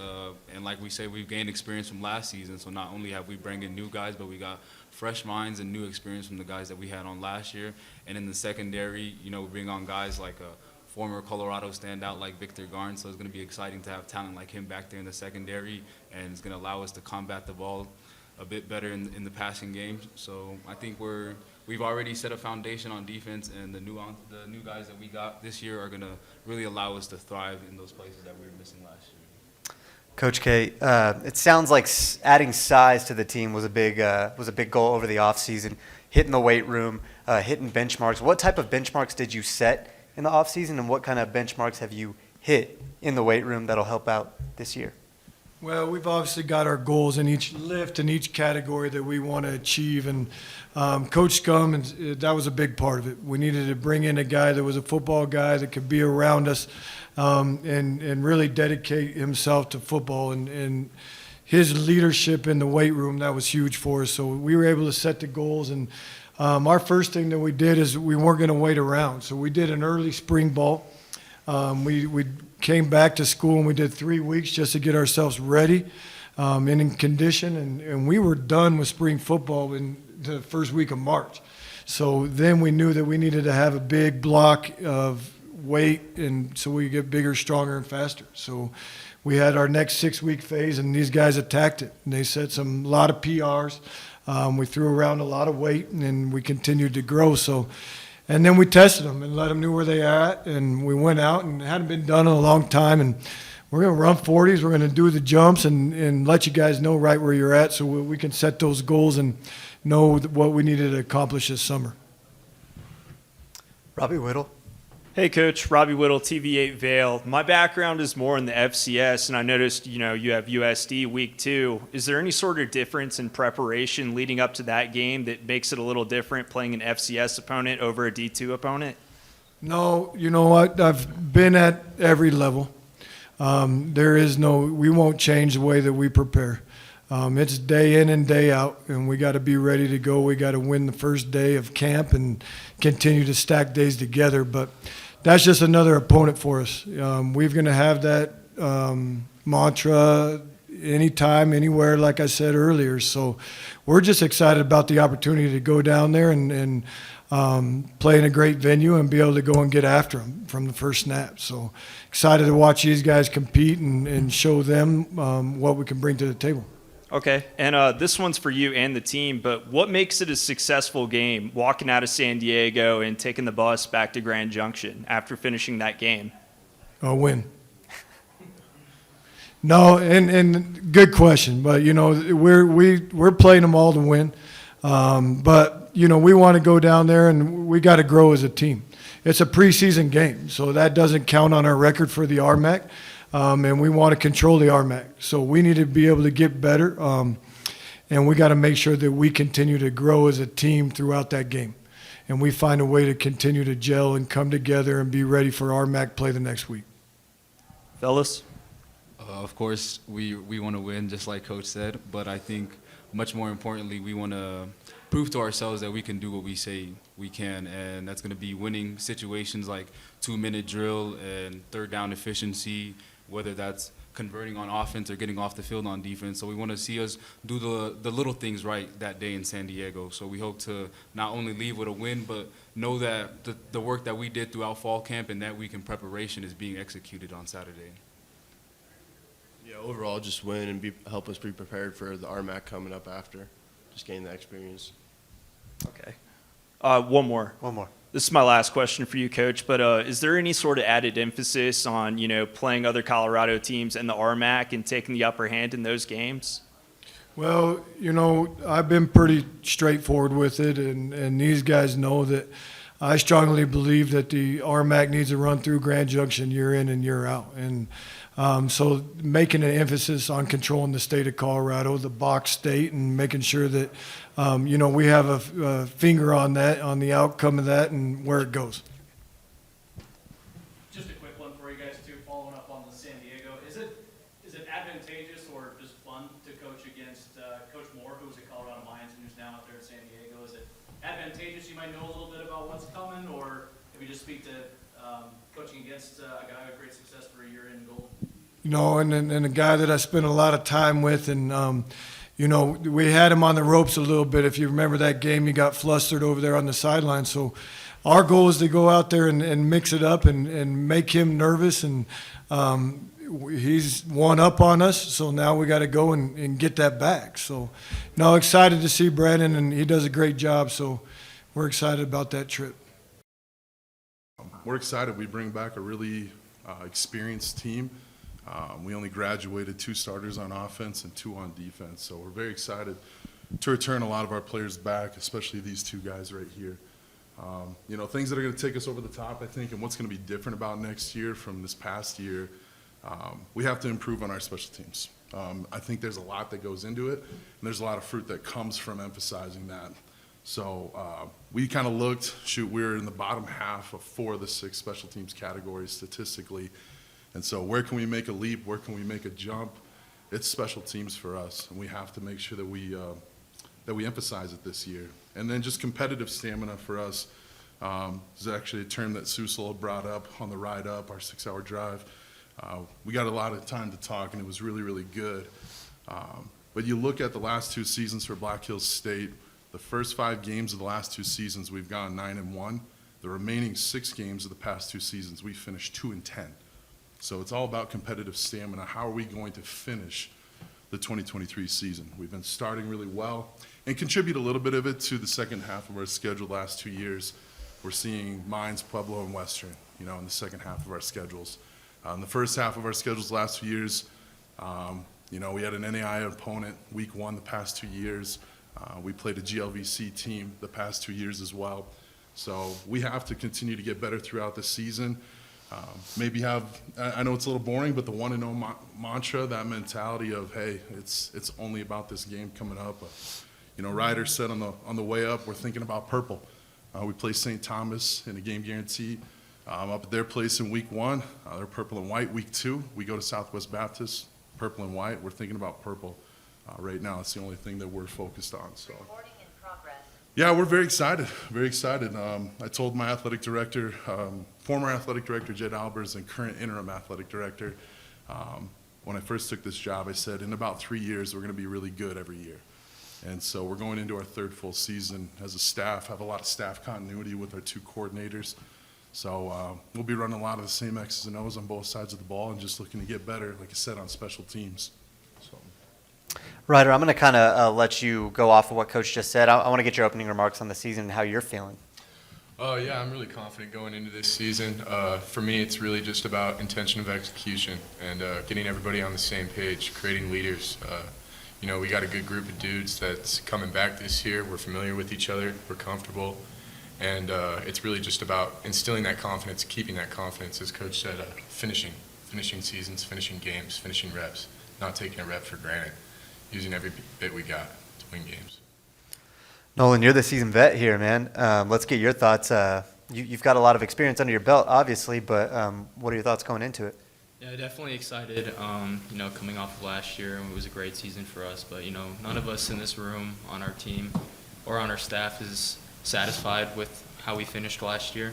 And like we say, we've gained experience from last season. So not only have we bring in new guys, but we got fresh minds and new experience from the guys that we had on last year. And in the secondary, we bring on guys like a former Colorado standout like Victor Garn. So it's going to be exciting to have talent like him back there in the secondary. And it's going to allow us to combat the ball a bit better in the passing game. So I think we've already set a foundation on defense, and the new guys that we got this year are going to really allow us to thrive in those places that we were missing last year. Coach K, it sounds like adding size to the team was a big goal over the offseason, hitting the weight room, hitting benchmarks. What type of benchmarks did you set in the offseason, and what kind of benchmarks have you hit in the weight room that'll help out this year? Well, we've obviously got our goals in each lift and each category that we want to achieve, and Coach Scum, that was a big part of it. We needed to bring in a guy that was a football guy that could be around us and really dedicate himself to football, and his leadership in the weight room, that was huge for us. So we were able to set the goals, and our first thing that we did is we weren't going to wait around. So we did an early spring ball. We came back to school and we did 3 weeks just to get ourselves ready and in condition, and we were done with spring football in the first week of March. So then we knew that we needed to have a big block of weight, and so we get bigger, stronger, and faster. So we had our next 6-week phase, and these guys attacked it. And they set a lot of PRs. We threw around a lot of weight, and then we continued to grow. And then we tested them and let them know where they are at, and we went out, and it hadn't been done in a long time, and we're going to run 40s, we're going to do the jumps and let you guys know right where you're at so we can set those goals and know what we needed to accomplish this summer. Robbie Whittle. Hey, Coach. Robbie Whittle, TV8 Vail. My background is more in the FCS, and I noticed, you have USD week 2. Is there any sort of difference in preparation leading up to that game that makes it a little different playing an FCS opponent over a D2 opponent? No, you know what? I've been at every level. We won't change the way that we prepare. It's day in and day out, and we got to be ready to go. We got to win the first day of camp and continue to stack days together. But that's just another opponent for us. We're going to have that mantra anytime, anywhere, like I said earlier. So we're just excited about the opportunity to go down there and play in a great venue and be able to go and get after them from the first snap. So excited to watch these guys compete and show them what we can bring to the table. Okay, and this one's for you and the team, but what makes it a successful game walking out of San Diego and taking the bus back to Grand Junction after finishing that game? A win. No, and good question, but we're playing them all to win, but we want to go down there and we got to grow as a team. it's a preseason game, so that doesn't count on our record for the RMAC, and we want to control the RMAC. So we need to be able to get better, and we got to make sure that we continue to grow as a team throughout that game, and we find a way to continue to gel and come together and be ready for RMAC play the next week. Fellas? Of course, we want to win, just like Coach said, but I think much more importantly, we want to prove to ourselves that we can do what we say we can, and that's going to be winning situations like 2-minute drill and third down efficiency, whether that's converting on offense or getting off the field on defense. So we want to see us do the little things right that day in San Diego. So we hope to not only leave with a win, but know that the work that we did throughout fall camp and that week in preparation is being executed on Saturday. Yeah, overall, just win and help us be prepared for the RMAC coming up after. Just gain that experience. Okay. One more. This is my last question for you, Coach, but is there any sort of added emphasis on, playing other Colorado teams in the RMAC and taking the upper hand in those games? Well, I've been pretty straightforward with it, and these guys know that I strongly believe that the RMAC needs to run through Grand Junction year in and year out. And so making an emphasis on controlling the state of Colorado, the box state, and making sure that, we have a finger on that, on the outcome of that and where it goes. Just a quick one for you guys too, following up on the San Diego. Is it advantageous or just fun to coach against Coach Moore, who was at Colorado Mines and who's now out there at San Diego? Is it advantageous? You might know a little bit about what's coming, or if you just speak to coaching against a guy with great success for a year in gold? And a guy that I spent a lot of time with, and we had him on the ropes a little bit. If you remember that game, he got flustered over there on the sideline. So our goal is to go out there and mix it up and make him nervous. And he's one up on us, so now we got to go and get that back. So, excited to see Brandon, and he does a great job. So we're excited about that trip. We're excited. We bring back a really experienced team. We only graduated 2 starters on offense and 2 on defense, so we're very excited to return a lot of our players back, especially these 2 guys right here. Things that are going to take us over the top, I think, and what's going to be different about next year from this past year, we have to improve on our special teams. I think there's a lot that goes into it, and there's a lot of fruit that comes from emphasizing that. So we kind of looked, we're in the bottom half of 4 of the 6 special teams categories statistically. And so where can we make a leap? Where can we make a jump? It's special teams for us, and we have to make sure that we emphasize it this year. And then just competitive stamina for us is actually a term that Susela brought up on the ride up, our 6-hour drive. We got a lot of time to talk, and it was really, really good. But you look at the last 2 seasons for Black Hills State, the first 5 games of the last 2 seasons, we've gone 9-1. The remaining 6 games of the past 2 seasons, we finished 2-10. So it's all about competitive stamina. How are we going to finish the 2023 season? We've been starting really well and contribute a little bit of it to the second half of our schedule the last 2 years. We're seeing Mines, Pueblo, and Western, in the second half of our schedules. In the first half of our schedules the last 2 years, we had an NAI opponent week 1 the past 2 years. We played a GLVC team the past 2 years as well. So we have to continue to get better throughout the season. Maybe I know it's a little boring, but the 1-0 mantra, that mentality of, hey, it's only about this game coming up. Ryder said on the way up, we're thinking about purple. We play St. Thomas in a game guarantee up at their place in week 1. They're purple and white. Week 2, we go to Southwest Baptist, purple and white. We're thinking about purple right now. It's the only thing that we're focused on. So. Yeah, we're very excited, very excited. I told my athletic director, former athletic director Jed Albers and current interim athletic director, when I first took this job, I said in about 3 years we're going to be really good every year. And so we're going into our 3rd full season as a staff, have a lot of staff continuity with our 2 coordinators. So we'll be running a lot of the same X's and O's on both sides of the ball and just looking to get better, like I said, on special teams. So. Ryder, I'm going to kind of let you go off of what Coach just said. I want to get your opening remarks on the season and how you're feeling. Yeah, I'm really confident going into this season. For me, it's really just about intention of execution and getting everybody on the same page, creating leaders. We got a good group of dudes that's coming back this year. We're familiar with each other. We're comfortable. And it's really just about instilling that confidence, keeping that confidence, as Coach said, finishing seasons, finishing games, finishing reps, not taking a rep for granted, using every bit we got to win games. Nolan, you're the seasoned vet here, man. Let's get your thoughts. You've got a lot of experience under your belt, obviously, but what are your thoughts going into it? Yeah, definitely excited. Coming off of last year, it was a great season for us. But none of us in this room, on our team, or on our staff is satisfied with how we finished last year.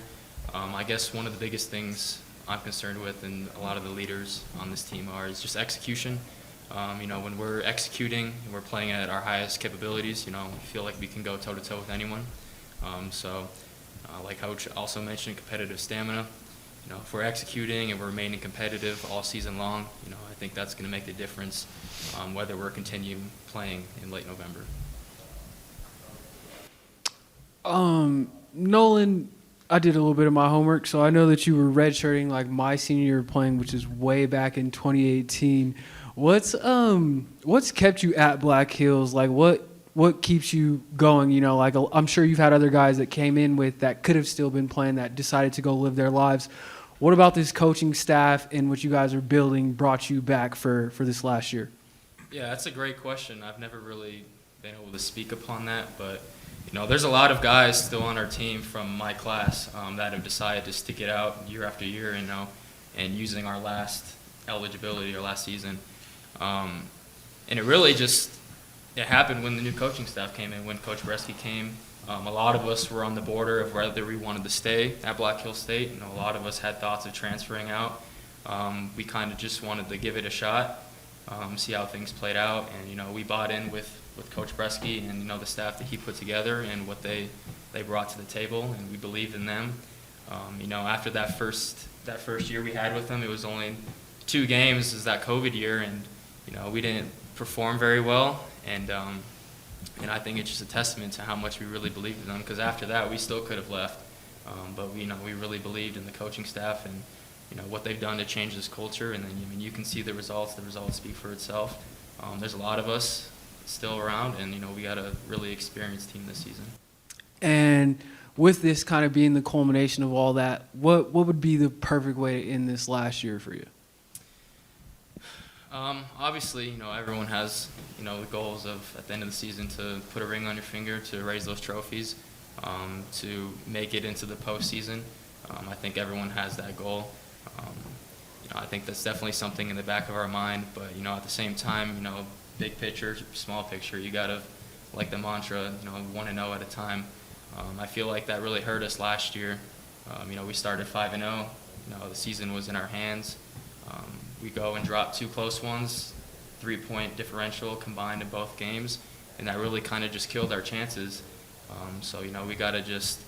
I guess one of the biggest things I'm concerned with, and a lot of the leaders on this team is just execution. When we're executing and we're playing at our highest capabilities, we feel like we can go toe-to-toe with anyone. Like Coach also mentioned, competitive stamina. If we're executing and we're remaining competitive all season long, I think that's going to make the difference whether we're continuing playing in late November. Nolan, I did a little bit of my homework, so I know that you were redshirting like my senior year playing, which is way back in 2018. What's kept you at Black Hills? Like what keeps you going? I'm sure you've had other guys that came in with that could have still been playing that decided to go live their lives. What about this coaching staff and what you guys are building brought you back for this last year? Yeah, that's a great question. I've never really been able to speak upon that, but there's a lot of guys still on our team from my class that have decided to stick it out year after year, and using our last eligibility or last season. And it really it happened when the new coaching staff came in, when Coach Bresky came. A lot of us were on the border of whether we wanted to stay at Black Hill State. A lot of us had thoughts of transferring out. We kind of just wanted to give it a shot, see how things played out. And, we bought in with Coach Bresky and, the staff that he put together and what they brought to the table, and we believed in them. After that first year we had with them, it was only 2 games is that COVID year, and, we didn't perform very well. And I think it's just a testament to how much we really believed in them, because after that we still could have left. But we really believed in the coaching staff and, what they've done to change this culture. And then, you can see the results speak for itself. There's a lot of us still around, and, we got a really experienced team this season. And with this kind of being the culmination of all that, what would be the perfect way to end this last year for you? Obviously, everyone has, the goals of at the end of the season to put a ring on your finger, to raise those trophies, to make it into the postseason. I think everyone has that goal. I think that's definitely something in the back of our mind, but, at the same time, big picture, small picture, you gotta, like the mantra, 1-0 at a time. I feel like that really hurt us last year. We started 5-0. The season was in our hands. We go and drop 2 close ones, 3-point differential combined in both games, and that really kind of just killed our chances. We got to just,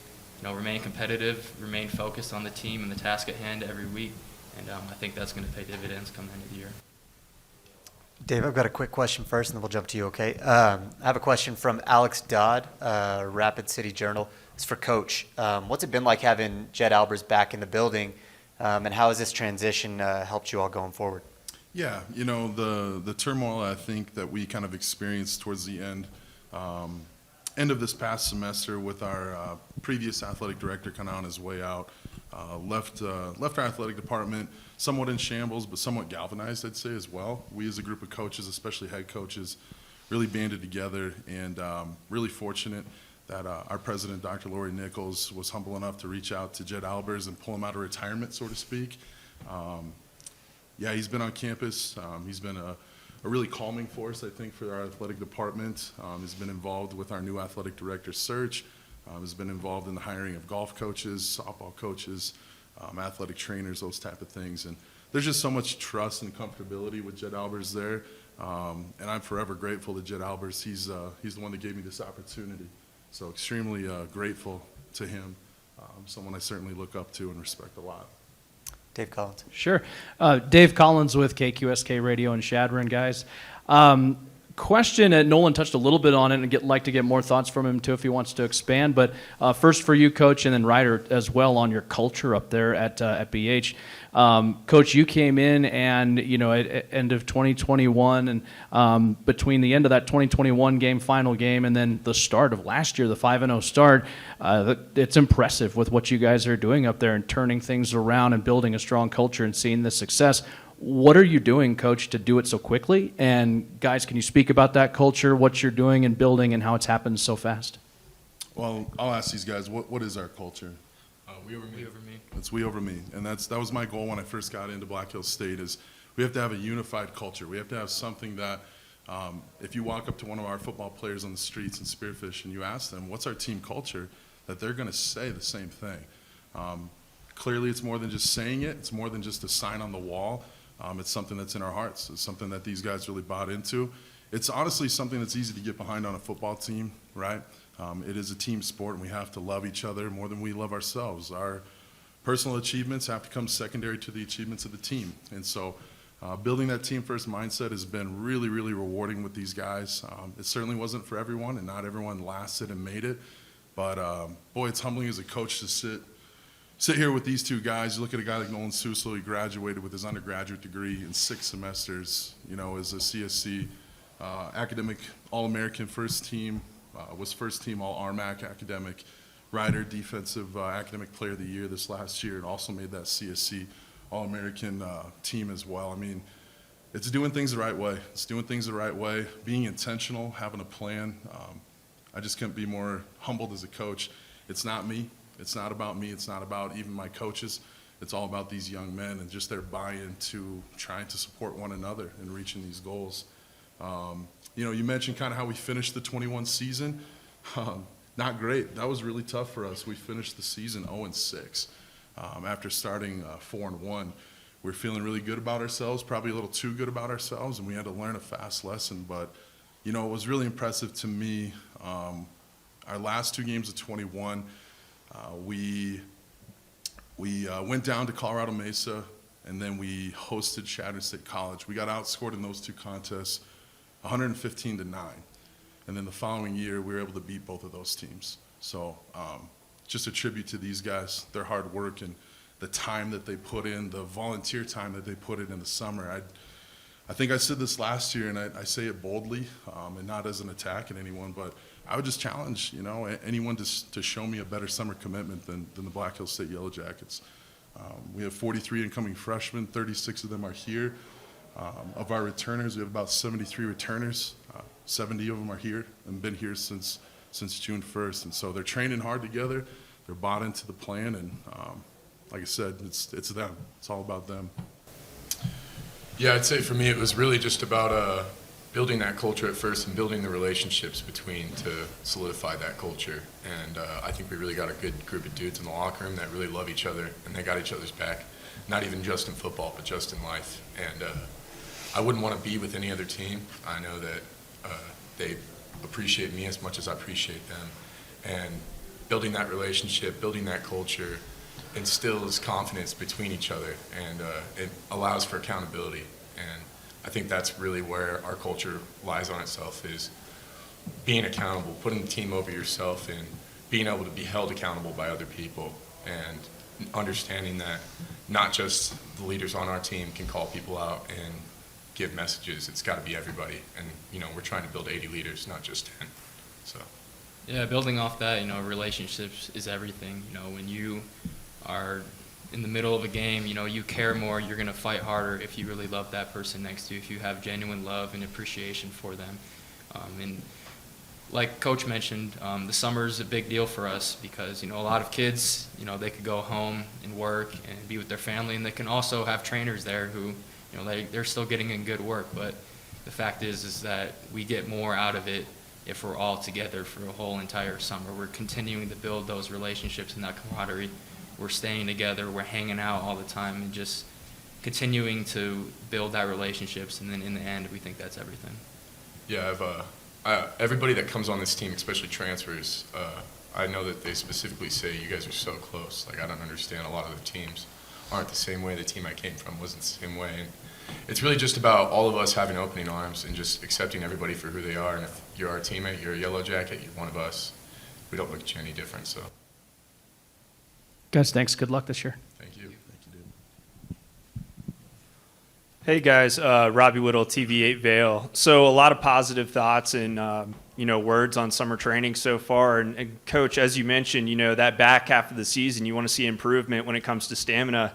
remain competitive, remain focused on the team and the task at hand every week, and I think that's going to pay dividends come the end of the year. Dave, I've got a quick question first, and then we'll jump to you, okay? I have a question from Alex Dodd, Rapid City Journal. It's for Coach. What's it been like having Jed Albers back in the building, and how has this transition helped you all going forward? Yeah, the turmoil I think that we kind of experienced towards the end of this past semester with our previous athletic director kind of on his way out, left our athletic department somewhat in shambles, but somewhat galvanized, I'd say, as well. We as a group of coaches, especially head coaches, really banded together, and really fortunate that our president, Dr. Lori Nichols, was humble enough to reach out to Jed Albers and pull him out of retirement, so to speak. He's been on campus. He's been a really calming force, I think, for our athletic department. He's been involved with our new athletic director search. Has been involved in the hiring of golf coaches, softball coaches, athletic trainers, those type of things. And there's just so much trust and comfortability with Jed Albers there. And I'm forever grateful to Jed Albers. He's the one that gave me this opportunity. So extremely grateful to him, someone I certainly look up to and respect a lot. Dave Collins. Sure. Dave Collins with KQSK Radio in Shadron, guys. question, Nolan touched a little bit on it, and like to get more thoughts from him too if he wants to expand. But first for you, Coach, and then Ryder as well on your culture up there at BH. Coach, you came in and, at end of 2021 and between the end of that 2021 game, final game, and then the start of last year, the 5-0 start, it's impressive with what you guys are doing up there and turning things around and building a strong culture and seeing the success. What are you doing, Coach, to do it so quickly? And guys, can you speak about that culture, what you're doing and building, and how it's happened so fast? Well, I'll ask these guys, what is our culture? We over me. It's we over me, and that was my goal when I first got into Black Hills State. Is we have to have a unified culture. We have to have something that, if you walk up to one of our football players on the streets in Spearfish and you ask them, "What's our team culture?" that they're going to say the same thing. Clearly, it's more than just saying it. It's more than just a sign on the wall. It's something that's in our hearts. It's something that these guys really bought into. It's honestly something that's easy to get behind on a football team, right? It is a team sport, and we have to love each other more than we love ourselves. Our personal achievements have to come secondary to the achievements of the team. And so building that team-first mindset has been really, really rewarding with these guys. It certainly wasn't for everyone, and not everyone lasted and made it. But, boy, it's humbling as a coach to sit here with these two guys. You look at a guy like Nolan Suslo. He graduated with his undergraduate degree in 6 semesters, as a CSC academic All-American first team, was first team All-RMAC academic, Ryder defensive academic player of the year this last year, and also made that CSC All-American team as well. I mean, it's doing things the right way. It's doing things the right way, being intentional, having a plan. I just couldn't be more humbled as a coach. It's not me. It's not about me. It's not about even my coaches. It's all about these young men and just their buy-in to trying to support one another in reaching these goals. You mentioned kind of how we finished the 21 season. Not great. That was really tough for us. We finished the season 0-6 after starting 4-1. We were feeling really good about ourselves, probably a little too good about ourselves, and we had to learn a fast lesson. But, it was really impressive to me. Our last 2 games of 21, we went down to Colorado Mesa, and then we hosted Shatter State College. We got outscored in those 2 contests 115-9. And then the following year, we were able to beat both of those teams. So just a tribute to these guys, their hard work and the time that they put in, the volunteer time that they put in the summer. I think I said this last year, and I say it boldly and not as an attack at anyone, but I would just challenge, anyone to show me a better summer commitment than the Black Hills State Yellow Jackets. We have 43 incoming freshmen, 36 of them are here. Of our returners, we have about 73 returners. 70 of them are here and been here since June 1st. And so they're training hard together. They're bought into the plan. And like I said, it's them. It's all about them. Yeah, I'd say for me it was really just about building that culture at first and building the relationships between to solidify that culture. And I think we really got a good group of dudes in the locker room that really love each other and they got each other's back, not even just in football, but just in life. And I wouldn't want to be with any other team. I know that they appreciate me as much as I appreciate them. And building that relationship, building that culture instills confidence between each other, and it allows for accountability. And I think that's really where our culture lies on itself, is being accountable, putting the team over yourself, and being able to be held accountable by other people, and understanding that not just the leaders on our team can call people out and give messages. It's got to be everybody. And, we're trying to build 80 leaders, not just 10. So. Yeah, building off that, relationships is everything. When you are in the middle of a game, you care more, you're going to fight harder if you really love that person next to you, if you have genuine love and appreciation for them. And like Coach mentioned, the summer is a big deal for us because, a lot of kids, they could go home and work and be with their family, and they can also have trainers there who, they're still getting in good work. But the fact is that we get more out of it if we're all together for a whole entire summer. We're continuing to build those relationships and that camaraderie. We're staying together, we're hanging out all the time, and just continuing to build that relationships, and then in the end, we think that's everything. Yeah, everybody that comes on this team, especially transfers, I know that they specifically say you guys are so close. Like, I don't understand, a lot of the teams aren't the same way. The team I came from wasn't the same way. And it's really just about all of us having opening arms and just accepting everybody for who they are. And if you're our teammate, you're a Yellow Jacket, you're one of us. We don't look at you any different. So, Guys, thanks. Good luck this year. thank you. Hey guys, Robbie Whittle, TV8 Vail. So a lot of positive thoughts and words on summer training so far. And Coach, as you mentioned, that back half of the season, you want to see improvement when it comes to stamina.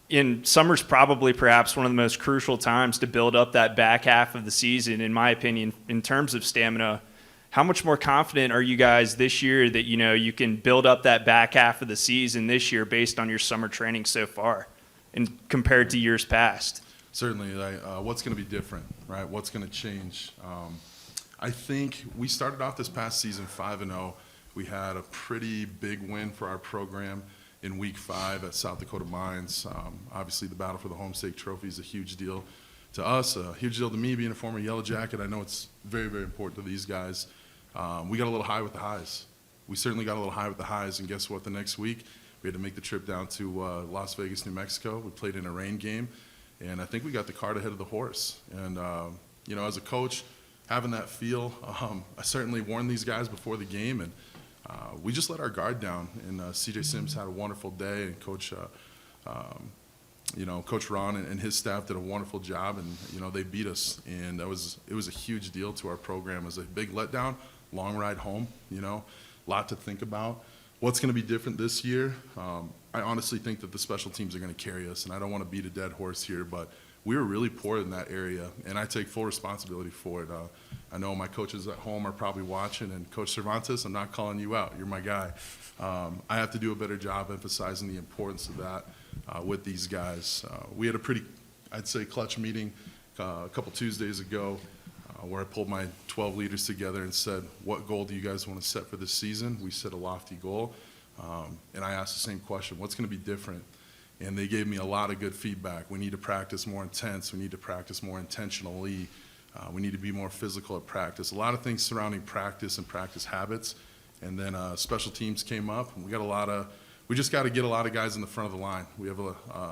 In summer's probably perhaps one of the most crucial times to build up that back half of the season, in my opinion, in terms of stamina. How much more confident are you guys this year that you can build up that back half of the season this year based on your summer training so far, and compared to years past? Certainly, what's going to be different, right? What's going to change? I think we started off this past season 5-0. We had a pretty big win for our program in week 5 at South Dakota Mines. Obviously, the battle for the home stake trophy is a huge deal to us, a huge deal to me being a former Yellow Jacket. I know it's very, very important to these guys. We got a little high with the highs. We certainly got a little high with the highs, and guess what? The next week, we had to make the trip down to Las Vegas, New Mexico. We played in a rain game. And I think we got the cart ahead of the horse. And, as a coach, having that feel, I certainly warned these guys before the game, and we just let our guard down. And CJ Sims had a wonderful day, and Coach Ron and his staff did a wonderful job, and, they beat us. And it was a huge deal to our program. It was a big letdown, long ride home, a lot to think about. What's going to be different this year? I honestly think that the special teams are going to carry us, and I don't want to beat a dead horse here, but we were really poor in that area, and I take full responsibility for it. I know my coaches at home are probably watching, and Coach Cervantes, I'm not calling you out. You're my guy. I have to do a better job emphasizing the importance of that with these guys. We had a pretty, I'd say, clutch meeting a couple Tuesdays ago where I pulled my 12 leaders together and said, what goal do you guys want to set for this season? We set a lofty goal. And I asked the same question, what's going to be different? And they gave me a lot of good feedback. We need to practice more intense. We need to practice more intentionally. We need to be more physical at practice. A lot of things surrounding practice and practice habits. And then special teams came up. And we just got to get a lot of guys in the front of the line. We have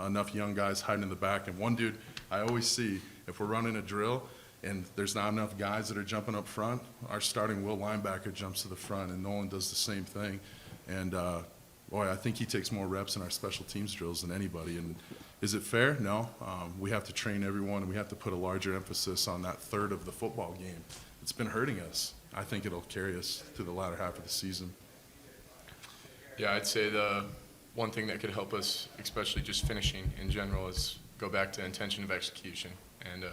enough young guys hiding in the back. And one dude I always see, if we're running a drill and there's not enough guys that are jumping up front, our starting will linebacker jumps to the front, and Nolan does the same thing. And, I think he takes more reps in our special teams drills than anybody. And is it fair? No. We have to train everyone, and we have to put a larger emphasis on that third of the football game. It's been hurting us. I think it'll carry us to the latter half of the season. Yeah, I'd say the one thing that could help us, especially just finishing in general, is go back to intention of execution and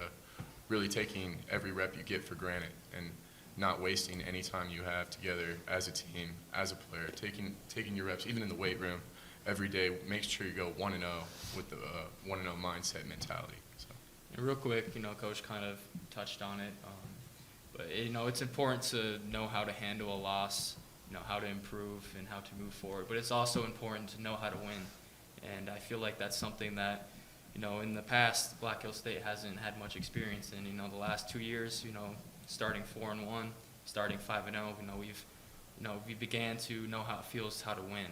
really taking every rep you get for granted and not wasting any time you have together as a team, as a player, taking your reps, even in the weight room, every day. Make sure you go 1-0 with the 1-0 mindset mentality. So. And real quick, Coach kind of touched on it, but it's important to know how to handle a loss, how to improve and how to move forward. But it's also important to know how to win, and I feel like that's something that in the past, Black Hill State hasn't had much experience in. The last 2 years, starting 4-1, starting 5-0, we began to know how it feels how to win.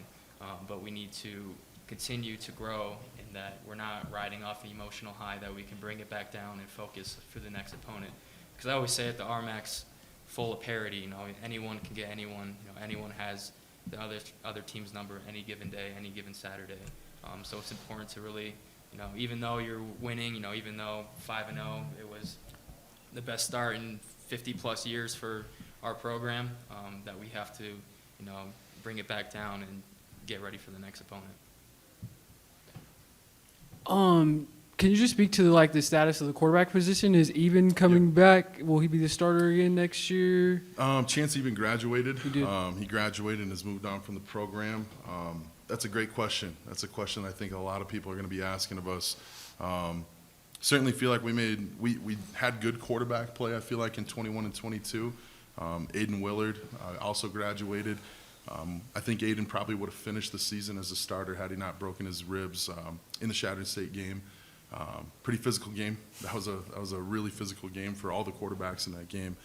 But we need to continue to grow in that we're not riding off the emotional high, that we can bring it back down and focus for the next opponent. Because I always say at the RMAC's full of parity, anyone can get anyone. Anyone has the other team's number any given day, any given Saturday. So it's important to really, even though you're winning, even though 5-0, it was the best start in 50-plus years for our program, that we have to, bring it back down and get ready for the next opponent. Can you just speak to the status of the quarterback position? Is Eben coming back? Will he be the starter again next year? Chance Eben graduated. He did. He graduated and has moved on from the program. That's a great question. That's a question I think a lot of people are going to be asking of us. Certainly feel like we had good quarterback play, I feel like, in 21 and 22. Aiden Willard also graduated. I think Aiden probably would have finished the season as a starter had he not broken his ribs in the Shattern State game. Pretty physical game. That was a really physical game for all the quarterbacks in that game.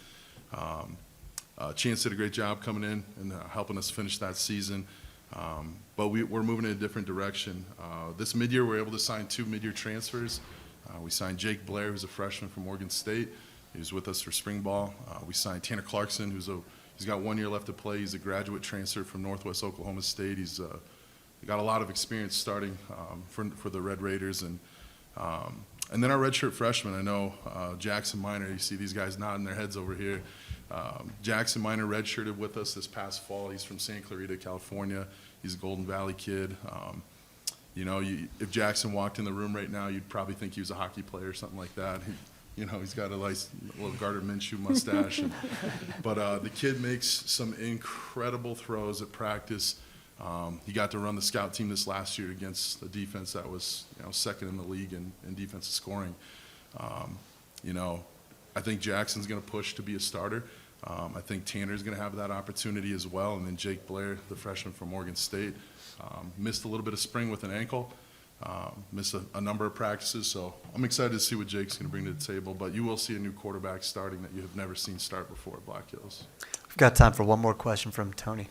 Chance did a great job coming in and helping us finish that season. But we're moving in a different direction. This mid-year, we're able to sign 2 mid-year transfers. We signed Jake Blair, who's a freshman from Oregon State. He was with us for spring ball. We signed Tanner Clarkson, he's got 1 year left to play. He's a graduate transfer from Northwest Oklahoma State. He's got a lot of experience starting for the Red Raiders. And then our redshirt freshman, I know Jackson Minor, you see these guys nodding their heads over here. Jackson Minor redshirted with us this past fall. He's from Santa Clarita, California. He's a Golden Valley kid. If Jackson walked in the room right now, you'd probably think he was a hockey player or something like that. He's got a nice little Gardner Minshew mustache. But the kid makes some incredible throws at practice. He got to run the scout team this last year against a defense that was second in the league in defensive scoring. I think Jackson's going to push to be a starter. I think Tanner's going to have that opportunity as well. And then Jake Blair, the freshman from Oregon State, missed a little bit of spring with an ankle, missed a number of practices. So I'm excited to see what Jake's going to bring to the table. But you will see a new quarterback starting that you have never seen start before at Black Hills. We've got time for one more question from Tony.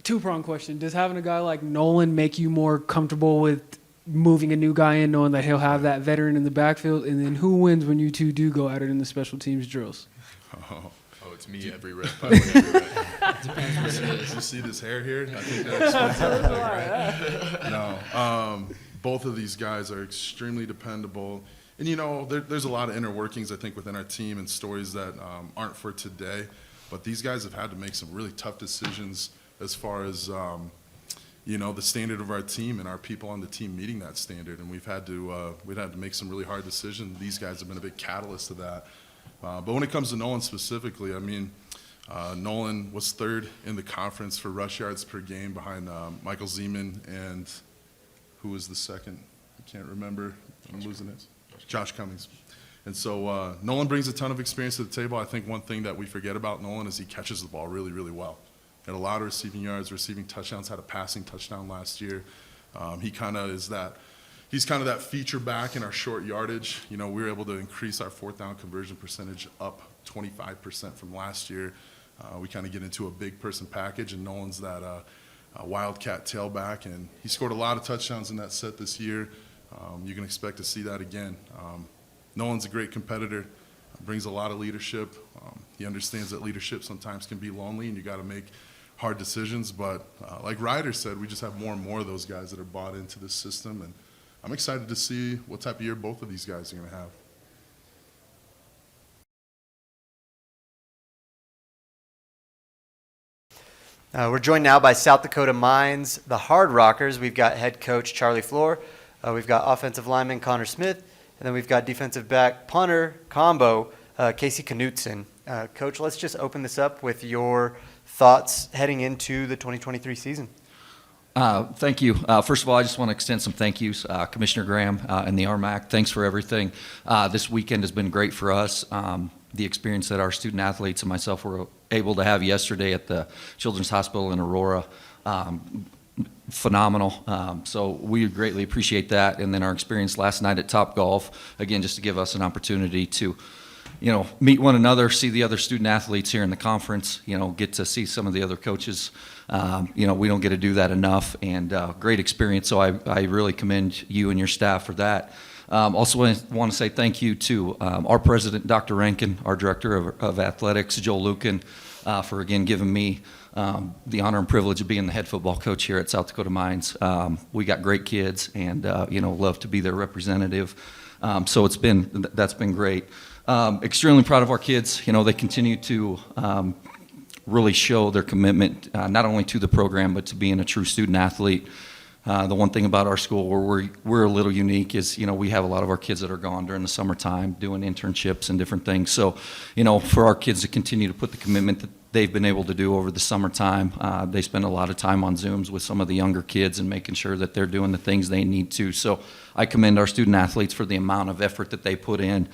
Two-pronged question. Does having a guy like Nolan make you more comfortable with moving a new guy in, knowing that he'll have that veteran in the backfield? And then who wins when you two do go at it in the special teams drills? Oh, it's me every rep. I win every rep. Depends what it is. You see this hair here? I think that explains everything, right? No. Both of these guys are extremely dependable. And, there's a lot of inner workings, I think, within our team and stories that aren't for today. But these guys have had to make some really tough decisions as far as, the standard of our team and our people on the team meeting that standard. And we've had to make some really hard decisions. These guys have been a big catalyst to that. But when it comes to Nolan specifically, Nolan was third in the conference for rush yards per game behind Michael Zeman and who was the second? I can't remember. I'm losing it. Josh Cummings. And so Nolan brings a ton of experience to the table. I think one thing that we forget about Nolan is he catches the ball really, really well. Had a lot of receiving yards, receiving touchdowns, had a passing touchdown last year. He's kind of that feature back in our short yardage. We were able to increase our fourth down conversion percentage up 25% from last year. We kind of get into a big person package, and Nolan's that wildcat tailback, and he scored a lot of touchdowns in that set this year. You can expect to see that again. Nolan's a great competitor, brings a lot of leadership. He understands that leadership sometimes can be lonely, and you got to make hard decisions. But like Ryder said, we just have more and more of those guys that are bought into this system, and I'm excited to see what type of year both of these guys are going to have. We're joined now by South Dakota Mines, the Hard Rockers. We've got head coach Charlie Floor. We've got offensive lineman Connor Smith. And then we've got defensive back punter combo Casey Knutson. Coach, let's just open this up with your thoughts heading into the 2023 season. Thank you. First of all, I just want to extend some thank yous. Commissioner Graham and the RMAC, thanks for everything. This weekend has been great for us. The experience that our student athletes and myself were able to have yesterday at the Children's Hospital in Aurora, phenomenal. So we greatly appreciate that. And then our experience last night at Top Golf, again, just to give us an opportunity to meet one another, see the other student athletes here in the conference, get to see some of the other coaches. We don't get to do that enough, and great experience. So I really commend you and your staff for that. Also want to say thank you to our president, Dr. Rankin, our director of athletics, Joel Lucan, for again giving me the honor and privilege of being the head football coach here at South Dakota Mines. We got great kids, and love to be their representative. So that's been great. Extremely proud of our kids. They continue to really show their commitment not only to the program but to being a true student athlete. The one thing about our school where we're a little unique is, we have a lot of our kids that are gone during the summertime doing internships and different things. So, for our kids to continue to put the commitment that they've been able to do over the summertime, they spend a lot of time on Zooms with some of the younger kids and making sure that they're doing the things they need to. So I commend our student athletes for the amount of effort that they put in.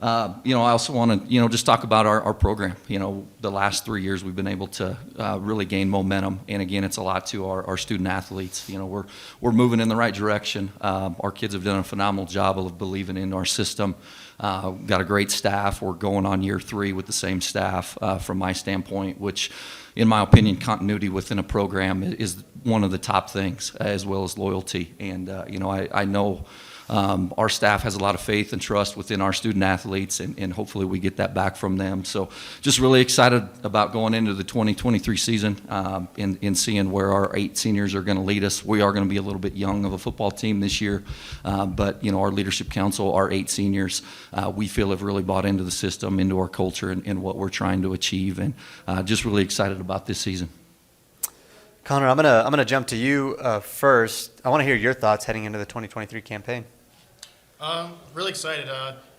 I also want to, just talk about our program. The last 3 years we've been able to really gain momentum, and again, it's a lot to our student athletes. We're moving in the right direction. Our kids have done a phenomenal job of believing in our system. Got a great staff. We're going on year 3 with the same staff from my standpoint, which, in my opinion, continuity within a program is one of the top things, as well as loyalty. And I know our staff has a lot of faith and trust within our student athletes, and hopefully we get that back from them. So just really excited about going into the 2023 season and seeing where our 8 seniors are going to lead us. We are going to be a little bit young of a football team this year, but our leadership council, our 8 seniors, we feel have really bought into the system, into our culture, and what we're trying to achieve, and just really excited about this season. Connor, I'm gonna jump to you first. I want to hear your thoughts heading into the 2023 campaign. Really excited.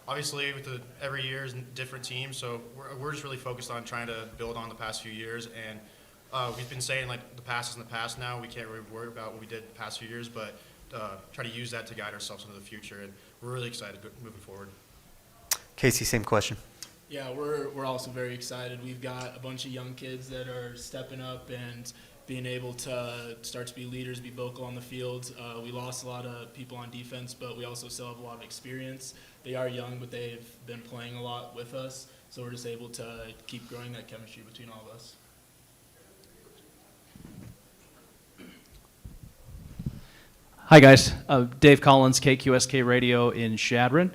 Obviously, with every year is different teams, so we're just really focused on trying to build on the past few years. And we've been saying like the past is in the past now. We can't really worry about what we did the past few years, but try to use that to guide ourselves into the future. And we're really excited moving forward. Casey, same question. Yeah, we're also very excited. We've got a bunch of young kids that are stepping up and being able to start to be leaders, be vocal on the field. We lost a lot of people on defense, but we also still have a lot of experience. They are young, but they've been playing a lot with us, so we're just able to keep growing that chemistry between all of us. Hi, guys. Dave Collins, KQSK Radio in Shadron.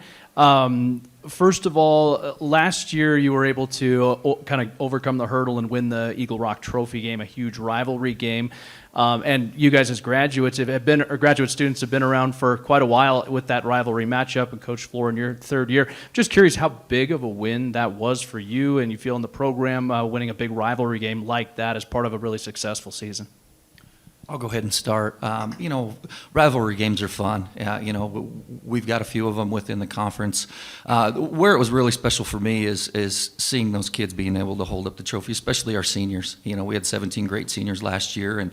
First of all, last year you were able to kind of overcome the hurdle and win the Eagle Rock Trophy game, a huge rivalry game. And you guys as graduate students have been around for quite a while with that rivalry matchup, and Coach Floor in your 3rd year. Just curious how big of a win that was for you, and you feel in the program winning a big rivalry game like that as part of a really successful season. I'll go ahead and start. Rivalry games are fun. We've got a few of them within the conference. Where it was really special for me is seeing those kids being able to hold up the trophy, especially our seniors. We had 17 great seniors last year, and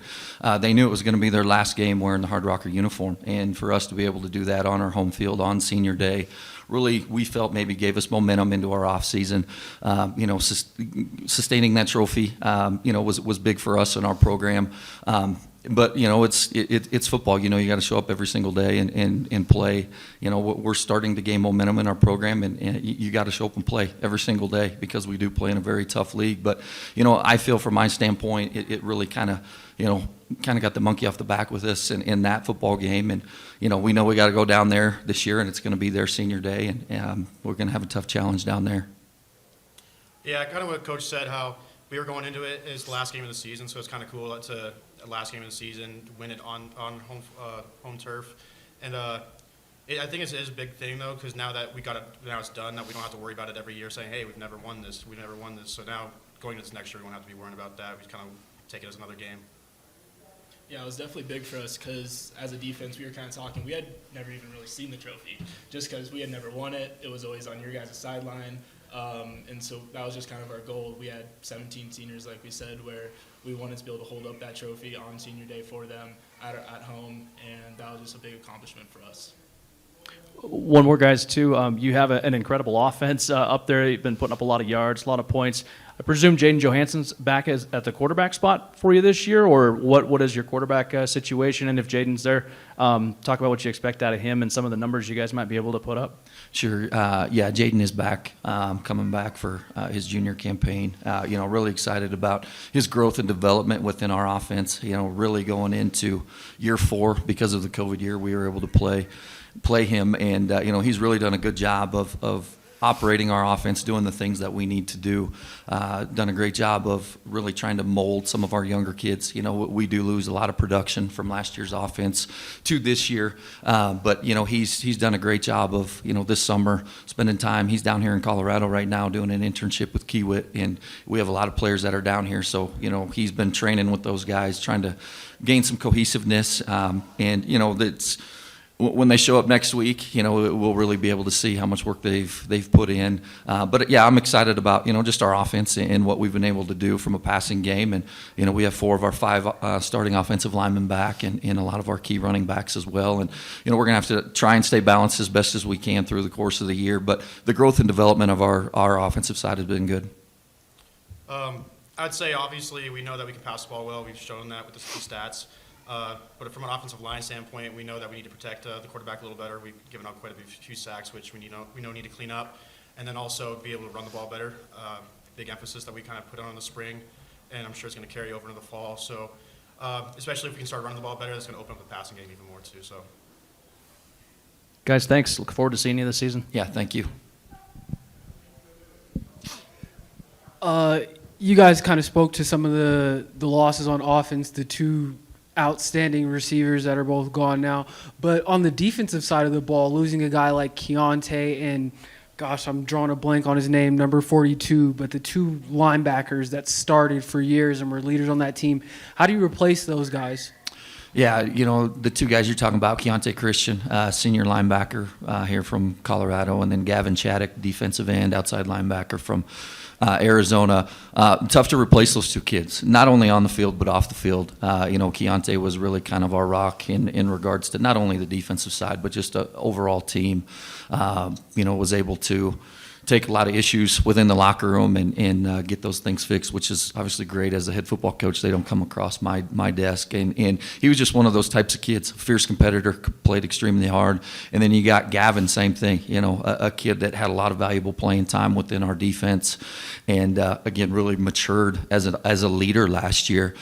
they knew it was going to be their last game wearing the Hard Rocker uniform. And for us to be able to do that on our home field on senior day, really, we felt maybe gave us momentum into our off season. Sustaining that trophy, was big for us in our program. But it's football. You got to show up every single day and play. We're starting to gain momentum in our program, and you got to show up and play every single day because we do play in a very tough league. But I feel from my standpoint, it really kind of got the monkey off the back with us in that football game. And we know we got to go down there this year, and it's going to be their senior day, and we're going to have a tough challenge down there. Yeah, kind of what Coach said, how we were going into it as the last game of the season, so it's kind of cool to last game of the season win it on home turf, and I think it is a big thing though, because now it's done, that we don't have to worry about it every year saying, hey, we've never won this. So now going into this next year, we won't have to be worrying about that. We kind of take it as another game. Yeah, it was definitely big for us because as a defense, we were kind of talking. We had never even really seen the trophy just because we had never won it. It was always on your guys' sideline. And so that was just kind of our goal. We had 17 seniors, like we said, where we wanted to be able to hold up that trophy on senior day for them at home, and that was just a big accomplishment for us. One more, guys, too. You have an incredible offense up there. You've been putting up a lot of yards, a lot of points. I presume Jaden Johansson's back at the quarterback spot for you this year, or what is your quarterback situation? And if Jaden's there, talk about what you expect out of him and some of the numbers you guys might be able to put up. Sure. Yeah, Jaden is back, coming back for his junior campaign. Really excited about his growth and development within our offense. Really going into year 4 because of the COVID year, we were able to play him, and he's really done a good job of operating our offense, doing the things that we need to do. Done a great job of really trying to mold some of our younger kids. We do lose a lot of production from last year's offense to this year, but he's done a great job of this summer spending time. He's down here in Colorado right now doing an internship with Kiewit, and we have a lot of players that are down here. So he's been training with those guys, trying to gain some cohesiveness, and that's. When they show up next week, we'll really be able to see how much work they've put in. But yeah, I'm excited about just our offense and what we've been able to do from a passing game. And we have 4 of our 5 starting offensive linemen back, and a lot of our key running backs as well. And we're gonna have to try and stay balanced as best as we can through the course of the year. But the growth and development of our offensive side has been good. I'd say obviously we know that we can pass the ball well. We've shown that with the stats. But from an offensive line standpoint, we know that we need to protect the quarterback a little better. We've given up quite a few sacks, which we know need to clean up, and then also be able to run the ball better. Big emphasis that we kind of put on in the spring, and I'm sure it's going to carry over into the fall. So, especially if we can start running the ball better, that's going to open up the passing game even more too. So. Guys, thanks. Look forward to seeing you this season. Yeah, thank you. You guys kind of spoke to some of the losses on offense, the two outstanding receivers that are both gone now. But on the defensive side of the ball, losing a guy like Keontae and, gosh, I'm drawing a blank on his name, number 42, but the two linebackers that started for years and were leaders on that team, how do you replace those guys? Yeah, the two guys you're talking about, Keontae Christian, senior linebacker here from Colorado, and then Gavin Chaddock, defensive end, outside linebacker from Arizona. Tough to replace those two kids, not only on the field but off the field. Keontae was really kind of our rock in regards to not only the defensive side but just an overall team. Was able to take a lot of issues within the locker room and get those things fixed, which is obviously great. As a head football coach, they don't come across my desk. And he was just one of those types of kids, fierce competitor, played extremely hard. And then you got Gavin, same thing, a kid that had a lot of valuable playing time within our defense and, again, really matured as a leader last year.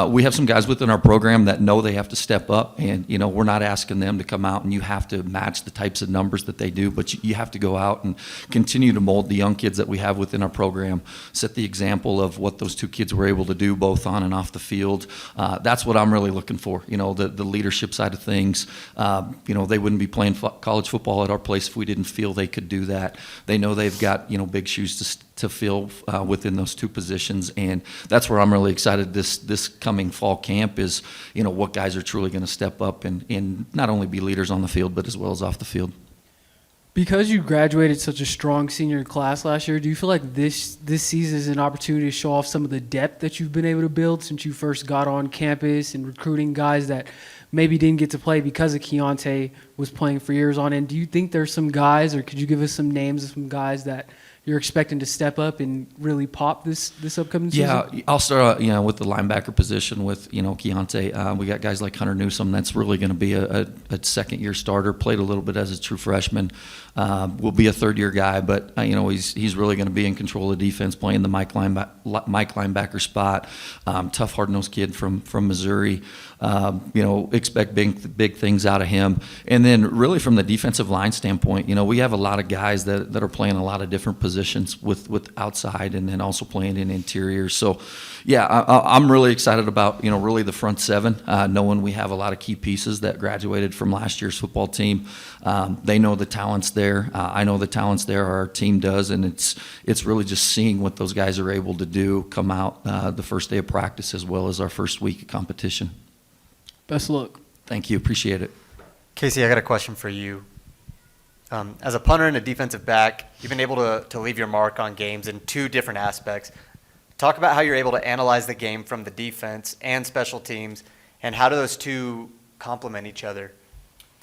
We have some guys within our program that know they have to step up, and we're not asking them to come out and you have to match the types of numbers that they do, but you have to go out and continue to mold the young kids that we have within our program, set the example of what those two kids were able to do both on and off the field. That's what I'm really looking for, the leadership side of things. They wouldn't be playing college football at our place if we didn't feel they could do that. They know they've got big shoes to fill within those two positions, and that's where I'm really excited this coming fall camp is what guys are truly going to step up and not only be leaders on the field but as well as off the field. Because you graduated such a strong senior class last year, do you feel like this season is an opportunity to show off some of the depth that you've been able to build since you first got on campus and recruiting guys that maybe didn't get to play because of Keontae was playing for years on end? Do you think there's some guys, or could you give us some names of some guys that you're expecting to step up and really pop this upcoming season? Yeah, I'll start with the linebacker position with Keontae. We got guys like Hunter Newsome. That's really going to be a second-year starter. Played a little bit as a true freshman. Will be a third-year guy, but he's really going to be in control of defense, playing the Mike linebacker spot. Tough, hard-nosed kid from Missouri. Expect big things out of him. And then really from the defensive line standpoint, we have a lot of guys that are playing a lot of different positions with outside and then also playing in interior. So, yeah, I'm really excited about, really the front seven, knowing we have a lot of key pieces that graduated from last year's football team. They know the talent's there. I know the talent's there. Our team does, and it's really just seeing what those guys are able to do come out the first day of practice as well as our first week of competition. Best of luck. Thank you. Appreciate it. Casey, I got a question for you. As a punter and a defensive back, you've been able to leave your mark on games in two different aspects. Talk about how you're able to analyze the game from the defense and special teams, and how do those two complement each other?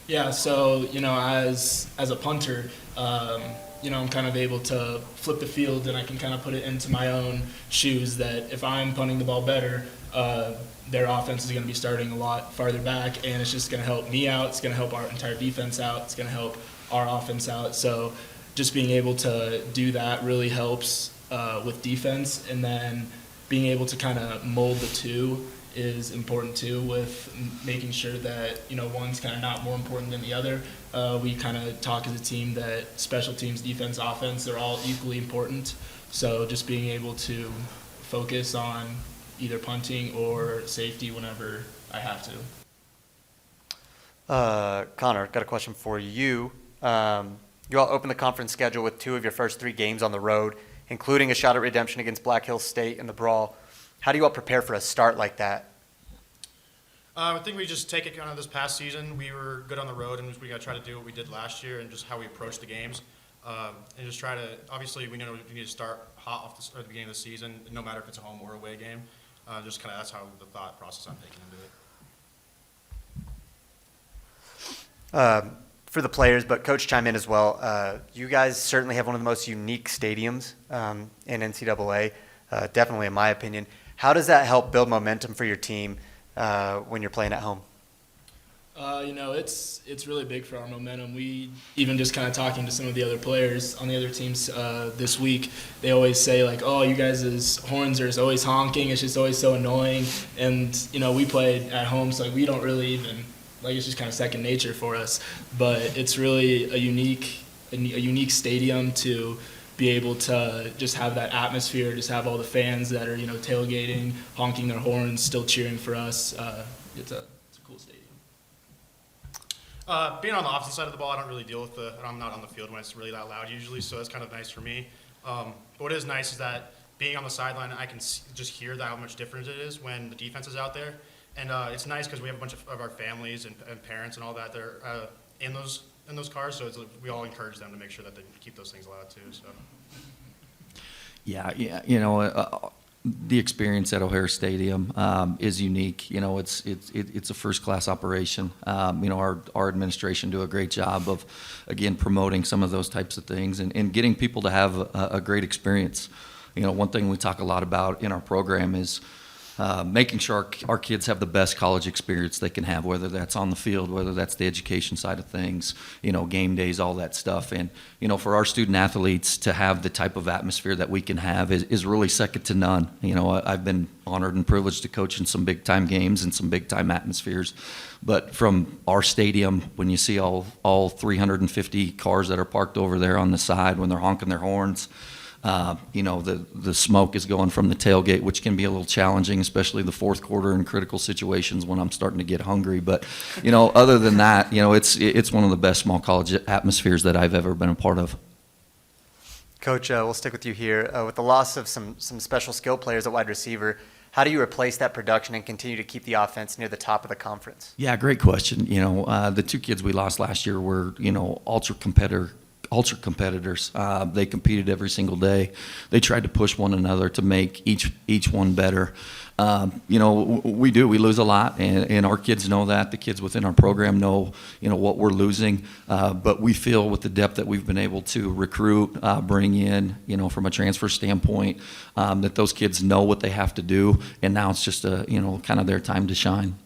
Yeah, so, as a punter, I'm kind of able to flip the field, and I can kind of put it into my own shoes that if I'm punting the ball better, their offense is going to be starting a lot farther back, and it's just going to help me out. It's going to help our entire defense out. It's going to help our offense out. So just being able to do that really helps with defense, and then being able to kind of mold the two is important too, with making sure that one's kind of not more important than the other. We kind of talk as a team that special teams, defense, offense, they're all equally important. So just being able to focus on either punting or safety whenever I have to. Connor, got a question for you. You all opened the conference schedule with two of your first three games on the road, including a shot at redemption against Black Hills State in the Brawl. How do you all prepare for a start like that? I think we just take it kind of this past season. We were good on the road, and we got to try to do what we did last year and just how we approach the games. And just try to, obviously, we know we need to start hot off at the beginning of the season, no matter if it's a home or away game. Just kind of that's how the thought process I'm taking into it. For the players, but Coach chime in as well. You guys certainly have one of the most unique stadiums in NCAA, definitely in my opinion. How does that help build momentum for your team when you're playing at home? It's really big for our momentum. We even just kind of talking to some of the other players on the other teams this week, they always say like, oh, you guys' horns are always honking. It's just always so annoying. And, we played at home, so we don't really even like it's just kind of second nature for us. But it's really a unique stadium to be able to just have that atmosphere, just have all the fans that are, you know, tailgating, honking their horns, still cheering for us. It's a cool stadium. Being on the opposite side of the ball, I don't really deal with I'm not on the field when it's really that loud usually, so that's kind of nice for me. But what is nice is that being on the sideline, I can just hear how much different it is when the defense is out there. And it's nice because we have a bunch of our families and parents and all that that are in those cars, so we all encourage them to make sure that they keep those things loud too. So. Yeah, you know, the experience at O'Hare Stadium is unique. You know, it's a first-class operation. You know, our administration do a great job of, again, promoting some of those types of things and getting people to have a great experience. You know, one thing we talk a lot about in our program is making sure our kids have the best college experience they can have, whether that's on the field, whether that's the education side of things, you know, game days, all that stuff. And, you know, for our student athletes to have the type of atmosphere that we can have is really second to none. You know, I've been honored and privileged to coach in some big-time games and some big-time atmospheres. But from our stadium, when you see all 350 cars that are parked over there on the side when they're honking their horns, you know, the smoke is going from the tailgate, which can be a little challenging, especially the fourth quarter in critical situations when I'm starting to get hungry. But, you know, other than that, you know, it's one of the best small college atmospheres that I've ever been a part of. Coach, we'll stick with you here. With the loss of some special skill players at wide receiver, how do you replace that production and continue to keep the offense near the top of the conference? Yeah, great question. You know, the two kids we lost last year were, you know, ultra competitors. They competed every single day. They tried to push one another to make each one better. You know, we lose a lot, and our kids know that. The kids within our program know, you know, what we're losing. But we feel with the depth that we've been able to recruit, bring in, you know, from a transfer standpoint, that those kids know what they have to do, and now it's just you know, kind of their time to shine.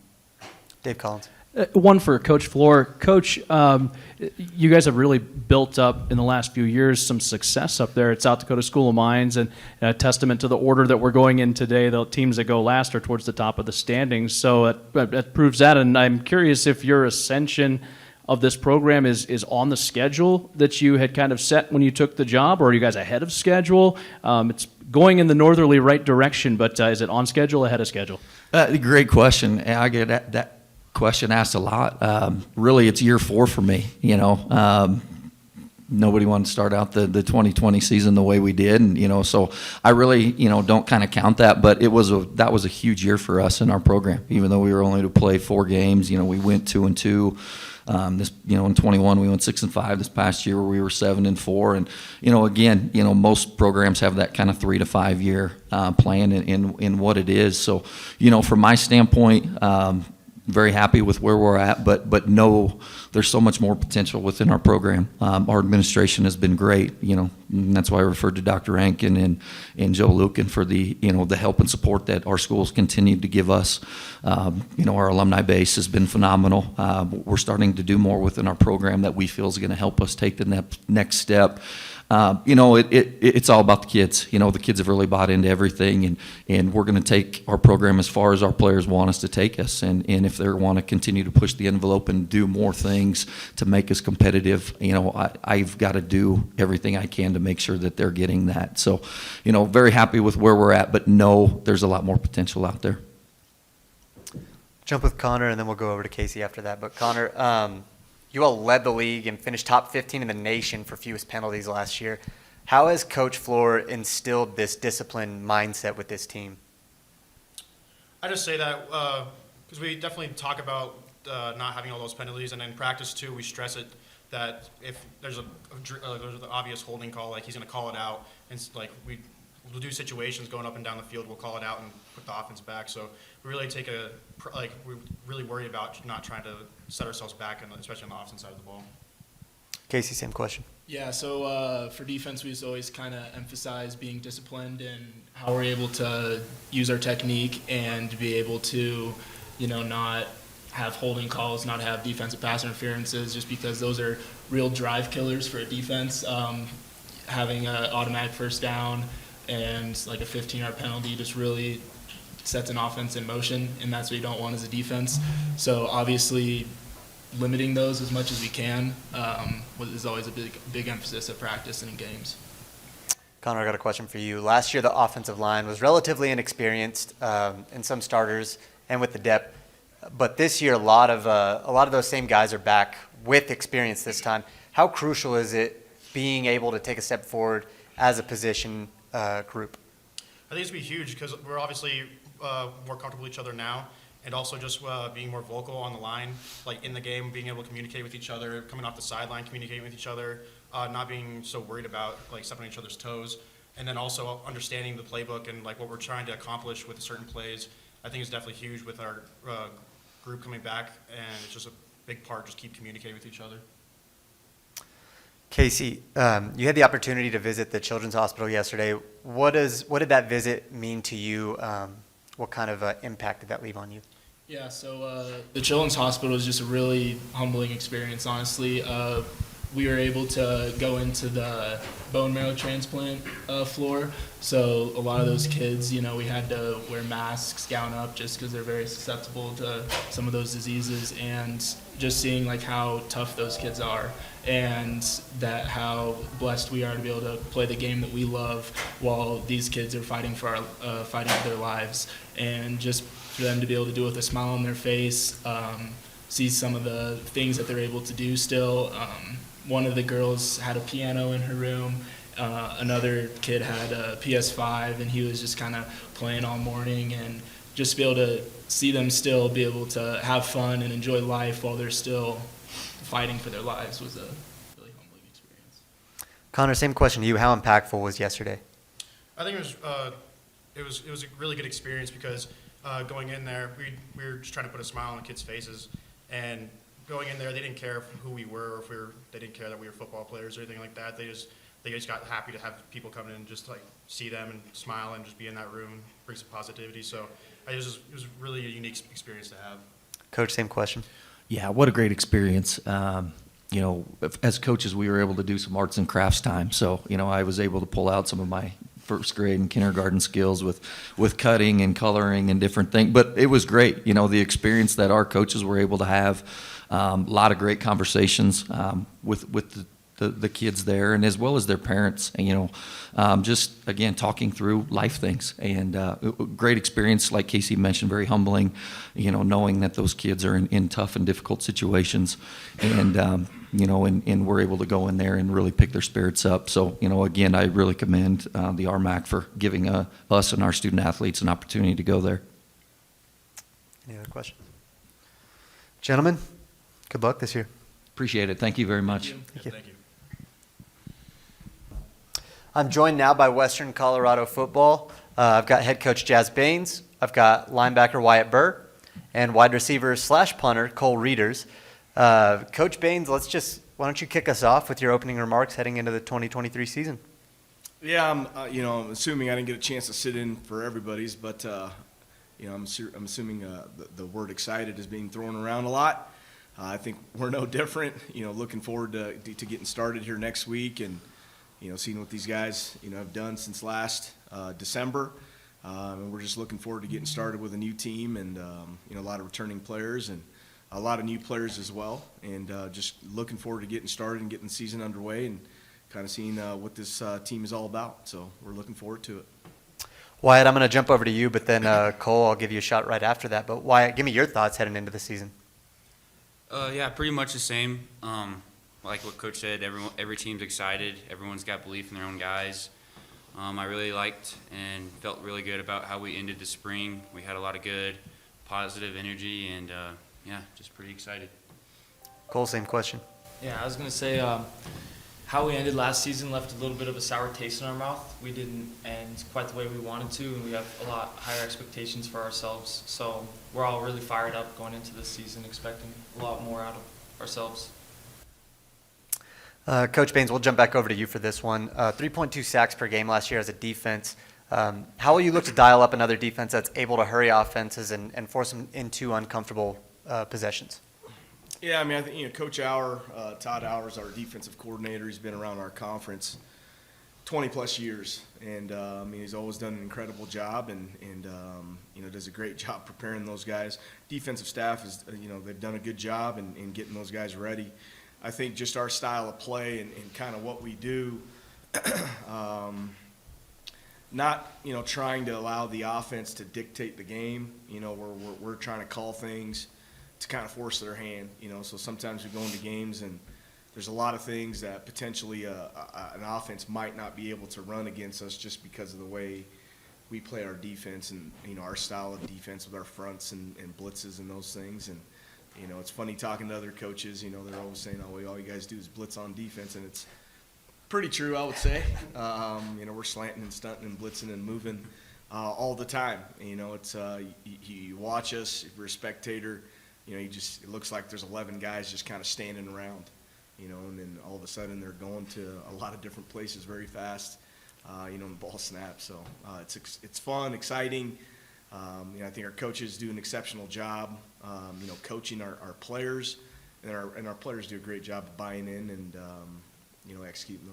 Dave Collins. One for Coach Floor. Coach, you guys have really built up in the last few years some success up there at South Dakota School of Mines, and a testament to the order that we're going in today. The teams that go last are towards the top of the standings, so it proves that. And I'm curious if your ascension of this program is on the schedule that you had kind of set when you took the job, or are you guys ahead of schedule? It's going in the northerly right direction, but is it on schedule, ahead of schedule? Great question. I get that question asked a lot. Really, it's year 4 for me. You know, nobody wanted to start out the 2020 season the way we did, and you know, so I really, you know, don't kind of count that. But that was a huge year for us in our program. Even though we were only to play 4 games, you know, we went 2-2. This, you know, in 21 we went 6-5. This past year we were 7-4, and you know, again, you know, most programs have that kind of 3 to 5 year plan in what it is. So, you know, from my standpoint, very happy with where we're at, but no, there's so much more potential within our program. Our administration has been great, you know, and that's why I referred to Dr. Rankin and Joe Lucan for the, you know, the help and support that our schools continue to give us. You know, our alumni base has been phenomenal. We're starting to do more within our program that we feel is going to help us take the next step. You know, it's all about the kids. You know, the kids have really bought into everything, and we're going to take our program as far as our players want us to take us. And if they want to continue to push the envelope and do more things to make us competitive, you know, I've got to do everything I can to make sure that they're getting that. So, you know, very happy with where we're at, but no, there's a lot more potential out there. Jump with Connor, and then we'll go over to Casey after that. But Connor, you all led the league and finished top 15 in the nation for fewest penalties last year. How has Coach Floor instilled this disciplined mindset with this team? I just say that because we definitely talk about not having all those penalties, and in practice too, we stress it that if there's there's an obvious holding call, like he's going to call it out, and like we'll do situations going up and down the field, we'll call it out and put the offense back. So we really we really worry about not trying to set ourselves back, especially on the offense side of the ball. Casey, same question. Yeah, so for defense, we just always kind of emphasize being disciplined and how we're able to use our technique and be able to, you know, not have holding calls, not have defensive pass interferences, just because those are real drive killers for a defense. Having an automatic first down and like a 15-yard penalty just really sets an offense in motion, and that's what you don't want as a defense. So obviously limiting those as much as we can is always a big emphasis at practice and in games. Connor, I got a question for you. Last year, the offensive line was relatively inexperienced in some starters and with the depth. But this year, a lot of those same guys are back with experience this time. How crucial is it being able to take a step forward as a position group? I think it's going to be huge because we're obviously more comfortable with each other now, and also just being more vocal on the line, like in the game, being able to communicate with each other, coming off the sideline, communicating with each other, not being so worried about like stepping on each other's toes, and then also understanding the playbook and like what we're trying to accomplish with certain plays. I think it's definitely huge with our group coming back, and it's just a big part. Just keep communicating with each other. Casey, you had the opportunity to visit the Children's Hospital yesterday. What did that visit mean to you? What kind of impact did that leave on you? Yeah, so the Children's Hospital is just a really humbling experience, honestly. We were able to go into the bone marrow transplant floor. So a lot of those kids, we had to wear masks, gown up, just because they're very susceptible to some of those diseases. And just seeing like how tough those kids are, and that how blessed we are to be able to play the game that we love while these kids are fighting for their lives, and just for them to be able to do it with a smile on their face, see some of the things that they're able to do still. One of the girls had a piano in her room. Another kid had a PS5, and he was just kind of playing all morning, and just be able to see them still be able to have fun and enjoy life while they're still fighting for their lives was a really humbling experience. Connor, same question to you. How impactful was yesterday? I think it was a really good experience because going in there, we were just trying to put a smile on the kids' faces, and going in there, they didn't care who we were, or they didn't care that we were football players or anything like that. They just got happy to have people come in and just like see them and smile and just be in that room, bring some positivity. So it was really a unique experience to have. Coach, same question. Yeah, what a great experience. As coaches, we were able to do some arts and crafts time. So, I was able to pull out some of my first grade and kindergarten skills with cutting and coloring and different things. But it was great, the experience that our coaches were able to have. A lot of great conversations with the kids there, and as well as their parents, and, just again talking through life things, and great experience, like Casey mentioned, very humbling, knowing that those kids are in tough and difficult situations, and and we're able to go in there and really pick their spirits up. So again, I really commend the RMAC for giving us and our student athletes an opportunity to go there. Any other questions? Gentlemen, good luck this year. Appreciate it. Thank you very much. Thank you. Thank you. I'm joined now by Western Colorado football. I've got head coach Jazz Baines. I've got linebacker Wyatt Burr and wide receiver / punter Cole Reeders. Coach Baines, why don't you kick us off with your opening remarks heading into the 2023 season? Yeah, I'm assuming I didn't get a chance to sit in for everybody's, but I'm assuming the word excited is being thrown around a lot. I think we're no different. Looking forward to getting started here next week, and seeing what these guys have done since last December. And we're just looking forward to getting started with a new team, and a lot of returning players and a lot of new players as well. And just looking forward to getting started and getting the season underway, and kind of seeing what this team is all about. So we're looking forward to it. Wyatt, I'm going to jump over to you, but then Cole, I'll give you a shot right after that. But Wyatt, give me your thoughts heading into the season. Yeah, pretty much the same. Like what Coach said, every team's excited. Everyone's got belief in their own guys. I really liked and felt really good about how we ended the spring. We had a lot of good, positive energy, and just pretty excited. Cole, same question. Yeah, I was going to say how we ended last season left a little bit of a sour taste in our mouth. We didn't end quite the way we wanted to, and we have a lot higher expectations for ourselves. So we're all really fired up going into this season, expecting a lot more out of ourselves. Coach Baines, we'll jump back over to you for this one. 3.2 sacks per game last year as a defense. How will you look to dial up another defense that's able to hurry offenses and force them into uncomfortable possessions? Yeah, I think Coach Todd Hours, our defensive coordinator, he's been around our conference 20-plus years. And, I mean, he's always done an incredible job and you know, does a great job preparing those guys. Defensive staff is, you know, they've done a good job in getting those guys ready. I think just our style of play and kind of what we do, not, you know, trying to allow the offense to dictate the game. You know, we're trying to call things to kind of force their hand, you know. So sometimes we go into games and there's a lot of things that potentially an offense might not be able to run against us just because of the way we play our defense and, you know, our style of defense with our fronts and blitzes and those things. And, you know, it's funny talking to other coaches, you know, they're always saying, oh, well, all you guys do is blitz on defense. And it's pretty true, I would say. You know, we're slanting and stunting and blitzing and moving all the time. You know, it's you watch us, if you're a spectator, you know, it looks like there's 11 guys just kind of standing around. You know, and then all of a sudden they're going to a lot of different places very fast, you know, the ball snaps. So it's fun, exciting. You know, I think our coaches do an exceptional job, you know, coaching our players, and our players do a great job of buying in and, you know, executing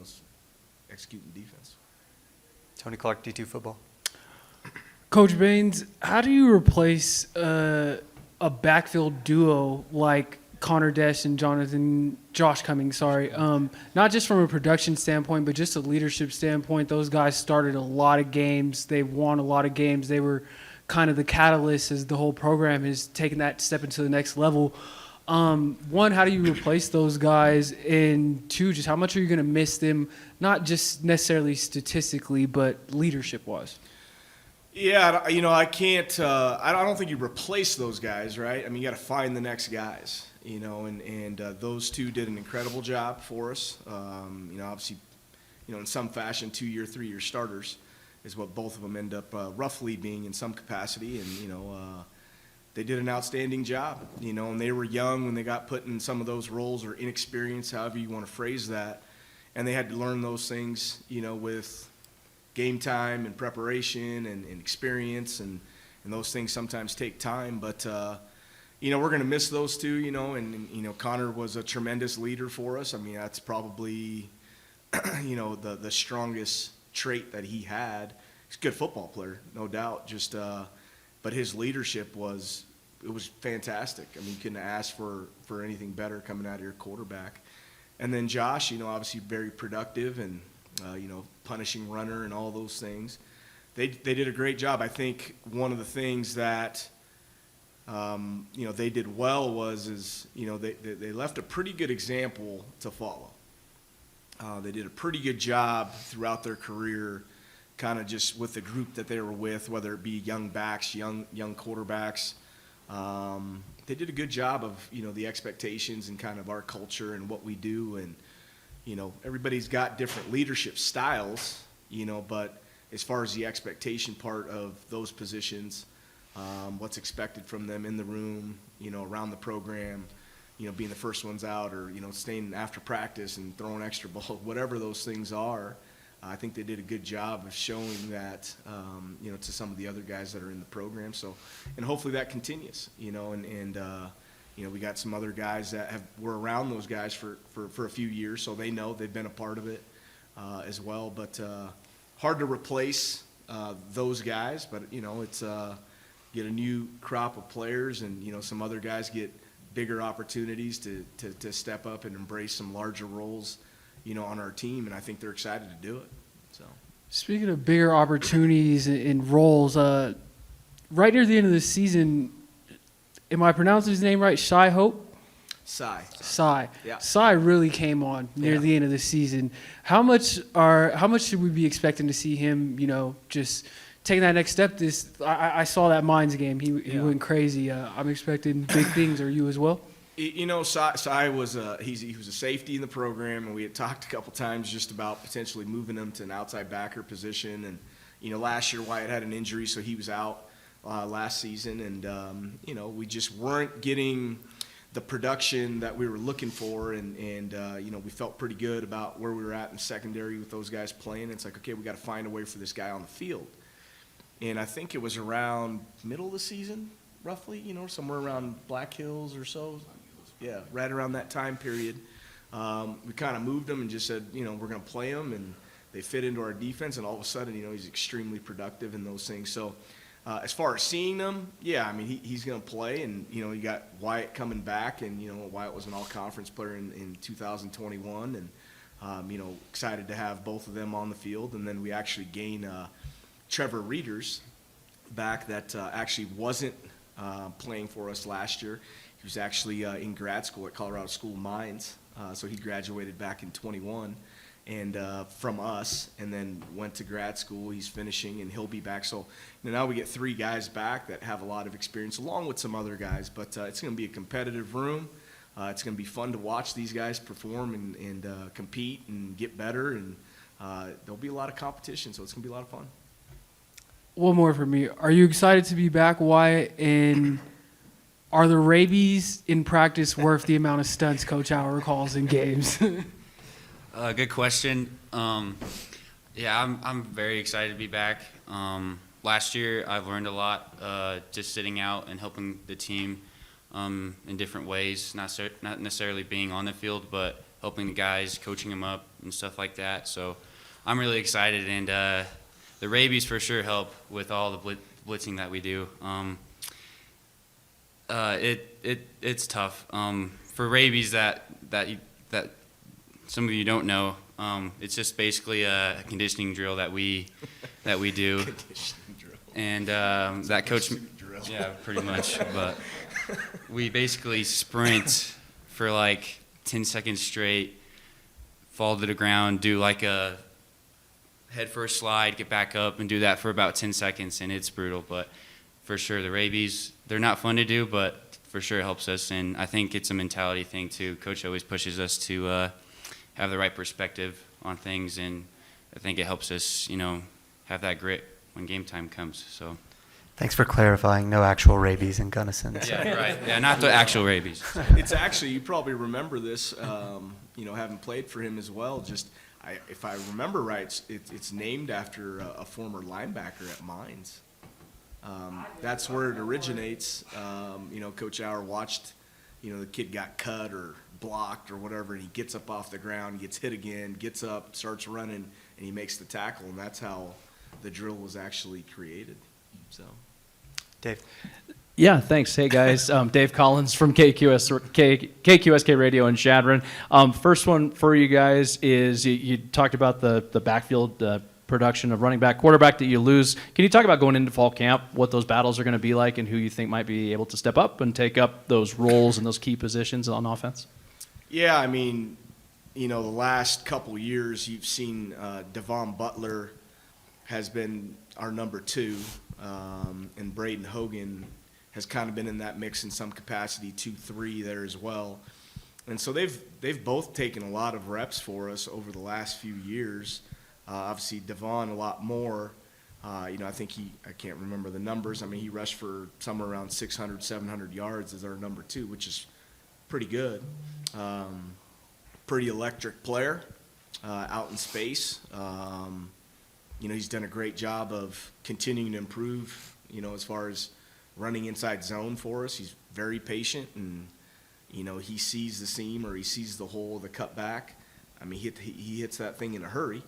defense. Tony Clark, D2 football. Coach Baines, how do you replace a backfield duo like Connor Desch and Josh Cummings, not just from a production standpoint, but just a leadership standpoint? Those guys started a lot of games. They won a lot of games. They were kind of the catalyst as the whole program is taking that step into the next level. One, how do you replace those guys? And two, just how much are you going to miss them, not just necessarily statistically, but leadership-wise? Yeah, you know, I can't. I don't think you replace those guys, right? I mean, you got to find the next guys, you know, and those two did an incredible job for us. You know, obviously, you know, in some fashion, 2-year, 3-year starters is what both of them end up roughly being in some capacity, and you know, they did an outstanding job, you know, and they were young when they got put in some of those roles, or inexperienced, however you want to phrase that, and they had to learn those things, you know, with game time and preparation and experience, and those things sometimes take time. But, you know, we're going to miss those two, you know, and, you know, Connor was a tremendous leader for us. I mean, that's probably, you know, the strongest trait that he had. He's a good football player, no doubt, just, but his leadership was fantastic. I mean, you couldn't ask for anything better coming out of your quarterback. And then Josh, you know, obviously very productive and, you know, punishing runner and all those things. They did a great job. I think one of the things that, you know, they did well is, you know, they left a pretty good example to follow. They did a pretty good job throughout their career, kind of just with the group that they were with, whether it be young backs, young quarterbacks. They did a good job of, you know, the expectations and kind of our culture and what we do. And, you know, everybody's got different leadership styles, you know, but as far as the expectation part of those positions, what's expected from them in the room, you know, around the program, you know, being the first ones out, or, you know, staying after practice and throwing extra balls, whatever those things are, I think they did a good job of showing that, you know, to some of the other guys that are in the program. So, and hopefully that continues, you know, and you know, we got some other guys that were around those guys for a few years, so they know they've been a part of it as well. But hard to replace those guys, but, you know, it's get a new crop of players, and, you know, some other guys get bigger opportunities to step up and embrace some larger roles, you know, on our team, and I think they're excited to do it. So, speaking of bigger opportunities and roles, right near the end of the season, am I pronouncing his name right? Cy Hope? Cy. Yeah. Cy really came on near the end of the season. How much should we be expecting to see him, you know, just taking that next step? I saw that Mines game. He went crazy. I'm expecting big things. Are you as well? You know, Cy was he was a safety in the program, and we had talked a couple times just about potentially moving him to an outside backer position. And, you know, last year Wyatt had an injury, so he was out last season, and you know, we just weren't getting the production that we were looking for, and you know, we felt pretty good about where we were at in secondary with those guys playing. It's like, okay, we got to find a way for this guy on the field. And I think it was around middle of the season, roughly, you know, somewhere around Black Hills or so. Yeah, right around that time period. We kind of moved him and just said, you know, we're going to play him, and they fit into our defense, and all of a sudden, he's extremely productive in those things. So as far as seeing them, yeah, I mean, he's going to play, and, you got Wyatt coming back, and, Wyatt was an all-conference player in 2021, and, excited to have both of them on the field. And then we actually gained Trevor Reeders back that actually wasn't playing for us last year. He was actually in grad school at Colorado School of Mines, so he graduated back in 21 and from us, and then went to grad school. He's finishing, and he'll be back. So now we get 3 guys back that have a lot of experience, along with some other guys. But it's going to be a competitive room. It's going to be fun to watch these guys perform and compete and get better, and there'll be a lot of competition, so it's going to be a lot of fun. One more for me. Are you excited to be back, Wyatt? And are the rabies in practice worth the amount of stunts Coach Auer calls in games? Good question. Yeah, I'm very excited to be back. Last year, I've learned a lot just sitting out and helping the team in different ways, not necessarily being on the field, but helping the guys, coaching them up and stuff like that. So I'm really excited, and the rabies for sure help with all the blitzing that we do. It's tough. For rabies that some of you don't know, it's just basically a conditioning drill that we do. Conditioning drill. And that coach, yeah, pretty much. But we basically sprint for like 10 seconds straight, fall to the ground, do like a head first slide, get back up, and do that for about 10 seconds, and it's brutal. But for sure, the rabies, they're not fun to do, but for sure it helps us. And I think it's a mentality thing too. Coach always pushes us to have the right perspective on things, and I think it helps us, have that grit when game time comes. So. Thanks for clarifying. No actual rabies in Gunnison. Yeah, right. Yeah, not the actual rabies. It's actually, you probably remember this, having played for him as well. If I remember right, it's named after a former linebacker at Mines. That's where it originates. Coach Auer watched, the kid got cut or blocked or whatever, and he gets up off the ground, gets hit again, gets up, starts running, and he makes the tackle, and that's how the drill was actually created. So, Dave. Yeah, thanks. Hey, guys. Dave Collins from KQSK Radio in Chadron. First one for you guys is you talked about the backfield production of running back, quarterback that you lose. Can you talk about going into fall camp, what those battles are going to be like, and who you think might be able to step up and take up those roles and those key positions on offense? Yeah, I mean, the last couple years you've seen Devon Butler has been our number 2, and Braden Hogan has kind of been in that mix in some capacity, 2-3 there as well. And so they've both taken a lot of reps for us over the last few years. Obviously, Devon a lot more. I think I can't remember the numbers. I mean, he rushed for somewhere around 600, 700 yards as our number 2, which is pretty good. Pretty electric player out in space. He's done a great job of continuing to improve, as far as running inside zone for us. He's very patient, and, he sees the seam or he sees the hole, the cutback. I mean, he hits that thing in a hurry.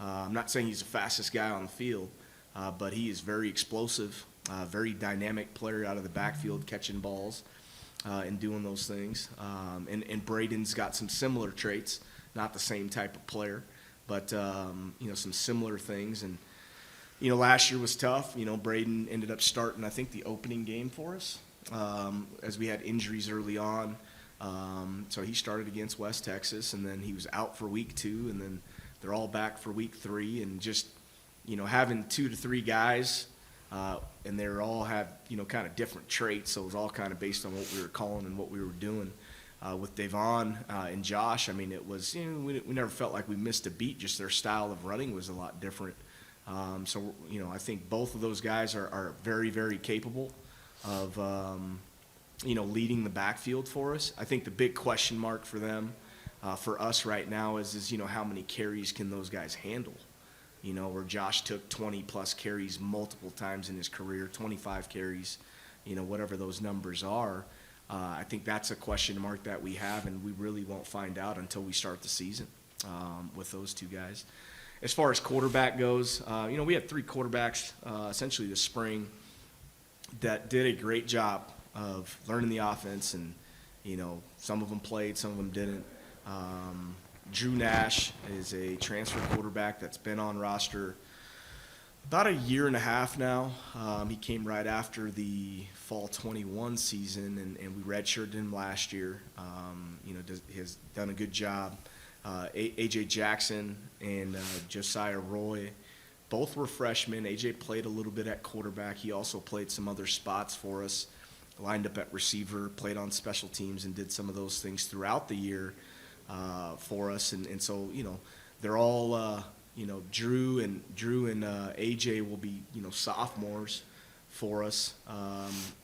I'm not saying he's the fastest guy on the field, but he is very explosive, very dynamic player out of the backfield, catching balls and doing those things. And Braden's got some similar traits, not the same type of player, but, some similar things. And, last year was tough. Braden ended up starting, I think, the opening game for us as we had injuries early on. So he started against West Texas, and then he was out for week 2, and then they're all back for week 3. And just, having 2 to 3 guys, and they all have, kind of different traits. So it was all kind of based on what we were calling and what we were doing. With Devon and Josh, I mean, it was, we never felt like we missed a beat. Just their style of running was a lot different. So, I think both of those guys are very, very capable of, leading the backfield for us. I think the big question mark for them, for us right now is how many carries can those guys handle? Where Josh took 20-plus carries multiple times in his career, 25 carries, whatever those numbers are. I think that's a question mark that we have, and we really won't find out until we start the season with those 2 guys. as far as quarterback goes, we had 3 quarterbacks essentially this spring that did a great job of learning the offense, and some of them played, some of them didn't. Drew Nash is a transfer quarterback that's been on roster about a year and a half now. He came right after the fall 21 season, and we redshirted him last year. Has done a good job. AJ Jackson and Josiah Roy, both were freshmen. AJ played a little bit at quarterback. He also played some other spots for us, lined up at receiver, played on special teams, and did some of those things throughout the year for us. And so, they're all, Drew and AJ will be, sophomores for us,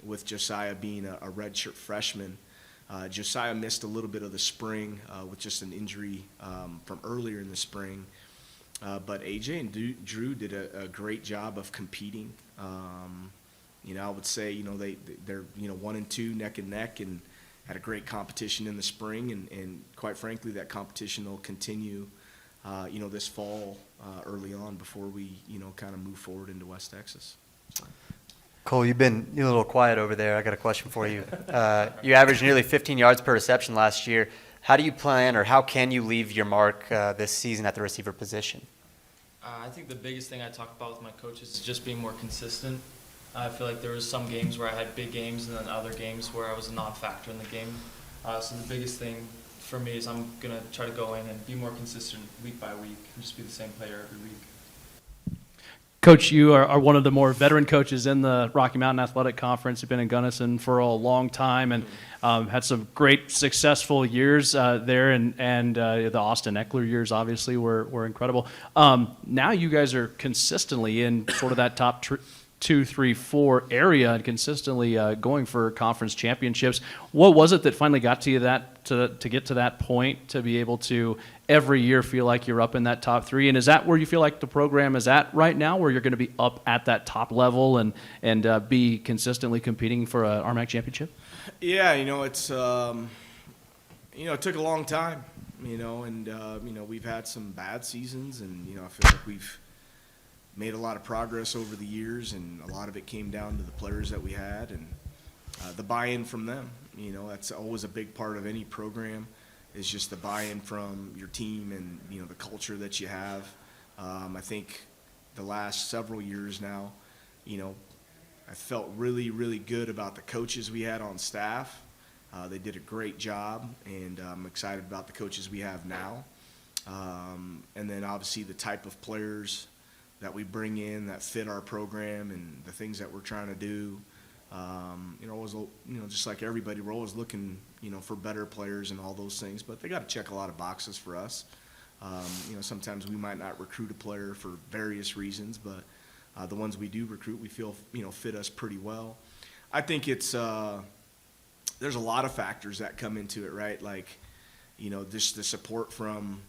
with Josiah being a redshirt freshman. Josiah missed a little bit of the spring with just an injury from earlier in the spring. But AJ and Drew did a great job of competing. I would say, they're 1 and 2 neck and neck, and had a great competition in the spring. And quite frankly, that competition will continue, this fall early on before we, kind of move forward into West Texas. Cole, you've been a little quiet over there. I got a question for you. You averaged nearly 15 yards per reception last year. How do you plan, or how can you leave your mark this season at the receiver position? I think the biggest thing I talk about with my coaches is just being more consistent. I feel like there was some games where I had big games and then other games where I was a non-factor in the game. So the biggest thing for me is I'm going to try to go in and be more consistent week by week and just be the same player every week. Coach, you are one of the more veteran coaches in the Rocky Mountain Athletic Conference. You've been in Gunnison for a long time and had some great successful years there, and the Austin Eckler years obviously were incredible. Now you guys are consistently in sort of that top 2, 3, 4 area and consistently going for conference championships. What was it that finally got to you to get to that point, to be able to every year feel like you're up in that top 3? And is that where you feel like the program is at right now, where you're going to be up at that top level and be consistently competing for a RMAC championship? Yeah, it's it took a long time, and we've had some bad seasons, and I feel like we've made a lot of progress over the years, and a lot of it came down to the players that we had and the buy-in from them. That's always a big part of any program, is just the buy-in from your team and the culture that you have. I think the last several years now, I felt really, really good about the coaches we had on staff. They did a great job, and I'm excited about the coaches we have now. And then obviously the type of players that we bring in that fit our program and the things that we're trying to do. Always, just like everybody, we're always looking, for better players and all those things, but they got to check a lot of boxes for us. Sometimes we might not recruit a player for various reasons, but the ones we do recruit, we feel, fit us pretty well. I think it's, there's a lot of factors that come into it, right? Like, just the support from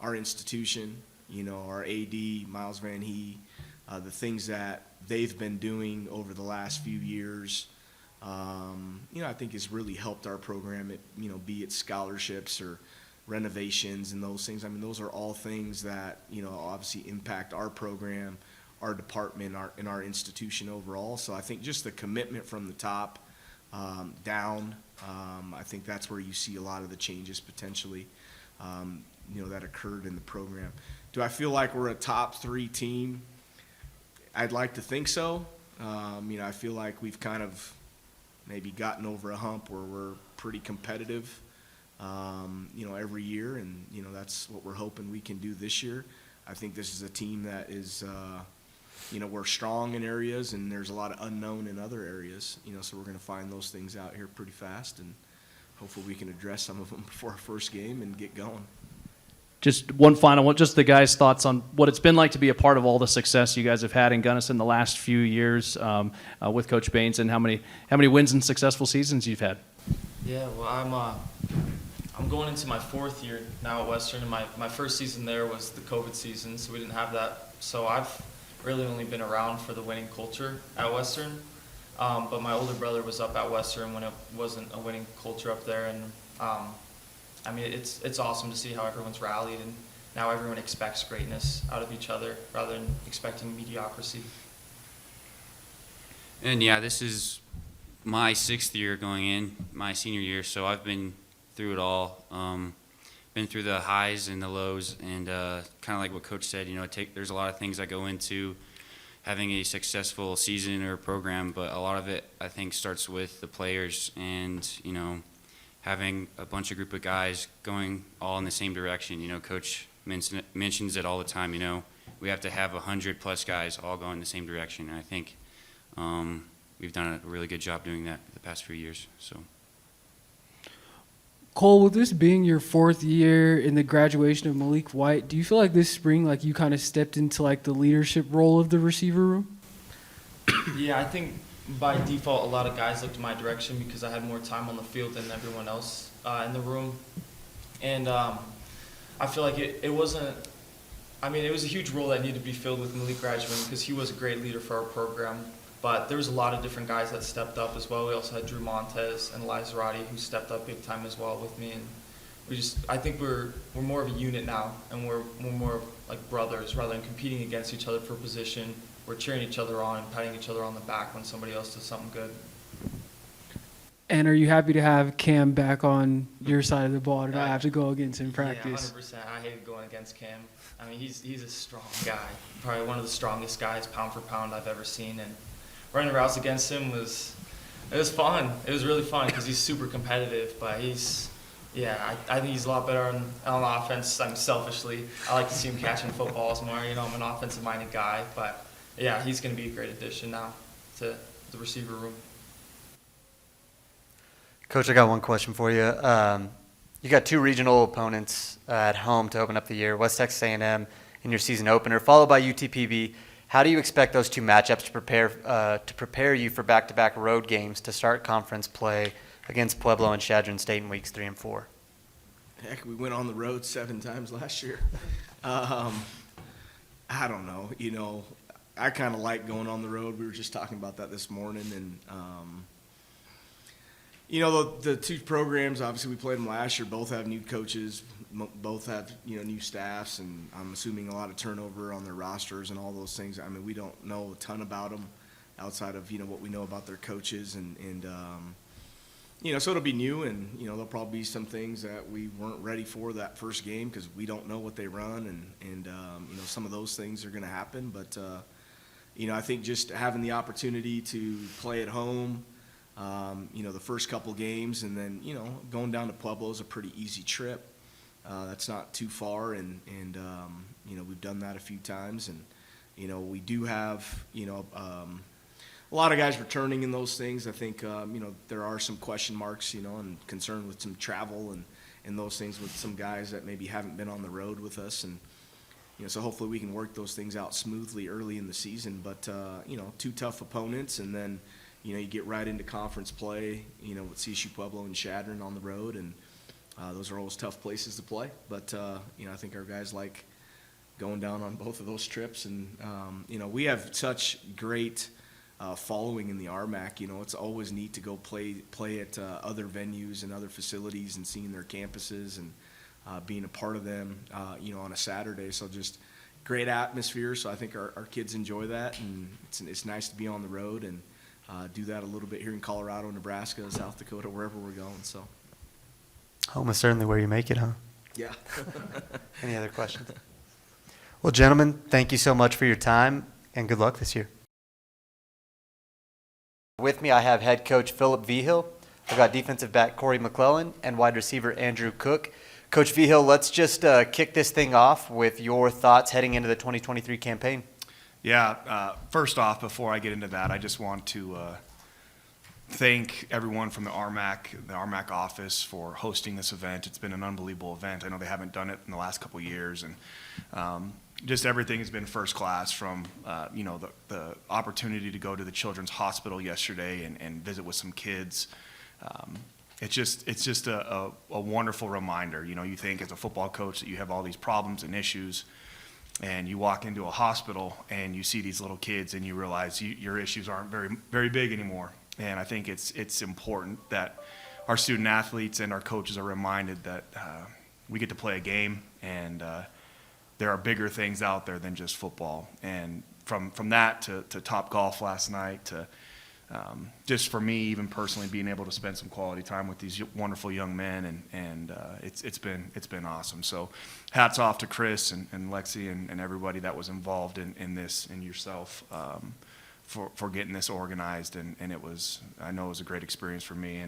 our institution, our AD, Miles Van Hee, the things that they've been doing over the last few years, I think has really helped our program, be it scholarships or renovations and those things. I mean, those are all things that, obviously impact our program, our department, and our institution overall. So I think just the commitment from the top down, I think that's where you see a lot of the changes potentially, that occurred in the program. Do I feel like we're a top 3 team? I'd like to think so. I feel like we've kind of maybe gotten over a hump where we're pretty competitive, every year, and that's what we're hoping we can do this year. I think this is a team that is, we're strong in areas, and there's a lot of unknown in other areas. So we're going to find those things out here pretty fast, and hopefully we can address some of them before our first game and get going. Just one final one, just the guys' thoughts on what it's been like to be a part of all the success you guys have had in Gunnison the last few years with Coach Baines, and how many wins and successful seasons you've had. Yeah, well, I'm going into my 4th year now at Western, and my first season there was the COVID season, so we didn't have that. So I've really only been around for the winning culture at Western, but my older brother was up at Western when it wasn't a winning culture up there, and I mean, it's awesome to see how everyone's rallied now everyone expects greatness out of each other rather than expecting mediocrity. And yeah, this is my 6th year going in, my senior year, so I've been through it all. Been through the highs and the lows, and kind of like what Coach said, there's a lot of things that go into having a successful season or program, but a lot of it, I think, starts with the players and, having a bunch of group of guys going all in the same direction. Coach mentions it all the time, we have to have 100+ guys all going in the same direction, and I think we've done a really good job doing that the past few years. So. Cole, with this being your 4th year in the graduation of Malik White, do you feel like this spring, like you kind of stepped into like the leadership role of the receiver room? Yeah, I think by default, a lot of guys looked in my direction because I had more time on the field than everyone else in the room. And I feel like it wasn't, it was a huge role that needed to be filled with Malik graduating because he was a great leader for our program. But there was a lot of different guys that stepped up as well. We also had Drew Montez and Lizarati who stepped up big time as well with me. And I think we're more of a unit now, and we're more like brothers rather than competing against each other for position. We're cheering each other on and patting each other on the back when somebody else does something good. And are you happy to have Cam back on your side of the ball to not have to go against in practice? Yeah, 100%. I hated going against Cam. He's a strong guy, probably one of the strongest guys pound for pound I've ever seen. And running routes against him was fun. It was really fun because he's super competitive, but I think he's a lot better on offense. Selfishly, I like to see him catching footballs more. I'm an offensive-minded guy, but yeah, he's going to be a great addition now to the receiver room. Coach, I got one question for you. You got 2 regional opponents at home to open up the year, West Texas A&M in your season opener, followed by UTPB. How do you expect those 2 matchups to prepare you for back-to-back road games to start conference play against Pueblo and Chadron State in weeks 3 and 4? Heck, we went on the road 7 times last year. I don't know. I kind of like going on the road. We were just talking about that this morning, and the 2 programs, obviously we played them last year, both have new coaches, both have, new staffs, and I'm assuming a lot of turnover on their rosters and all those things. We don't know a ton about them outside of, what we know about their coaches, and so it'll be new, and, there'll probably be some things that we weren't ready for that first game because we don't know what they run, and some of those things are going to happen, but, I think just having the opportunity to play at home, the first couple games, and then, going down to Pueblo is a pretty easy trip. That's not too far, and we've done that a few times, and, we do have, a lot of guys returning in those things. I think, there are some question marks, and concern with some travel and those things with some guys that maybe haven't been on the road with us, and, so hopefully we can work those things out smoothly early in the season, but, 2 tough opponents, and then, you get right into conference play, with CSU Pueblo and Chadron on the road, and those are always tough places to play. But, I think our guys like going down on both of those trips. And, we have such great following in the RMAC. It's always neat to go play at other venues and other facilities and seeing their campuses and being a part of them, on a Saturday. So just great atmosphere. So I think our kids enjoy that, and it's nice to be on the road and do that a little bit here in Colorado, Nebraska, South Dakota, wherever we're going. So Home is certainly where you make it, huh? Yeah. Any other questions? Well, gentlemen, thank you so much for your time, and good luck this year. With me, I have head coach Philip Vigil. I've got defensive back Corey McClellan and wide receiver Andrew Cook. Coach Vigil, let's just kick this thing off with your thoughts heading into the 2023 campaign. Yeah, first off, before I get into that, I just want to thank everyone from the RMAC office for hosting this event. It's been an unbelievable event. I know they haven't done it in the last couple of years, and just everything has been first class from, the opportunity to go to the Children's Hospital yesterday and visit with some kids. It's just a wonderful reminder. You think as a football coach that you have all these problems and issues, and you walk into a hospital and you see these little kids and you realize your issues aren't very, very big anymore. And I think it's important that our student athletes and our coaches are reminded that we get to play a game, and there are bigger things out there than just football. And from that to Top Golf last night to just for me, even personally, being able to spend some quality time with these wonderful young men, and it's been awesome. So, hats off to Chris and Lexi and everybody that was involved in this, and yourself for getting this organized. And I know it was a great experience for me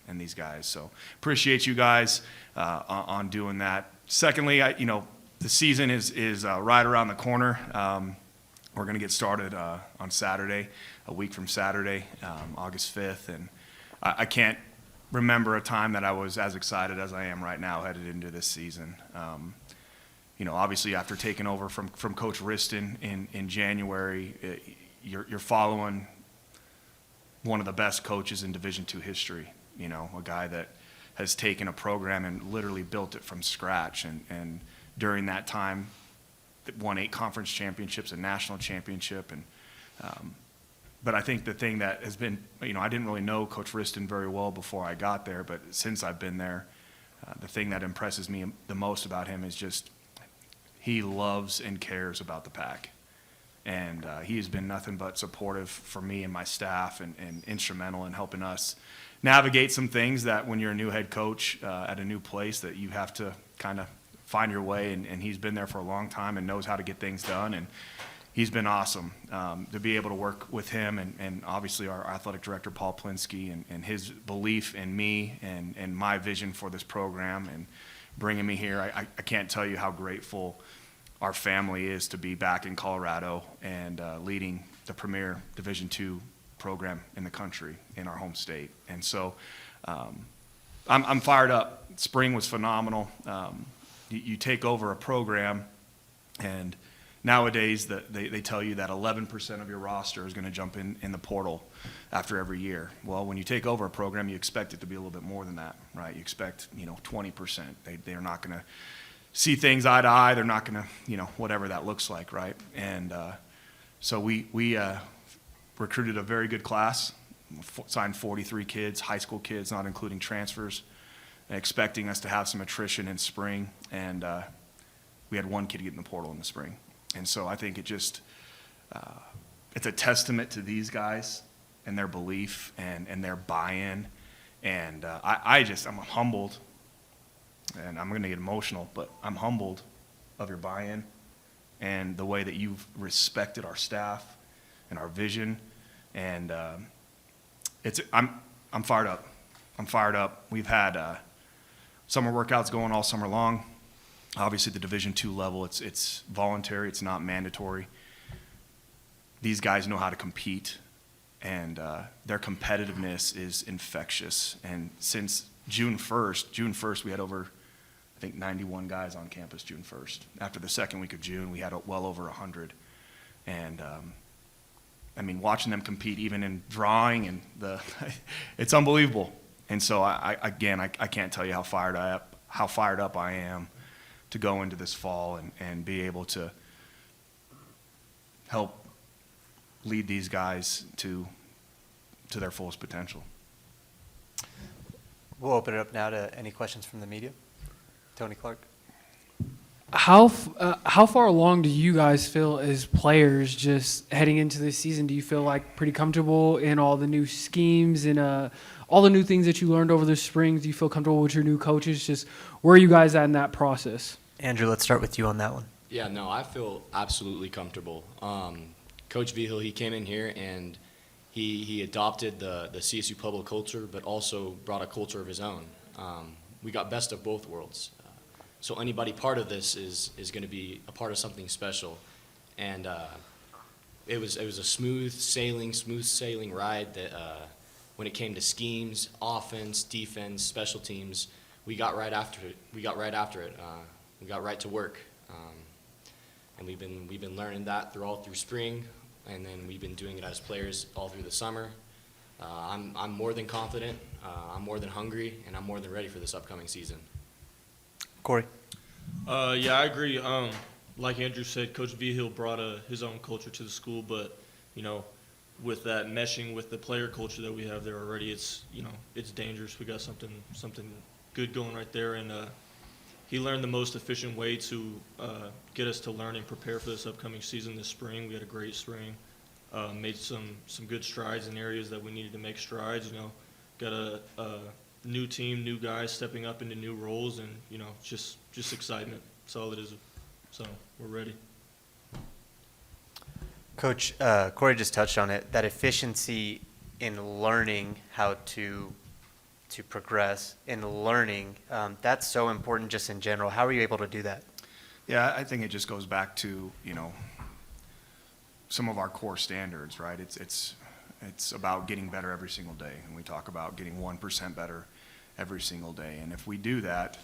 and these guys. So, appreciate you guys on doing that. Secondly, the season is right around the corner. We're going to get started on Saturday, a week from Saturday, August 5th. And I can't remember a time that I was as excited as I am right now headed into this season. Obviously after taking over from Coach Riston in January, you're following one of the best coaches in Division II history, a guy that has taken a program and literally built it from scratch. And during that time, won 8 conference championships, a national championship, but I think the thing that has been, I didn't really know Coach Riston very well before I got there, but since I've been there, the thing that impresses me the most about him is just he loves and cares about the Pac, and he has been nothing but supportive for me and my staff, and instrumental in helping us navigate some things that when you're a new head coach at a new place that you have to kind of find your way, and he's been there for a long time and knows how to get things done, and he's been awesome to be able to work with him, and obviously our athletic director Paul Plinsky and his belief in me and my vision for this program and bringing me here. I can't tell you how grateful our family is to be back in Colorado and leading the premier Division II program in the country in our home state. And so I'm fired up. Spring was phenomenal. You take over a program, and nowadays they tell you that 11% of your roster is going to jump in the portal after every year. Well, when you take over a program, you expect it to be a little bit more than that, right? You expect 20%. They're not going to see things eye to eye. They're not going to whatever that looks like, right? And so we recruited a very good class, signed 43 kids, high school kids, not including transfers, expecting us to have some attrition in spring, and we had one kid get in the portal in the spring. And so I think it's a testament to these guys and their belief and their buy-in. And I'm humbled, and I'm going to get emotional, but I'm humbled of your buy-in and the way that you've respected our staff and our vision. And I'm fired up. I'm fired up. We've had summer workouts going all summer long. Obviously, the Division II level, it's voluntary. It's not mandatory. These guys know how to compete, and their competitiveness is infectious. And since June 1st, we had over, I think, 91 guys on campus June 1st. After the second week of June, we had well over 100. And watching them compete, even in drawing, and it's unbelievable. And so I can't tell you how fired up I am to go into this fall and be able to help lead these guys to their fullest potential. We'll open it up now to any questions from the media. Tony Clark. How far along do you guys feel as players just heading into this season? Do you feel like pretty comfortable in all the new schemes and all the new things that you learned over the spring? Do you feel comfortable with your new coaches? Just where are you guys at in that process? Andrew, let's start with you on that one. Yeah, no, I feel absolutely comfortable. Coach Vigil, he came in here and he adopted the CSU public culture, but also brought a culture of his own. We got best of both worlds. So anybody part of this is going to be a part of something special. And it was a smooth sailing ride that when it came to schemes, offense, defense, special teams, we got right after it. We got right to work. And we've been learning that through spring, and then we've been doing it as players all through the summer. I'm more than confident, I'm more than hungry, and I'm more than ready for this upcoming season. Corey. Yeah, I agree. Like Andrew said, Coach Vigil brought his own culture to the school, but with that meshing with the player culture that we have there already, it's dangerous. We got something good going right there, and he learned the most efficient way to get us to learn and prepare for this upcoming season this spring. We had a great spring, made some good strides in areas that we needed to make strides. Got a new team, new guys stepping up into new roles, and just excitement. That's all it is. So we're ready. Coach, Corey just touched on it, that efficiency in learning how to progress, in learning, that's so important just in general. How are you able to do that? Yeah, I think it just goes back to, some of our core standards, right? It's about getting better every single day, and we talk about getting 1% better every single day. And if we do that,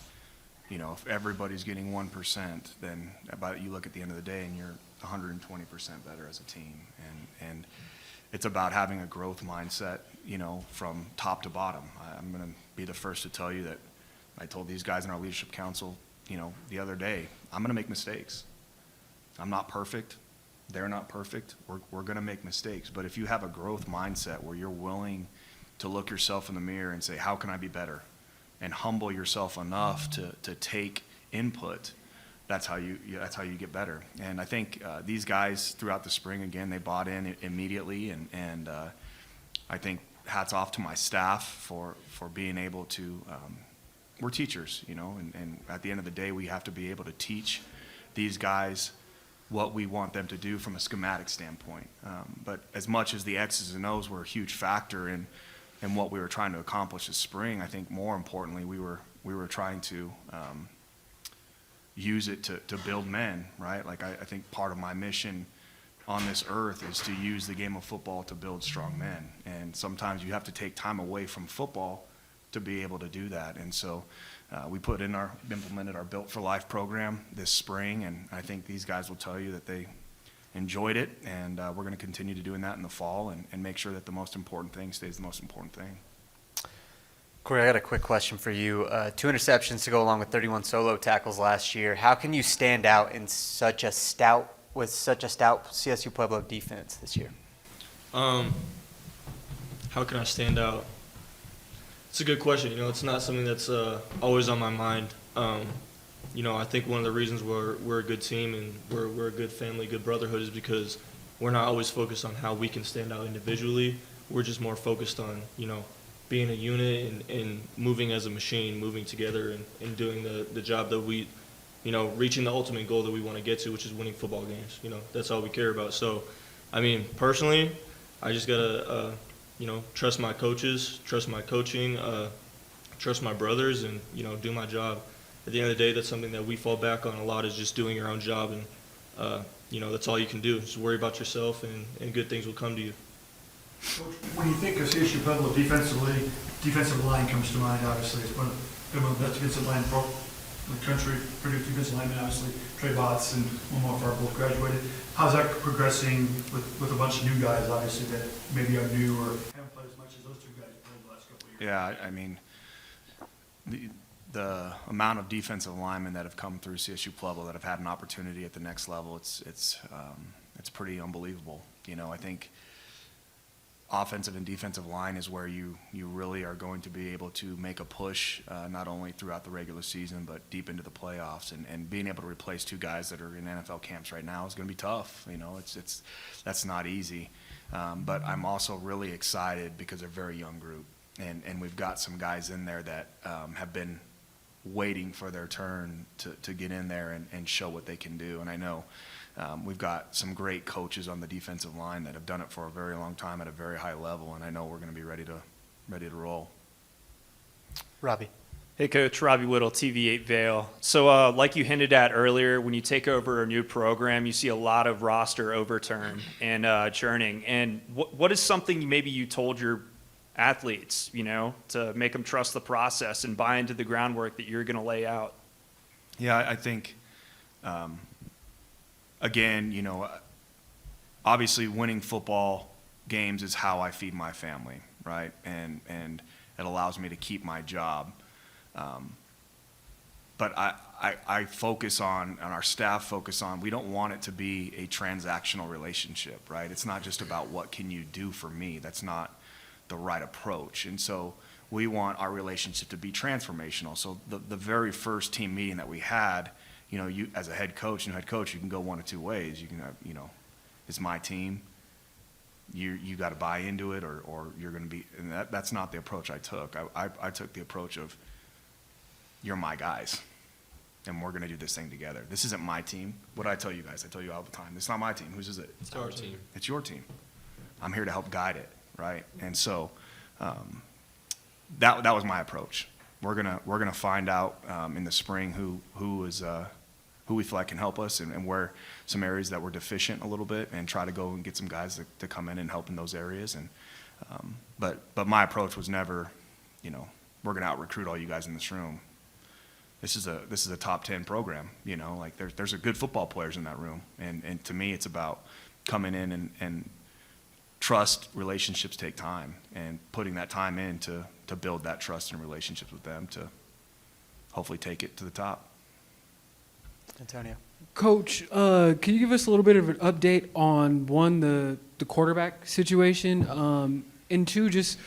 if everybody's getting 1%, then you look at the end of the day and you're 120% better as a team. And it's about having a growth mindset, from top to bottom. I'm going to be the first to tell you that I told these guys in our leadership council, the other day, I'm going to make mistakes. I'm not perfect. They're not perfect. We're going to make mistakes. But if you have a growth mindset where you're willing to look yourself in the mirror and say, how can I be better? And humble yourself enough to take input, that's how you get better. And I think these guys throughout the spring, again, they bought in immediately, and I think hats off to my staff for being able to, we're teachers, and at the end of the day, we have to be able to teach these guys what we want them to do from a schematic standpoint. But as much as the X's and O's were a huge factor in what we were trying to accomplish this spring, I think more importantly, we were trying to use it to build men, right? Like I think part of my mission on this earth is to use the game of football to build strong men. And sometimes you have to take time away from football to be able to do that. And so we implemented our Built for Life program this spring, and I think these guys will tell you that they enjoyed it, and we're going to continue to doing that in the fall and make sure that the most important thing stays the most important thing. Corey, I got a quick question for you. 2 interceptions to go along with 31 solo tackles last year. How can you stand out in such a stout CSU Pueblo defense this year? How can I stand out? It's a good question. It's not something that's always on my mind. I think one of the reasons we're a good team and we're a good family, good brotherhood is because we're not always focused on how we can stand out individually. We're just more focused on, being a unit and moving as a machine, moving together and doing the job that we, reaching the ultimate goal that we want to get to, which is winning football games. That's all we care about. So, personally, I just got to, trust my coaches, trust my coaching, trust my brothers, and, do my job. At the end of the day, that's something that we fall back on a lot, is just doing your own job. And, that's all you can do. Just worry about yourself, and good things will come to you. When you think of CSU Pueblo defensively, defensive line comes to mind, obviously. It's one of the best defensive line in the country, produced defensive linemen, obviously. Trey Botts and one more of our both graduated. How's that progressing with a bunch of new guys, obviously, that maybe are new or haven't played as much as those two guys played the last couple of years? Yeah, the amount of defensive linemen that have come through CSU Pueblo that have had an opportunity at the next level, it's pretty unbelievable. I think offensive and defensive line is where you really are going to be able to make a push, not only throughout the regular season, but deep into the playoffs. And being able to replace 2 guys that are in NFL camps right now is going to be tough. That's not easy. But I'm also really excited because they're a very young group. And we've got some guys in there that have been waiting for their turn to get in there and show what they can do. And I know we've got some great coaches on the defensive line that have done it for a very long time at a very high level, and I know we're going to be ready to roll. Robbie. Hey, Coach. Robbie Whittle, TV8 Vail. So like you hinted at earlier, when you take over a new program, you see a lot of roster overturn and churning. And what is something maybe you told your athletes, to make them trust the process and buy into the groundwork that you're going to lay out? Yeah, I think again, obviously winning football games is how I feed my family, right? And it allows me to keep my job. But I focus on, and our staff focus on, we don't want it to be a transactional relationship, right? It's not just about what can you do for me. That's not the right approach. And so We want our relationship to be transformational. So the very first team meeting that we had, you know, you as a head coach, you can go one of two ways. You can have, you know, it's my team. You got to buy into it, or you're going to be. And that's not the approach I took. I took the approach of, you're my guys, and we're going to do this thing together. This isn't my team. What do I tell you guys? I tell you all the time. It's not my team. Whose is it? It's our team. It's your team. I'm here to help guide it, right? And so that was my approach. We're gonna find out in the spring who we feel like can help us, and where some areas that we're deficient a little bit, and try to go and get some guys to come in and help in those areas. And but my approach was never, you know, we're gonna out recruit all you guys in this room. This is a top 10 program, you know, like there's a good football players in that room, and to me it's about coming in and trust relationships take time, and putting that time in to build that trust and relationships with them to hopefully take it to the top. Antonio. Coach, can you give us a little bit of an update on, one, the quarterback situation, and two, just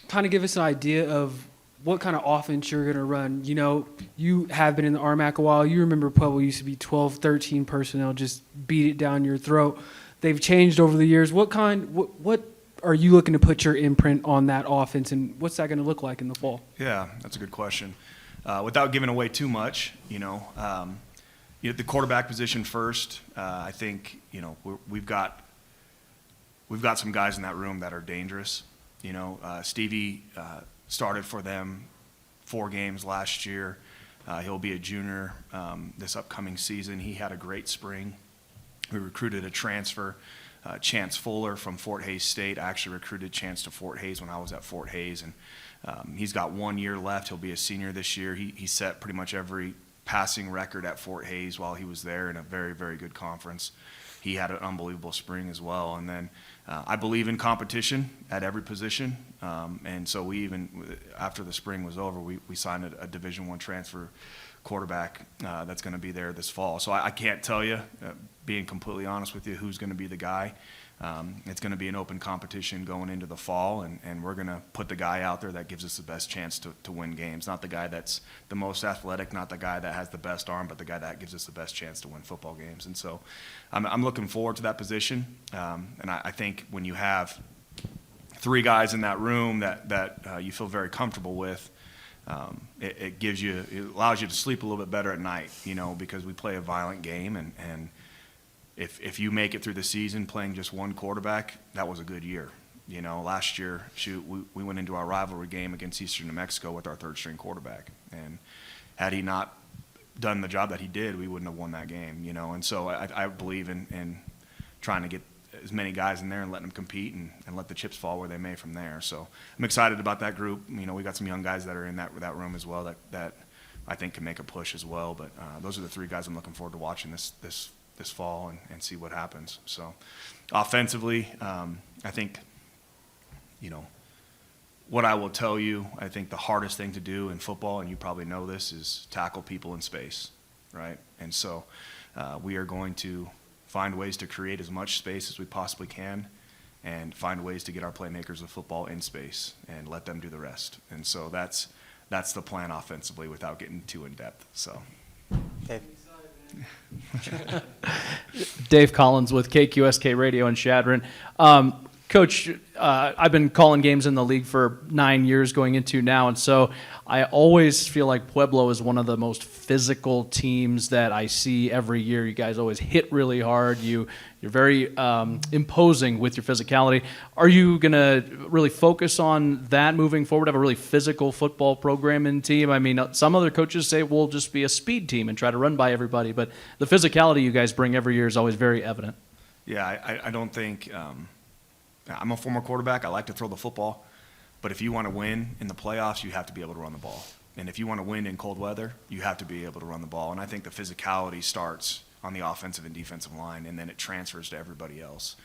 kind of give us an idea of what kind of offense you're going to run? You know, you have been in the RMAC a while. You remember Pueblo used to be 12, 13 personnel, just beat it down your throat. They've changed over the years. What are you looking to put your imprint on that offense, and what's that going to look like in the fall? Yeah, that's a good question. Without giving away too much, you know, the quarterback position first. I think, you know, we've got some guys in that room that are dangerous. You know, Stevie started for them 4 games last year. He'll be a junior this upcoming season. He had a great spring. We recruited a transfer, Chance Fuller from Fort Hays State. I actually recruited Chance to Fort Hays when I was at Fort Hays, and he's got 1 year left. He'll be a senior this year. He set pretty much every passing record at Fort Hays while he was there in a very, very good conference. He had an unbelievable spring as well. And then I believe in competition at every position, and so we even, after the spring was over, we signed a Division I transfer quarterback that's going to be there this fall. So I can't tell you, being completely honest with you, who's going to be the guy. It's going to be an open competition going into the fall, and we're going to put the guy out there that gives us the best chance to win games. Not the guy that's the most athletic, not the guy that has the best arm, but the guy that gives us the best chance to win football games. And so I'm looking forward to that position. And I think when you have 3 guys in that room that you feel very comfortable with, it allows you to sleep a little bit better at night, you know, because we play a violent game, and if you make it through the season playing just one quarterback, that was a good year. You know, last year, we went into our rivalry game against Eastern New Mexico with our 3rd-string quarterback, and had he not done the job that he did, we wouldn't have won that game, you know. And so I believe in trying to get as many guys in there and letting them compete, and let the chips fall where they may from there. So I'm excited about that group. You know, we got some young guys that are in that room as well that I think can make a push as well. But those are the 3 guys I'm looking forward to watching this fall and see what happens. So offensively, I think, you know, what I will tell you, I think the hardest thing to do in football, and you probably know this, is tackle people in space, right? And so we are going to find ways to create as much space as we possibly can, and find ways to get our playmakers of football in space and let them do the rest. And so that's the plan offensively without getting too in depth. So. Dave. Dave Collins with KQSK Radio in Shadron. Coach, I've been calling games in the league for 9 years going into now, and so I always feel like Pueblo is one of the most physical teams that I see every year. You guys always hit really hard. You're very imposing with your physicality. Are you going to really focus on that moving forward, have a really physical football program and team? I mean, some other coaches say we'll just be a speed team and try to run by everybody, but the physicality you guys bring every year is always very evident. Yeah, I don't think I'm a former quarterback. I like to throw the football. But if you want to win in the playoffs, you have to be able to run the ball. And if you want to win in cold weather, you have to be able to run the ball. And I think the physicality starts on the offensive and defensive line, and then it transfers to everybody else.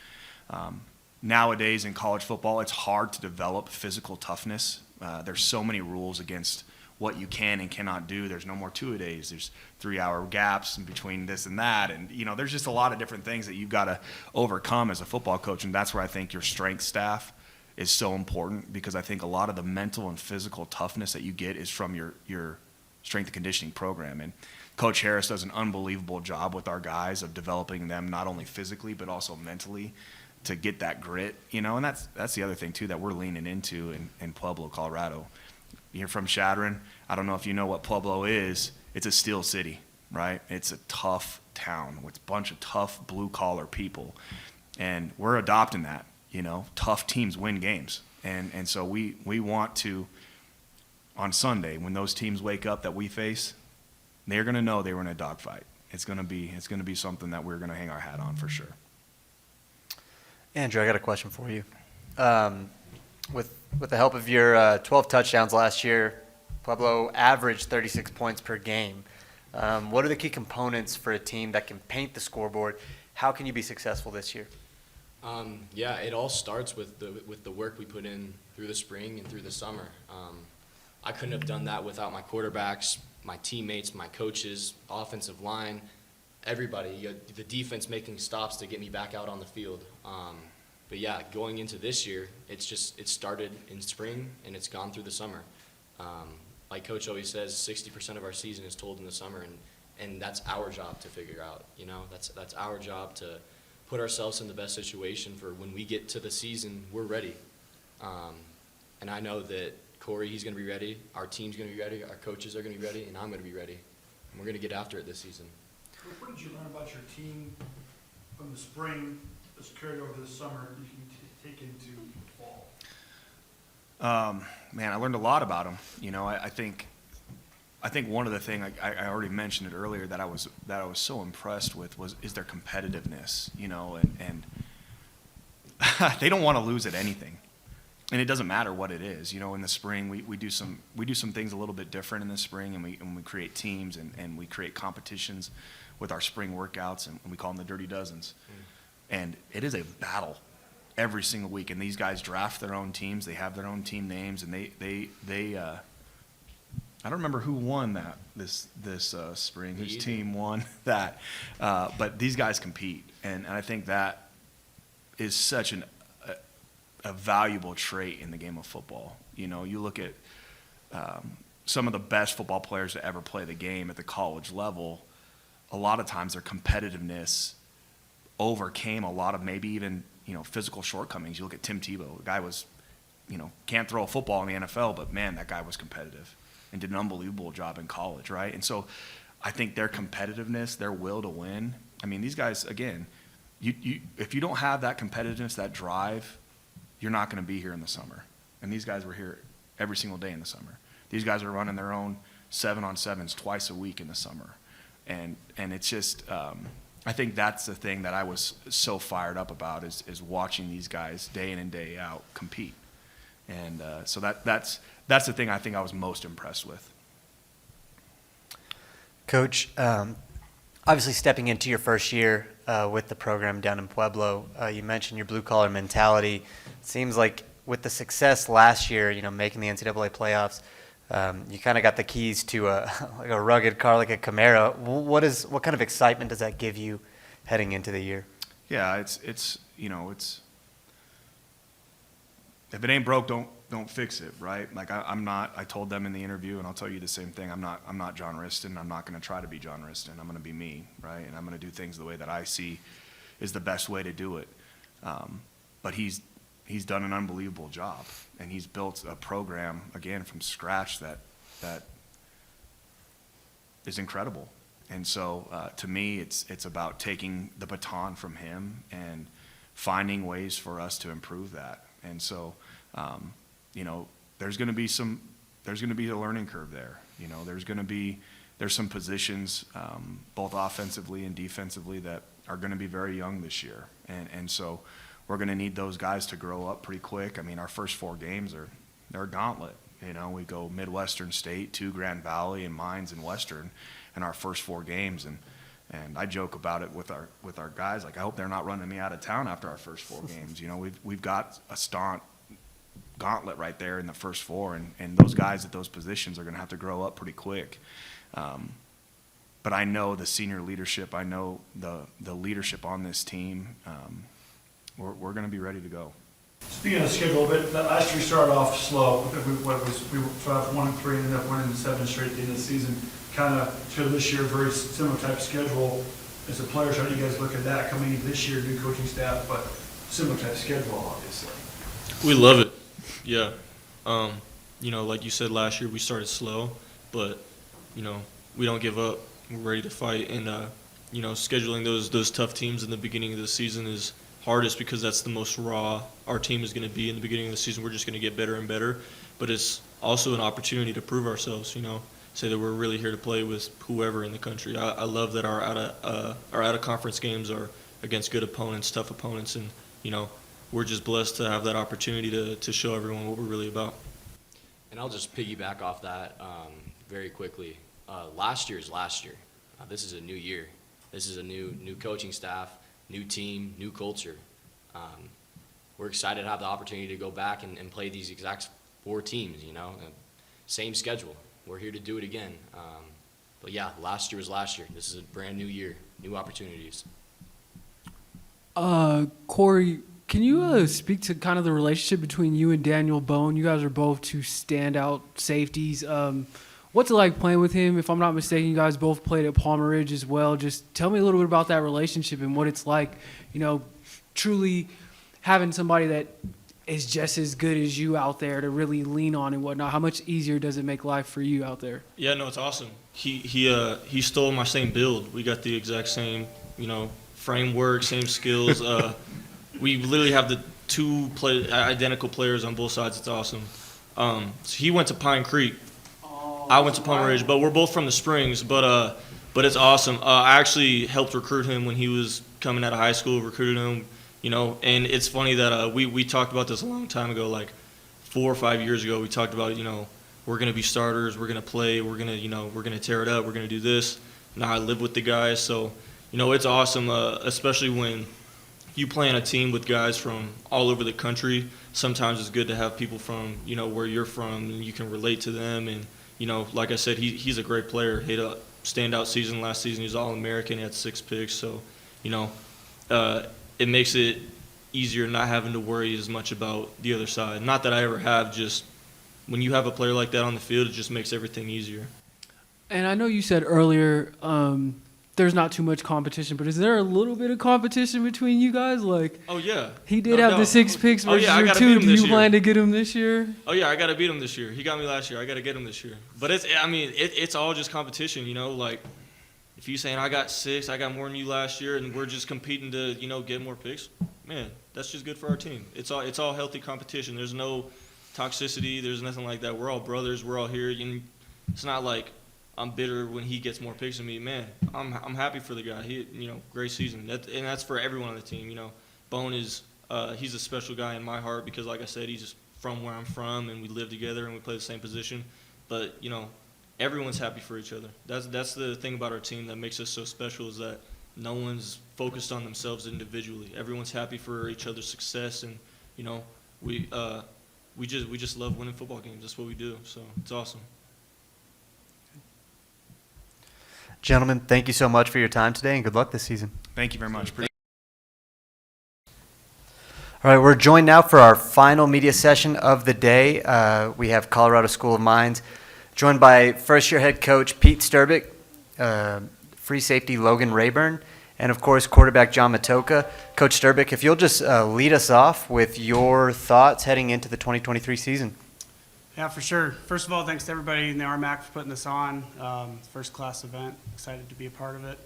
Nowadays in college football, it's hard to develop physical toughness. There's so many rules against what you can and cannot do. There's no more two-a-days. There's 3-hour gaps in between this and that. And, you know, there's just a lot of different things that you've got to overcome as a football coach. And that's where I think your strength staff is so important, because I think a lot of the mental and physical toughness that you get is from your strength and conditioning program. And Coach Harris does an unbelievable job with our guys of developing them not only physically but also mentally to get that grit, and that's the other thing too that we're leaning into in Pueblo, Colorado. You're from Chadron. I don't know if you know what Pueblo is. It's a steel city, right? It's a tough town with a bunch of tough blue-collar people. And we're adopting that, tough teams win games. And so we want to, on Sunday, when those teams wake up that we face, they're going to know they were in a dogfight. It's going to be something that we're going to hang our hat on for sure. Andrew, I got a question for you. With the help of your 12 touchdowns last year, Pueblo averaged 36 points per game. What are the key components for a team that can paint the scoreboard? How can you be successful this year? Yeah, it all starts with the work we put in through the spring and through the summer. I couldn't have done that without my quarterbacks, my teammates, my coaches, offensive line, everybody. The defense making stops to get me back out on the field. But yeah, going into this year, it started in spring and it's gone through the summer. Like Coach always says, 60% of our season is told in the summer, and that's our job to figure out. That's our job to put ourselves in the best situation for when we get to the season, we're ready. And I know that Corey, he's going to be ready. Our team's going to be ready. Our coaches are going to be ready, and I'm going to be ready. And we're going to get after it this season. What did you learn about your team from the spring that's carried over the summer you can take into fall? Man, I learned a lot about them. I think one of the things I already mentioned it earlier that I was so impressed with is their competitiveness. And they don't want to lose at anything, and it doesn't matter what it is. In the spring we do some things a little bit different in the spring, and we create teams and we create competitions with our spring workouts, and we call them the Dirty Dozens. And it is a battle every single week, and these guys draft their own teams. They have their own team names, and they I don't remember who won that this spring, whose team won that, but these guys compete, and I think that is such a valuable trait in the game of football. You look at some of the best football players to ever play the game at the college level. A lot of times their competitiveness overcame a lot of maybe even physical shortcomings. You look at Tim Tebow. The guy was, can't throw a football in the NFL, but man, that guy was competitive and did an unbelievable job in college, right? And so I think their competitiveness, their will to win, these guys, again, if you don't have that competitiveness, that drive, you're not going to be here in the summer. And these guys were here every single day in the summer. These guys are running their own 7-on-7s twice a week in the summer. And it's just, I think that's the thing that I was so fired up about is watching these guys day in and day out compete. And so that's the thing I think I was most impressed with. Coach, obviously stepping into your first year with the program down in Pueblo, you mentioned your blue-collar mentality. It seems like with the success last year, making the NCAA playoffs, you kind of got the keys to like a rugged car like a Camaro. What kind of excitement does that give you heading into the year? Yeah, it's if it ain't broke, don't fix it, right? Like I told them in the interview, and I'll tell you the same thing. I'm not John Riston. I'm not going to try to be John Riston. I'm going to be me, right? And I'm going to do things the way that I see is the best way to do it. But he's done an unbelievable job, and he's built a program again from scratch that is incredible. And so to me, it's about taking the baton from him and finding ways for us to improve that. And so, there's going to be a learning curve there. There's some positions, both offensively and defensively, that are going to be very young this year. And so we're going to need those guys to grow up pretty quick. Our first 4 games they're a gauntlet. We go Midwestern State, 2 Grand Valley, and Mines and Western in our first 4 games. And I joke about it with our guys. Like, I hope they're not running me out of town after our first 4 games. We've got a staunch gauntlet right there in the first 4, and those guys at those positions are going to have to grow up pretty quick. But I know the senior leadership. I know the leadership on this team. We're going to be ready to go. Speaking of schedule a bit, last year we started off slow. We started off 1-3 and ended up winning 7 straight at the end of the season. Kind of to this year, very similar type of schedule. As a player, how do you guys look at that coming into this year, new coaching staff, but similar type of schedule, obviously? We love it. Yeah. You know, like you said, last year we started slow, but, you know, we don't give up. We're ready to fight. And, you know, scheduling those tough teams in the beginning of the season is hardest because that's the most raw our team is going to be in the beginning of the season. We're just going to get better and better. But it's also an opportunity to prove ourselves, you know, say that we're really here to play with whoever in the country. I love that our out-of-conference games are against good opponents, tough opponents, and, you know, we're just blessed to have that opportunity to show everyone what we're really about. And I'll just piggyback off that very quickly. Last year is last year. This is a new year. This is a new coaching staff, new team, new culture. We're excited to have the opportunity to go back and play these exact 4 teams, you know, same schedule. We're here to do it again. But yeah, last year was last year. This is a brand new year, new opportunities. Corey, can you speak to kind of the relationship between you and Daniel Bone? You guys are both 2 standout safeties. What's it like playing with him? If I'm not mistaken, you guys both played at Palmer Ridge as well. Just tell me a little bit about that relationship and what it's like, you know, truly having somebody that is just as good as you out there to really lean on and whatnot. How much easier does it make life for you out there? Yeah, no, it's awesome. He stole my same build. We got the exact same, you know, framework, same skills. We literally have the 2 identical players on both sides. It's awesome. So he went to Pine Creek. I went to Palmer Ridge, but we're both from the Springs. But it's awesome. I actually helped recruit him when he was coming out of high school. Recruited him, you know. And it's funny that we talked about this a long time ago, like 4 or 5 years ago. We talked about, you know, we're gonna be starters, we're gonna play, we're gonna tear it up, we're gonna do this. Now I live with the guys, so you know it's awesome, especially when you play on a team with guys from all over the country. Sometimes it's good to have people from, you know, where you're from, and you can relate to them. And you know, like I said, he's a great player. He had a standout season last season. He was All-American. He had 6 picks. So, you know, it makes it easier not having to worry as much about the other side. Not that I ever have. Just when you have a player like that on the field, it just makes everything easier. And I know you said earlier there's not too much competition, but is there a little bit of competition between you guys? Like, oh yeah, he did have the 6 picks versus your 2. Do you plan to get him this year? Oh yeah, I got to beat him this year. He got me last year. I got to get him this year. But it's all just competition, you know. Like, if you saying I got 6, I got more than you last year, and we're just competing to, you know, get more picks, man, that's just good for our team. It's all healthy competition. There's no toxicity. There's nothing like that. We're all brothers. We're all here. It's not like I'm bitter when he gets more picks than me. Man, I'm happy for the guy. He, you know, great season. And that's for everyone on the team. You know, Bone is he's a special guy in my heart because, like I said, he's just from where I'm from, and we live together and we play the same position. But you know, everyone's happy for each other. That's the thing about our team that makes us so special, is that no one's focused on themselves individually. Everyone's happy for each other's success, and you know, we just love winning football games. That's what we do. So it's awesome. Gentlemen, thank you so much for your time today, and good luck this season. Thank you very much. All right, we're joined now for our final media session of the day. We have Colorado School of Mines, joined by first-year head coach Pete Sturbick, free safety Logan Rayburn, and, of course, quarterback John Matoka. Coach Sturbick, if you'll just lead us off with your thoughts heading into the 2023 season. Yeah, for sure. First of all, thanks to everybody in the RMAC for putting this on. First-class event. Excited to be a part of it.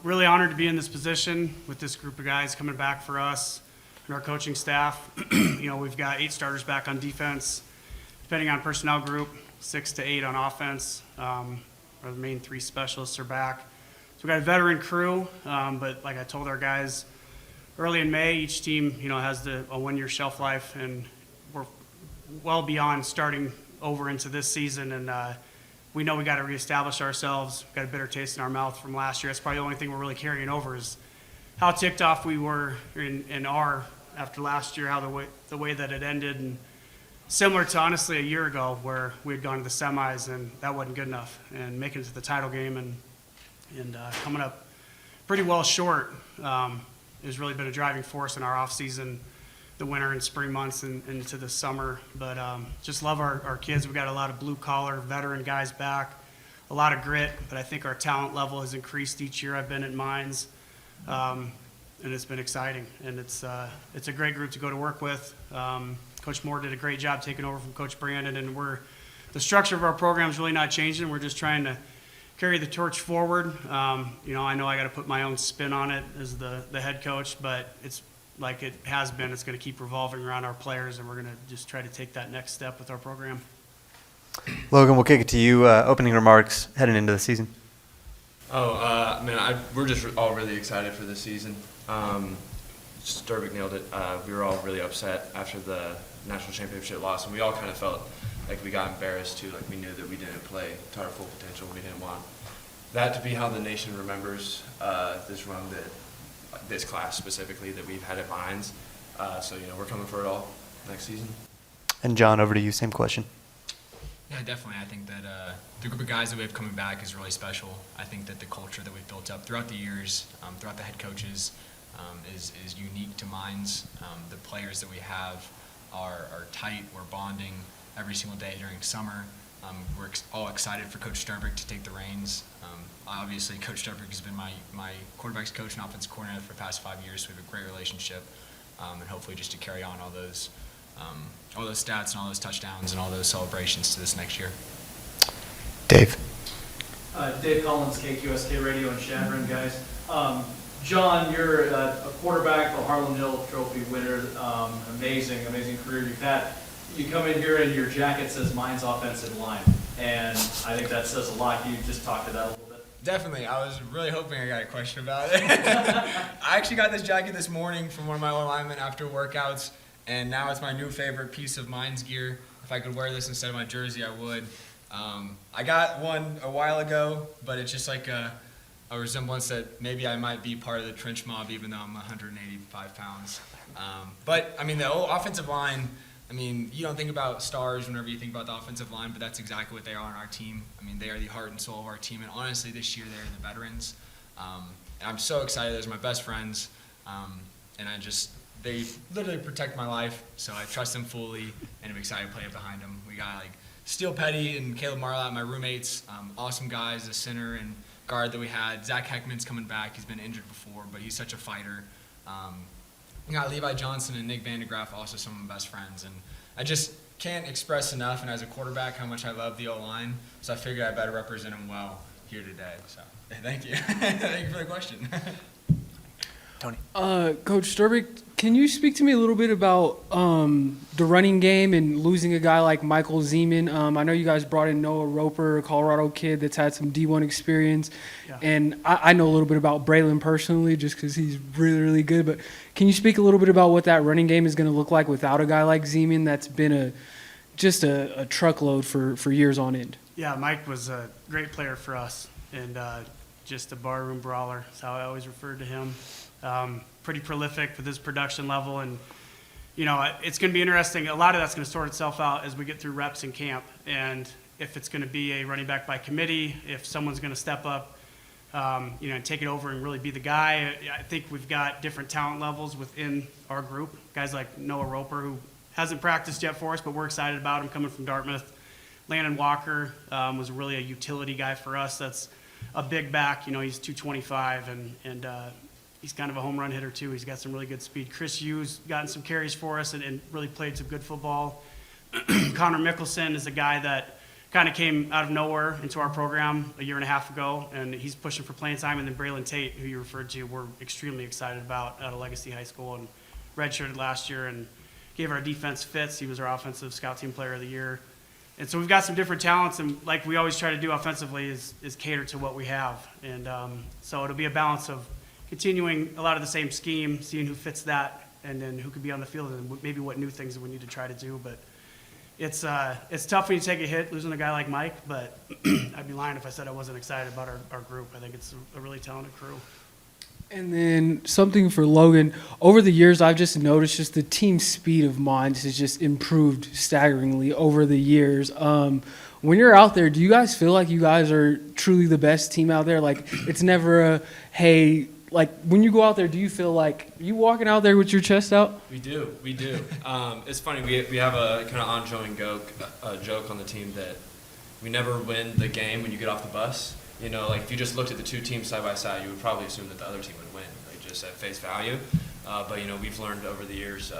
Really honored to be in this position with this group of guys coming back for us and our coaching staff. You know, we've got 8 starters back on defense, depending on personnel group, 6 to 8 on offense. Our main 3 specialists are back. So we've got a veteran crew, but like I told our guys early in May, each team, you know, has a 1-year shelf life, and we're well beyond starting over into this season, and we know we got to reestablish ourselves. We've got a bitter taste in our mouth from last year. That's probably the only thing we're really carrying over is how ticked off we were and are after last year, how the way that it ended, and similar to honestly a year ago where we had gone to the semis and that wasn't good enough, and making it to the title game and coming up pretty well short has really been a driving force in our off season. the winter and spring months and into the summer. But just love our kids. We've got a lot of blue-collar veteran guys back, a lot of grit, but I think our talent level has increased each year I've been at Mines. And it's been exciting, and it's a great group to go to work with. Coach Moore did a great job taking over from Coach Brandon, and the structure of our program is really not changing. We're just trying to carry the torch forward. I know I got to put my own spin on it as the head coach, but it's like it has been. It's going to keep revolving around our players, and we're going to just try to take that next step with our program. Logan, we'll kick it to you. Opening remarks heading into the season. We're just all really excited for this season. Sturbick nailed it. We were all really upset after the national championship loss, and we all kind of felt like we got embarrassed too. Like we knew that we didn't play to our full potential. We didn't want that to be how the nation remembers this run, this class specifically that we've had at Mines. So we're coming for it all next season. And John, over to you. Same question. Yeah, definitely. I think that the group of guys that we have coming back is really special. I think that the culture that we've built up throughout the years, throughout the head coaches, is unique to Mines. The players that we have are tight. We're bonding every single day during summer. We're all excited for Coach Sturbick to take the reins. Obviously, Coach Sturbick has been my quarterback's coach and offensive coordinator for the past 5 years, so we have a great relationship, and hopefully just to carry on all those stats and all those touchdowns and all those celebrations to this next year. Dave. Dave Collins, KQSK Radio in Chadron, guys. John, you're a quarterback, the Harlan Hill Trophy winner. Amazing career you've had. You come in here and your jacket says Mines offensive line, and I think that says a lot. Can you just talk to that a little bit? Definitely. I was really hoping I got a question about it. I actually got this jacket this morning from one of my old linemen after workouts, and now it's my new favorite piece of Mines gear. If I could wear this instead of my jersey, I would. I got one a while ago, but it's just like a resemblance that maybe I might be part of the trench mob, even though I'm 185 pounds. But, the whole offensive line, you don't think about stars whenever you think about the offensive line, but that's exactly what they are on our team. They are the heart and soul of our team, and honestly, this year they're the veterans. And I'm so excited. Those are my best friends, and they literally protect my life, so I trust them fully, and I'm excited to play behind them. We got Steele Petty and Caleb Marlatt, my roommates, awesome guys, the center and guard that we had. Zach Heckman's coming back. He's been injured before, but he's such a fighter. We got Levi Johnson and Nick Vandegraff, also some of my best friends. And I just can't express enough, and as a quarterback, how much I love the O-line. So I figured I better represent them well here today. So thank you. Thank you for the question. Tony. Coach Sturbick, can you speak to me a little bit about the running game and losing a guy like Michael Zeman? I know you guys brought in Noah Roper, a Colorado kid that's had some D1 experience. Yeah. And I know a little bit about Braylon personally just because he's really, really good. But can you speak a little bit about what that running game is going to look like without a guy like Zeman that's been just a truckload for years on end? Yeah, Mike was a great player for us, and just a barroom brawler is how I always referred to him. Pretty prolific with his production level, and it's going to be interesting. A lot of that's going to sort itself out as we get through reps in camp, and if it's going to be a running back by committee, if someone's going to step up, and take it over and really be the guy. I think we've got different talent levels within our group. Guys like Noah Roper, who hasn't practiced yet for us, but we're excited about him coming from Dartmouth. Landon Walker was really a utility guy for us. That's a big back. He's 225, and he's kind of a home run hitter too. He's got some really good speed. Chris Hughes gotten some carries for us and really played some good football. Connor Mickelson is a guy that kind of came out of nowhere into our program a year and a half ago, and he's pushing for playing time. And then Braylon Tate, who you referred to, we're extremely excited about out of Legacy High School, and redshirted last year and gave our defense fits. He was our offensive scout team player of the year. And so we've got some different talents, and like we always try to do offensively is cater to what we have. And so it'll be a balance of continuing a lot of the same scheme, seeing who fits that, and then who could be on the field, and maybe what new things that we need to try to do. But it's tough when you take a hit losing a guy like Mike, but I'd be lying if I said I wasn't excited about our group. I think it's a really talented crew. And then something for Logan. Over the years, I've just noticed just the team speed of Mines has just improved staggeringly over the years. When you're out there, do you guys feel like you guys are truly the best team out there? Like, it's never a, hey, like when you go out there, do you feel like you walking out there with your chest out? We do. It's funny. We have a kind of ongoing joke on the team that we never win the game when you get off the bus. You know, like if you just looked at the two teams side by side, you would probably assume that the other team would win, like just at face value. But you know, we've learned over the years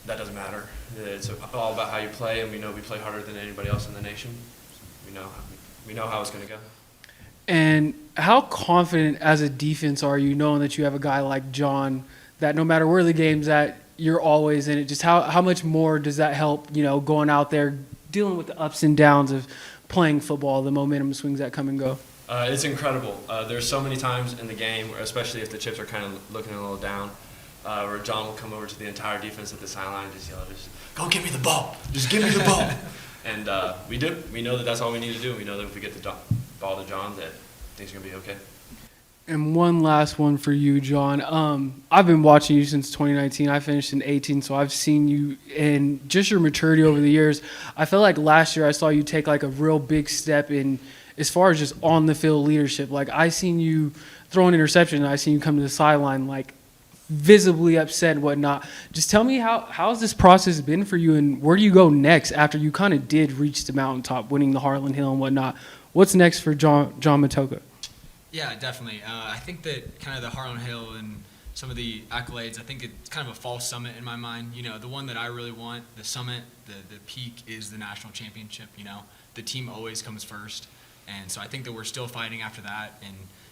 that doesn't matter. It's all about how you play, and we know we play harder than anybody else in the nation. We know how it's going to go. And how confident as a defense are you knowing that you have a guy like John that no matter where the game's at, you're always in it? Just how much more does that help, you know, going out there, dealing with the ups and downs of playing football, the momentum swings that come and go? It's incredible. There's so many times in the game, especially if the chips are kind of looking a little down, where John will come over to the entire defense at the sideline and just yell, "Go give me the ball! Just give me the ball!" And we do. We know that that's all we need to do. We know that if we get the ball to John, that things are going to be okay. And one last one for you, John. I've been watching you since 2019. I finished in 18, so I've seen you and just your maturity over the years. I feel like last year I saw you take like a real big step in as far as just on the field leadership. Like I seen you throw an interception, and I seen you come to the sideline like visibly upset and whatnot. Just tell me how's this process been for you, and where do you go next after you kind of did reach the mountaintop, winning the Harlan Hill and whatnot? What's next for John Matoka? Yeah, definitely. I think that kind of the Harlan Hill and some of the accolades, I think it's kind of a false summit in my mind. You know, the one that I really want, the summit, the peak is the national championship. You know, the team always comes first. And so I think that we're still fighting after that.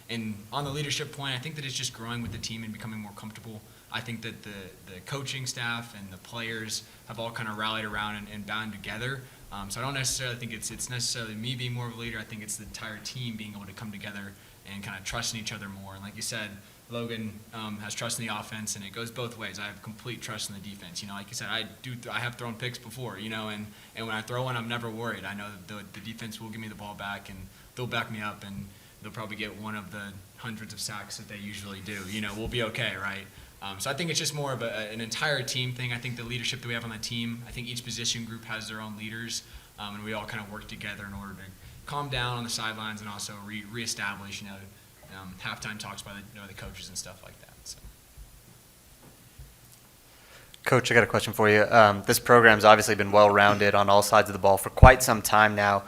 And on the leadership point, I think that it's just growing with the team and becoming more comfortable. I think that the coaching staff and the players have all kind of rallied around and bound together. So I don't necessarily think it's necessarily me being more of a leader. I think it's the entire team being able to come together and kind of trusting each other more. And like you said, Logan has trust in the offense, and it goes both ways. I have complete trust in the defense. You know, like you said, I have thrown picks before, you know, and when I throw one, I'm never worried. I know that the defense will give me the ball back, and they'll back me up, and they'll probably get one of the hundreds of sacks that they usually do. You know, we'll be okay, right? So I think it's just more of an entire team thing. I think the leadership that we have on the team, I think each position group has their own leaders, and we all kind of work together in order to calm down on the sidelines and also reestablish, you know, halftime talks by the coaches and stuff like that. So. Coach, I got a question for you. This program's obviously been well-rounded on all sides of the ball for quite some time now.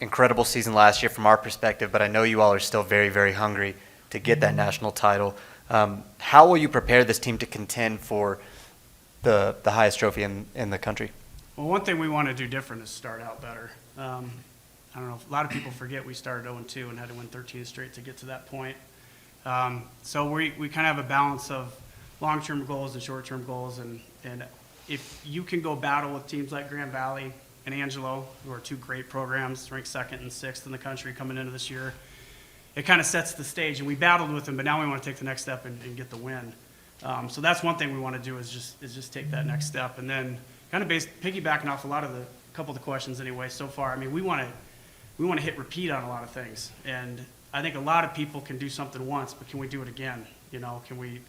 Incredible season last year from our perspective, but I know you all are still very, very hungry to get that national title. How will you prepare this team to contend for the highest trophy in the country? Well, one thing we want to do different is start out better. I don't know, a lot of people forget we started 0-2 and had to win 13 straight to get to that point. So we kind of have a balance of long-term goals and short-term goals, and if you can go battle with teams like Grand Valley and Angelo, who are two great programs, ranked 2nd and 6th in the country coming into this year, it kind of sets the stage. And we battled with them, but now we want to take the next step and get the win. So that's one thing we want to do is just take that next step, and then kind of piggybacking off a couple of the questions anyway so far. I mean, we want to hit repeat on a lot of things, and I think a lot of people can do something once, but can we do it again? You know, can we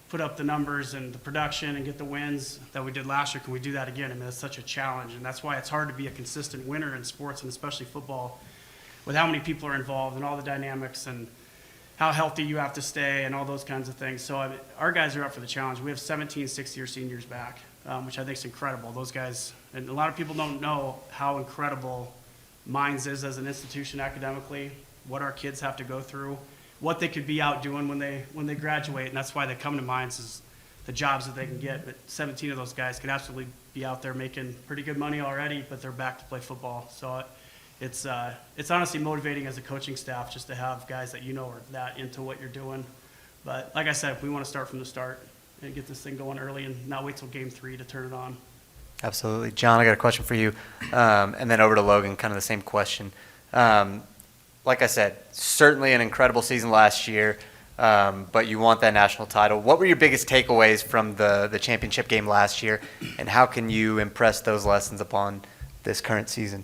put up the numbers and the production and get the wins that we did last year? Can we do that again? I mean, that's such a challenge, and that's why it's hard to be a consistent winner in sports, and especially football, with how many people are involved and all the dynamics and how healthy you have to stay and all those kinds of things. So our guys are up for the challenge. We have 17 sixth-year seniors back, which I think is incredible. Those guys, and a lot of people don't know how incredible Mines is as an institution academically, what our kids have to go through, what they could be out doing when they graduate, and that's why they come to Mines, is the jobs that they can get. But 17 of those guys could absolutely be out there making pretty good money already, but they're back to play football. So it's honestly motivating as a coaching staff just to have guys that you know are that into what you're doing. But like I said, we want to start from the start and get this thing going early and not wait till game 3 to turn it on. Absolutely. John, I got a question for you, and then over to Logan, kind of the same question. Like I said, certainly an incredible season last year, but you want that national title. What were your biggest takeaways from the championship game last year, and how can you impress those lessons upon this current season?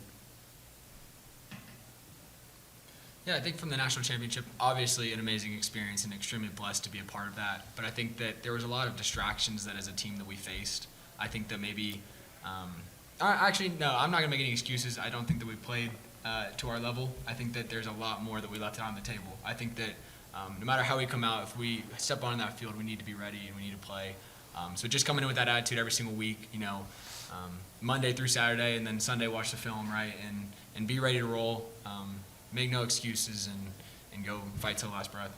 Yeah, I think from the national championship, obviously an amazing experience and extremely blessed to be a part of that. But I think that there was a lot of distractions that as a team that we faced. I think that maybe actually, no, I'm not going to make any excuses. I don't think that we played to our level. I think that there's a lot more that we left out on the table. I think that no matter how we come out, if we step on that field, we need to be ready and we need to play. So just coming in with that attitude every single week, Monday through Saturday, and then Sunday watch the film, right, and be ready to roll. Make no excuses and go fight till the last breath.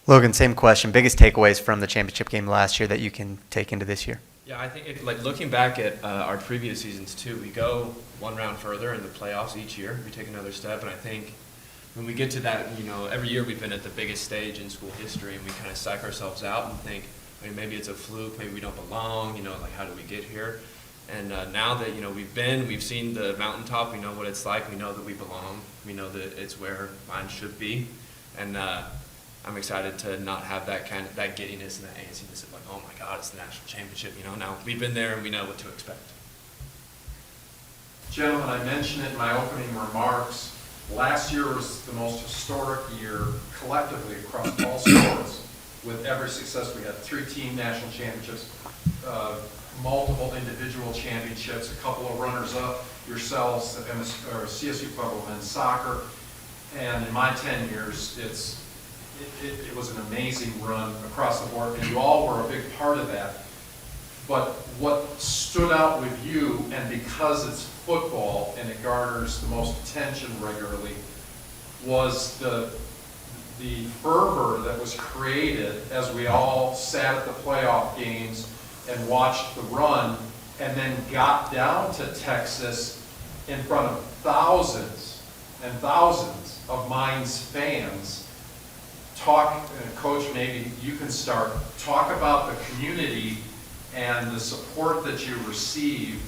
Logan, same question. Biggest takeaways from the championship game last year that you can take into this year? Yeah, I think like looking back at our previous seasons too, we go one round further in the playoffs each year. We take another step, and I think when we get to that, every year we've been at the biggest stage in school history, and we kind of psych ourselves out and think, maybe it's a fluke, maybe we don't belong. Like how did we get here? And now that we've seen the mountaintop, we know what it's like. We know that we belong. We know that it's where mine should be, and I'm excited to not have that giddiness and that antsiness of like, oh my God, it's the national championship. Now we've been there and we know what to expect. Gentlemen, I mentioned it in my opening remarks. Last year was the most historic year collectively across all sports. With every success, we had 3 team national championships, multiple individual championships, a couple of runners-up, yourselves, CSU Pueblo men's soccer, and in my 10 years, it was an amazing run across the board, and you all were a big part of that. But what stood out with you, and because it's football and it garners the most attention regularly, was the fervor that was created as we all sat at the playoff games and watched the run, and then got down to Texas in front of thousands and thousands of Mines fans. Coach, maybe you can start. Talk about the community and the support that you received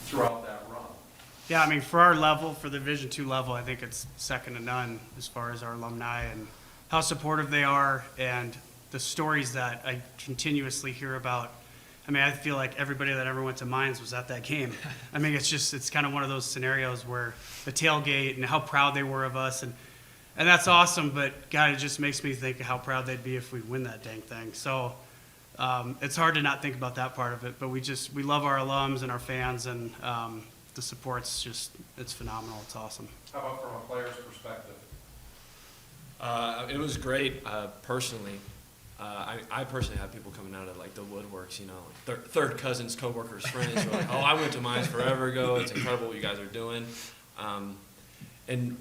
throughout that run. Yeah, I mean, for our level, for the Division II level, I think it's second to none as far as our alumni and how supportive they are, and the stories that I continuously hear about. I mean, I feel like everybody that ever went to Mines was at that game. I mean, it's kind of one of those scenarios where the tailgate and how proud they were of us, and that's awesome, but God, it just makes me think of how proud they'd be if we win that dang thing. So it's hard to not think about that part of it, but we love our alums and our fans, and the support's it's phenomenal. It's awesome. How about from a player's perspective? It was great, personally. I personally have people coming out of like the woodworks, third cousins, coworkers, friends who are like, oh, I went to Mines forever ago. It's incredible what you guys are doing. And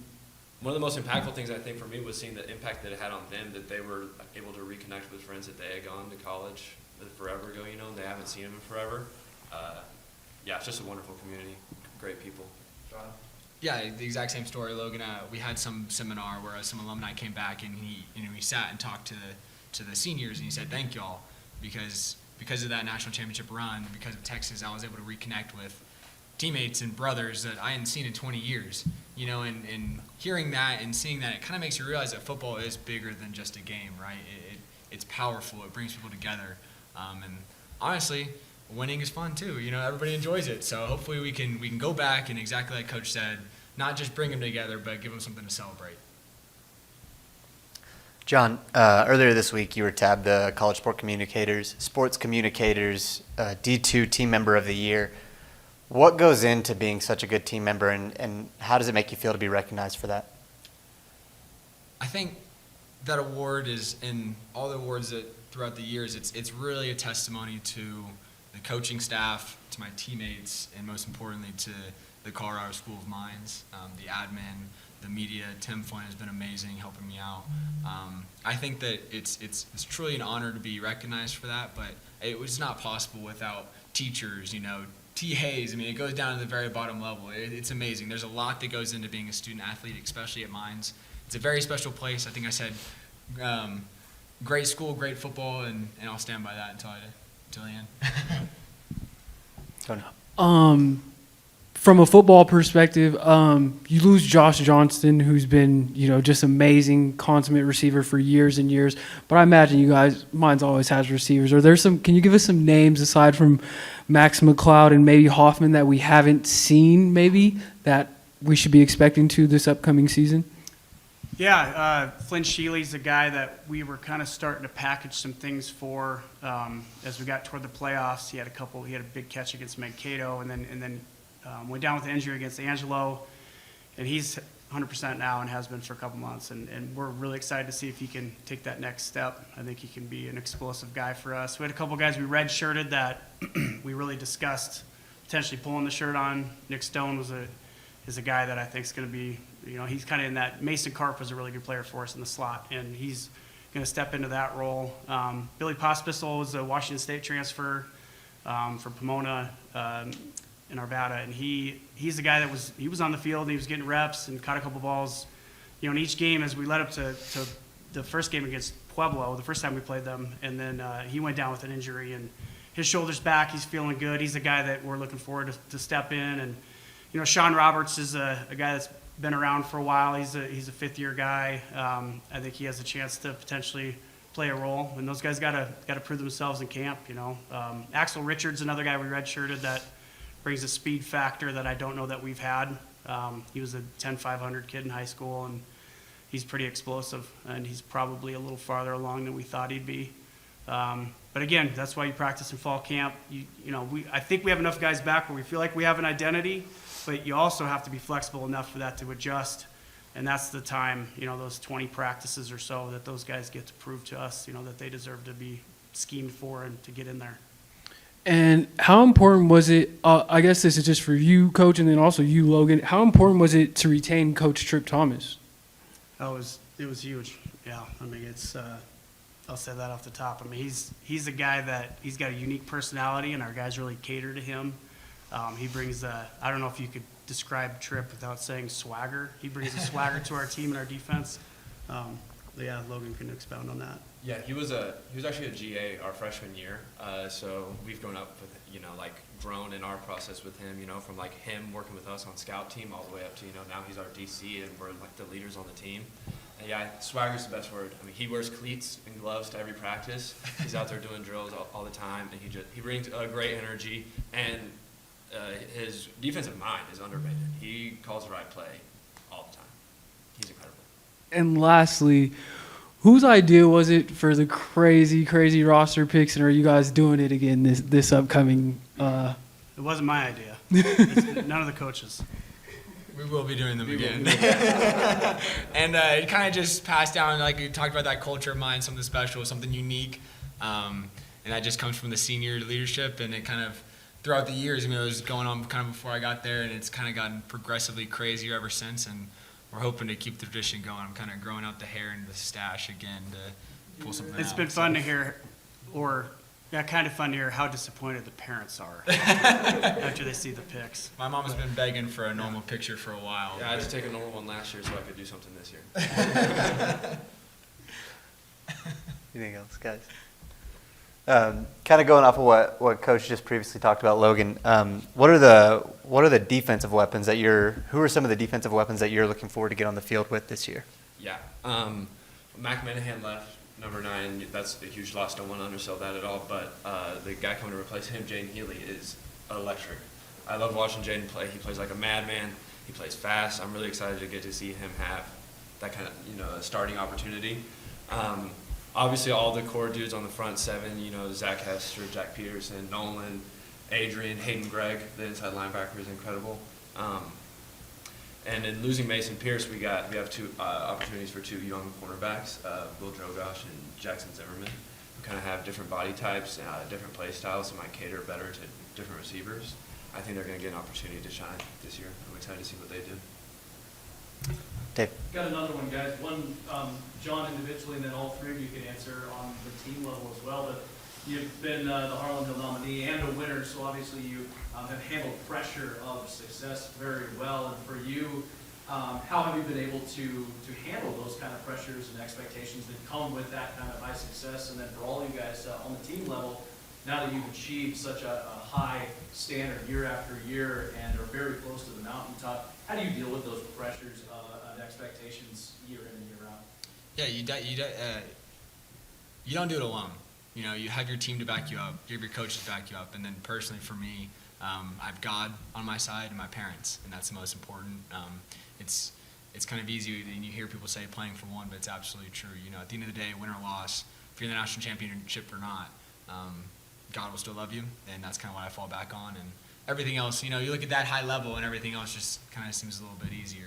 one of the most impactful things I think for me was seeing the impact that it had on them, that they were able to reconnect with friends that they had gone to college forever ago, and they haven't seen them in forever. Yeah, it's just a wonderful community, great people. John? Yeah, the exact same story, Logan. We had some seminar where some alumni came back, and he sat and talked to the seniors, and he said, thank y'all, because of that national championship run, because of Texas, I was able to reconnect with teammates and brothers that I hadn't seen in 20 years. And hearing that and seeing that, it kind of makes you realize that football is bigger than just a game, right? It's powerful. It brings people together. And honestly, winning is fun too. Everybody enjoys it. So hopefully we can go back and, exactly like Coach said, not just bring them together, but give them something to celebrate. John, earlier this week you were tabbed the College Sports Communicators D2 Team Member of the Year. What goes into being such a good team member, and how does it make you feel to be recognized for that? I think that award is, in all the awards that throughout the years, it's really a testimony to the coaching staff, to my teammates, and most importantly to the Colorado School of Mines, the admin, the media. Tim Flynn has been amazing helping me out. I think that it's truly an honor to be recognized for that, but it was not possible without teachers, TAs. I mean, it goes down to the very bottom level. It's amazing. There's a lot that goes into being a student athlete, especially at Mines. It's a very special place. I think I said great school, great football, and I'll stand by that until the end. From a football perspective, you lose Josh Johnston, who's been, just amazing, consummate receiver for years and years. But I imagine you guys, Mines always has receivers. Can you give us some names aside from Max McLeod and maybe Hoffman that we haven't seen, maybe, that we should be expecting to this upcoming season? Yeah, Flynn Sheely's the guy that we were kind of starting to package some things for as we got toward the playoffs. He had a big catch against Mankato, and then went down with an injury against Angelo, and he's 100% now and has been for a couple months, and we're really excited to see if he can take that next step. I think he can be an explosive guy for us. We had a couple guys we redshirted that we really discussed potentially pulling the shirt on. Nick Stone is a guy that I think is going to be, he's kind of in that. Mason Karp was a really good player for us in the slot, and he's going to step into that role. Billy Pospisil was a Washington State transfer from Pomona in Arvada, and he's the guy that was on the field and he was getting reps and caught a couple balls. In each game as we led up to the first game against Pueblo, the first time we played them, and then he went down with an injury and his shoulder's back. He's feeling good. He's a guy that we're looking forward to step in. And Sean Roberts is a guy that's been around for a while. He's a fifth-year guy. I think he has a chance to potentially play a role. And those guys got to prove themselves in camp. Axel Richards, another guy we redshirted that brings a speed factor that I don't know that we've had. He was a 10-500 kid in high school, and he's pretty explosive. And he's probably a little farther along than we thought he'd be. But again, that's why you practice in fall camp. I think we have enough guys back where we feel like we have an identity, but you also have to be flexible enough for that to adjust. And that's the time, those 20 practices or so that those guys get to prove to us, that they deserve to be schemed for and to get in there. And how important was it, I guess this is just for you, Coach, and then also you, Logan, how important was it to retain Coach Tripp Thomas? It was huge. Yeah, I mean, I'll say that off the top. I mean, he's a guy that he's got a unique personality, and our guys really cater to him. He brings I don't know if you could describe Tripp without saying swagger. He brings a swagger to our team and our defense. Yeah, Logan can expound on that. Yeah, he was actually a GA our freshman year. So we've grown up with, grown in our process with him, from him working with us on scout team all the way up to, now he's our DC and we're the leaders on the team. And yeah, swagger's the best word. I mean, he wears cleats and gloves to every practice. He's out there doing drills all the time, and he brings a great energy, and his defensive mind is underrated. He calls the right play all the time. He's incredible. And lastly, whose idea was it for the crazy roster picks, and are you guys doing it again this upcoming? It wasn't my idea. It's none of the coaches. We will be doing them again. And it kind of just passed down, like we talked about, that culture of mine, something special, something unique. And that just comes from the senior leadership, and it kind of, throughout the years, it was going on kind of before I got there, and it's kind of gotten progressively crazier ever since, and we're hoping to keep the tradition going. I'm kind of growing out the hair and the stash again to pull something out. It's been fun to hear, kind of fun to hear how disappointed the parents are after they see the pics. My mom has been begging for a normal picture for a while. Yeah, I had to take a normal one last year so I could do something this year. Anything else, guys? Kind of going off of what Coach just previously talked about, Logan. What are the defensive weapons who are some of the defensive weapons that you're looking forward to get on the field with this year? Yeah, Mac Minahan left, number 9. That's a huge loss. Don't want to undersell that at all. But the guy coming to replace him, Jaden Healy, is electric. I love watching Jaden play. He plays like a madman. He plays fast. I'm really excited to get to see him have that kind of starting opportunity. Obviously, all the core dudes on the front 7, Zach Hester, Jack Peterson, Nolan, Adrian, Hayden Gregg, the inside linebacker is incredible. And in losing Mason Pierce, we have 2 opportunities for 2 young cornerbacks, Will Drogosh and Jackson Zimmerman, who kind of have different body types, different play styles, and might cater better to different receivers. I think they're going to get an opportunity to shine this year. I'm excited to see what they do. Dave. Got another one, guys. One, John individually, and then all 3 of you can answer on the team level as well. But you've been the Harlan Hill nominee and a winner, so obviously you have handled pressure of success very well. And for you, how have you been able to handle those kind of pressures and expectations that come with that kind of high success? And then for all you guys on the team level, now that you've achieved such a high standard year after year and are very close to the mountaintop, how do you deal with those pressures and expectations year in and year out? Yeah, you don't do it alone. You have your team to back you up, you have your coaches to back you up, and then personally for me, I have God on my side and my parents, and that's the most important. It's kind of easy, and you hear people say playing for one, but it's absolutely true. At the end of the day, win or loss, if you're in the national championship or not, God will still love you, and that's kind of what I fall back on. And everything else, you look at that high level and everything else just kind of seems a little bit easier.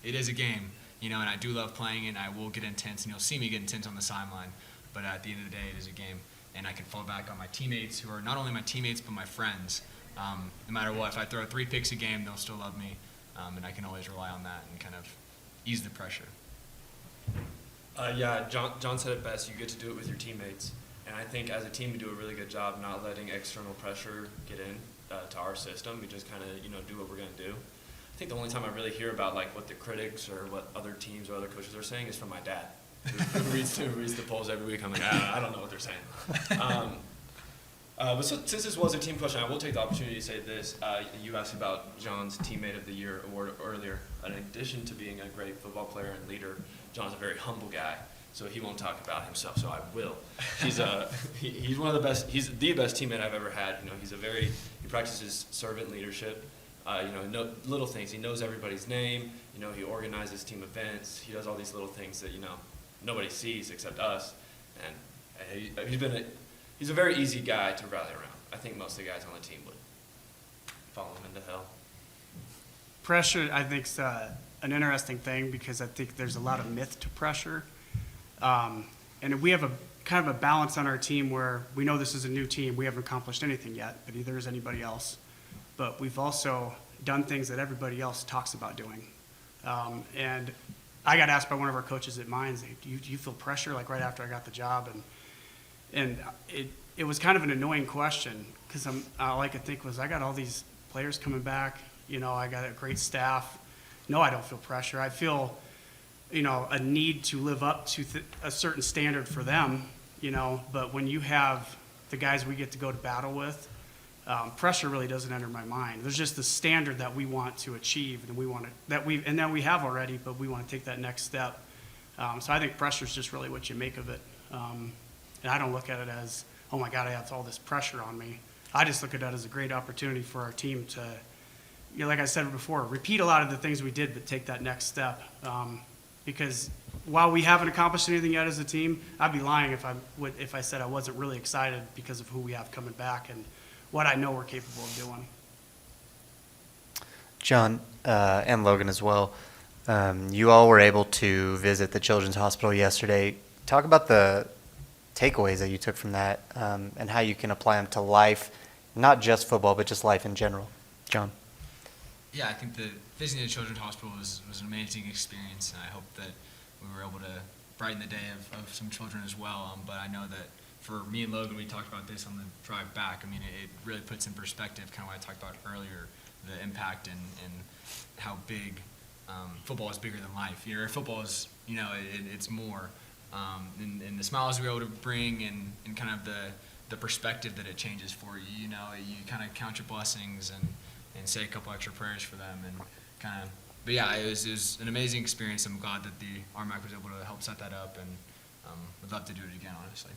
It is a game, and I do love playing it, and I will get intense, and you'll see me get intense on the sideline. But at the end of the day, it is a game, and I can fall back on my teammates, who are not only my teammates but my friends. No matter what, if I throw 3 picks a game, they'll still love me, and I can always rely on that and kind of ease the pressure. Yeah, John said it best. You get to do it with your teammates. And I think as a team, we do a really good job not letting external pressure get in to our system. We just kind of, do what we're going to do. I think the only time I really hear about like what the critics or what other teams or other coaches are saying is from my dad, who reads the polls every week. I'm like, I don't know what they're saying. But since this was a team question, I will take the opportunity to say this. You asked about John's Teammate of the Year award earlier. In addition to being a great football player and leader, John's a very humble guy, so he won't talk about himself. So I will. He's one of the best. He's the best teammate I've ever had. He practices servant leadership. Little things. He knows everybody's name. He organizes team events. He does all these little things that nobody sees except us. And he's a very easy guy to rally around. I think most of the guys on the team would follow him into hell. Pressure, I think, is an interesting thing because I think there's a lot of myth to pressure. And we have a kind of a balance on our team where we know this is a new team. We haven't accomplished anything yet, but neither has anybody else. But we've also done things that everybody else talks about doing. And I got asked by one of our coaches at Mines, do you feel pressure, like right after I got the job? And it was kind of an annoying question because all I could think was, I got all these players coming back. I got a great staff. No, I don't feel pressure. I feel, a need to live up to a certain standard for them, but when you have the guys we get to go to battle with, pressure really doesn't enter my mind. There's just the standard that we want to achieve, and that we have already, but we want to take that next step. So I think pressure is just really what you make of it. And I don't look at it as, oh my God, I have all this pressure on me. I just look at it as a great opportunity for our team to, like I said before, repeat a lot of the things we did, but take that next step. Because while we haven't accomplished anything yet as a team, I'd be lying if I said I wasn't really excited because of who we have coming back and what I know we're capable of doing. John, and Logan as well, you all were able to visit the Children's Hospital yesterday. Talk about the takeaways that you took from that and how you can apply them to life, not just football, but just life in general. John. Yeah, I think the visiting the Children's Hospital was an amazing experience, and I hope that we were able to brighten the day of some children as well. But I know that for me and Logan, we talked about this on the drive back. I mean, it really puts in perspective kind of what I talked about earlier, the impact and how big football is bigger than life. Football is, it's more. And the smiles we were able to bring and kind of the perspective that it changes for you. You kind of count your blessings and say a couple extra prayers for them and kind of. But yeah, it was an amazing experience. I'm glad that the RMAC was able to help set that up, and would love to do it again, honestly.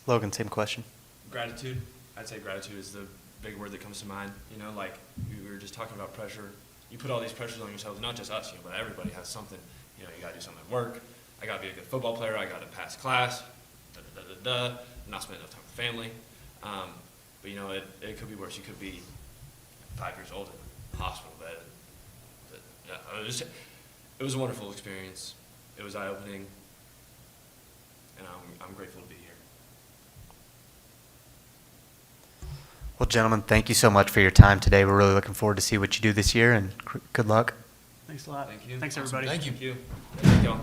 Logan, same question. Gratitude. I'd say gratitude is the big word that comes to mind. Like we were just talking about pressure. You put all these pressures on yourselves, not just us, but everybody has something. You got to do something at work. I got to be a good football player. I got to pass class. Not spend enough time with family. But it could be worse. You could be 5 years old in a hospital bed. But, yeah, it was a wonderful experience. It was eye-opening, and I'm grateful to be here. Well, gentlemen, thank you so much for your time today. We're really looking forward to see what you do this year, and good luck. Thanks a lot. Thank you. Thanks, Awesome. everybody. Thank you. Thank you. Thank y'all.